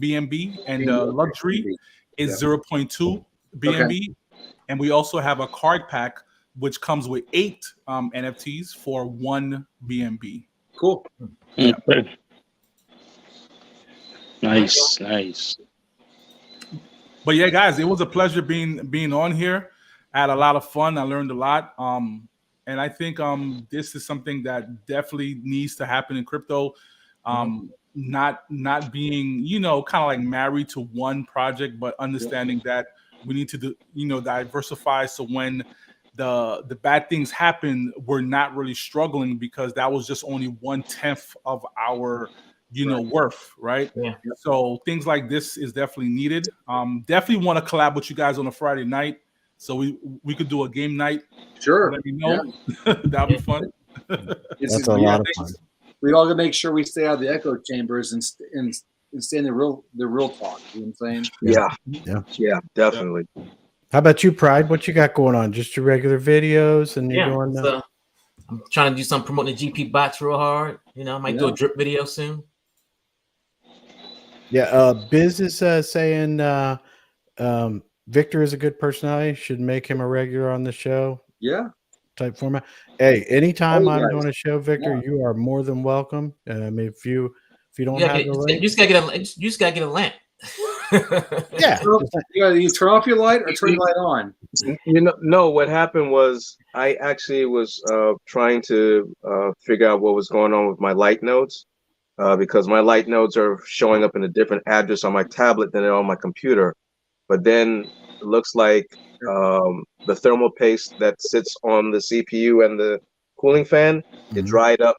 BNB, and the luxury is 0.2 BNB. Okay. And we also have a card pack which comes with 8 NFTs for 1 BNB. Cool. Yeah. Nice. But yeah, guys, it was a pleasure being on here. I had a lot of fun. I learned a lot. And I think this is something that definitely needs to happen in crypto. Not being, kind of like married to one project, but understanding that we need to diversify. So when the bad things happen, we're not really struggling because that was just only 1/10 of our worth, right? Yeah. So things like this is definitely needed. Definitely want to collab with you guys on a Friday night, so we could do a game night. Sure. Let me know. Yeah. That'd be fun. That's a lot of fun. We all gotta make sure we stay out of the echo chambers and stay in the real talk. You know what I'm saying? Yeah, definitely. How about you, Pride? What you got going on? Just your regular videos, and you're doing. I'm trying to do some promoting the GPBOTS real hard. I might do a drip video soon. Yeah, Biz is saying Victor is a good personality. Should make him a regular on the show. Yeah. Type format. Hey, anytime I'm doing a show, Victor, you are more than welcome. I mean, if you don't have the link, you just gotta get a lamp. Yeah. You turn off your light or turn your light on. No, what happened was I actually was trying to figure out what was going on with my light nodes because my light nodes are showing up in a different address on my tablet than on my computer. But then it looks like the thermal paste that sits on the CPU and the cooling fan, it dried up,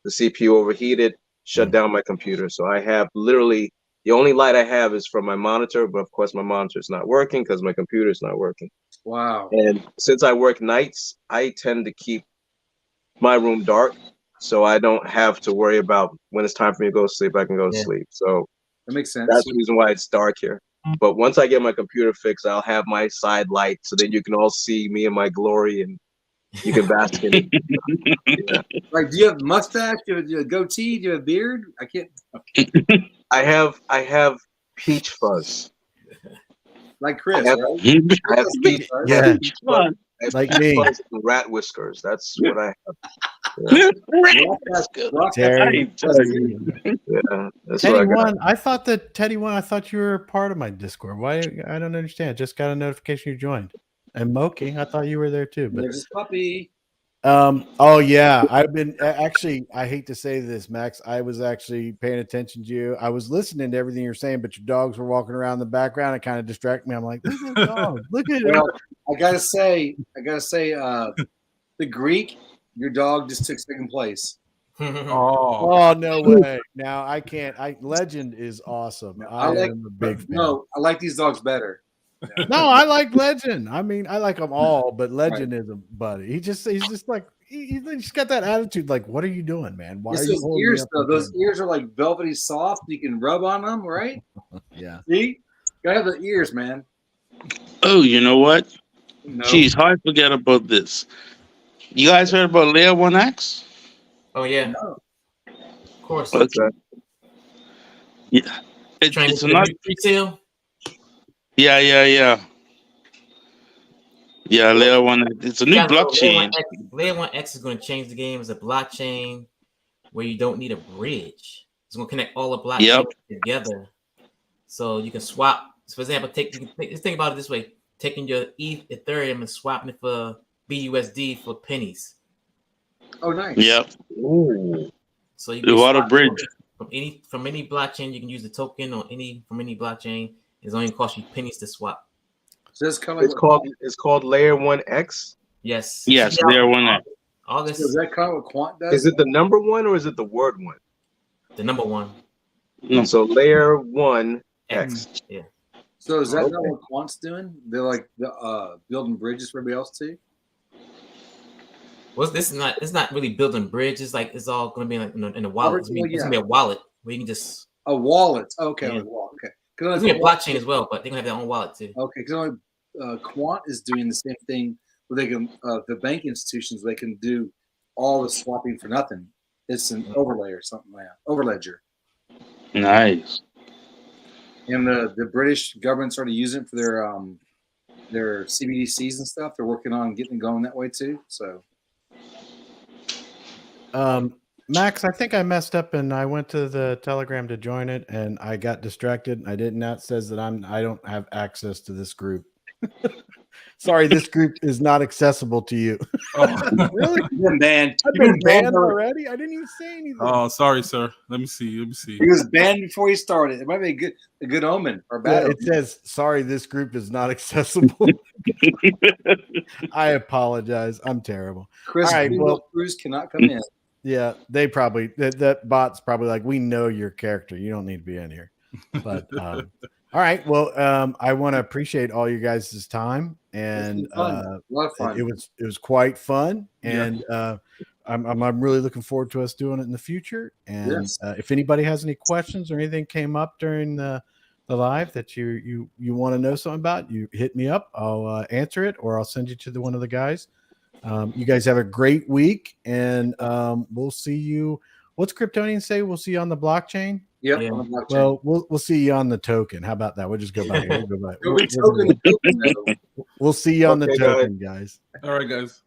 the CPU overheated, shut down my computer. So I have literally, the only light I have is from my monitor, but of course my monitor is not working because my computer is not working. Wow. And since I work nights, I tend to keep my room dark so I don't have to worry about when it's time for me to go to sleep, I can go to sleep. So that makes sense. That's the reason why it's dark here. But once I get my computer fixed, I'll have my side light so then you can all see me in my glory and you can bask in it. Yeah. Like, do you have mustache? Do you have a goatee? Do you have a beard? I can't. I have peach fuzz. Like Chris, I have peach fuzz. Yeah. Peach fuzz. Like me. Rat whiskers. That's what I have. Terry. Yeah, that's Teddy what I got. One. I thought that Teddy One. I thought you were a part of my Discord. Why? I don't understand. Just got a notification you joined. And Moki, I thought you were there too. But there's this puppy. Oh yeah, I've been actually. I hate to say this, Max. I was actually paying attention to you. I was listening to everything you're saying, but your dogs were walking around in the background. It kind of distracted me. I'm like, look at the dog. Look at it. I gotta say, the Greek, your dog just took second place. Oh no way! Now I can't. Legend is awesome. I am a big fan. No, I like these dogs better. No, I like Legend. I mean, I like them all, but Legend is a buddy. He's just like he's got that attitude. Like, what are you doing, man? Why are you those ears though? Those ears are like velvety soft. You can rub on them, right? Yeah. See, gotta have the ears, man. Oh, you know what? No. Jeez, how I forget about this? You guys heard about Layer 1X? Oh yeah, No. Of course. Okay. Yeah, it's not retail. Yeah. Yeah, Layer 1X. It's a new blockchain. Layer 1X is going to change the game as a blockchain where you don't need a bridge. It's going to connect all the blockchains together, so you can swap. So for example, let's think about it this way: taking your Ethereum and swapping it for BUSD for pennies. Oh, nice. Yep. Ooh. So you can what a bridge from any blockchain. You can use the token from any blockchain. It's only cost you pennies to swap. So it's called Layer 1X. Yes. Yes, Layer 1X. August. So is that kind of what Quant does? Is it the number one or is it the word one? The number one. No. So Layer 1X. Yeah. So is that not what Quant's doing? They're like building bridges for everybody else too. Well, this is not. It's not really building bridges. Like it's all going to be like in a wallet. It's going to be a wallet where you can just a wallet. Okay, yeah. A wallet. Okay. It's going to be a blockchain as well, but they're going to have their own wallet too. Okay, because Quant is doing the same thing where they can the bank institutions they can do all the swapping for nothing. It's an overlay or something like that. Overledger. Nice. And the British government started using it for their CBDCs and stuff. They're working on getting it going that way too. So. Max, I think I messed up and I went to the Telegram to join it and I got distracted. I didn't. That says that I don't have access to this group. Sorry, this group is not accessible to you. Oh. Really? You've been banned. I've been banned already. I didn't even say anything. Oh, sorry, sir. Let me see. He was banned before he started. It might be a good omen or bad. Yeah, it says, "Sorry, this group is not accessible." I apologize. I'm terrible. Chris, all right, Cruz cannot come in. Yeah, they probably that bot's probably like, we know your character. You don't need to be in here. But all right. Well, I want to appreciate all you guys' time, and a lot of fun. It was quite fun, and I'm really looking forward to us doing it in the future. And if anybody has any questions or anything came up during the live that you want to know something about, you hit me up. I'll answer it, or I'll send you to one of the guys. You guys have a great week, and we'll see you. What's Kryptonian say? We'll see you on the blockchain. Yep. Yeah. Well, we'll see you on the token. How about that? We'll just go by. We'll see you on the token, guys. All right, guys.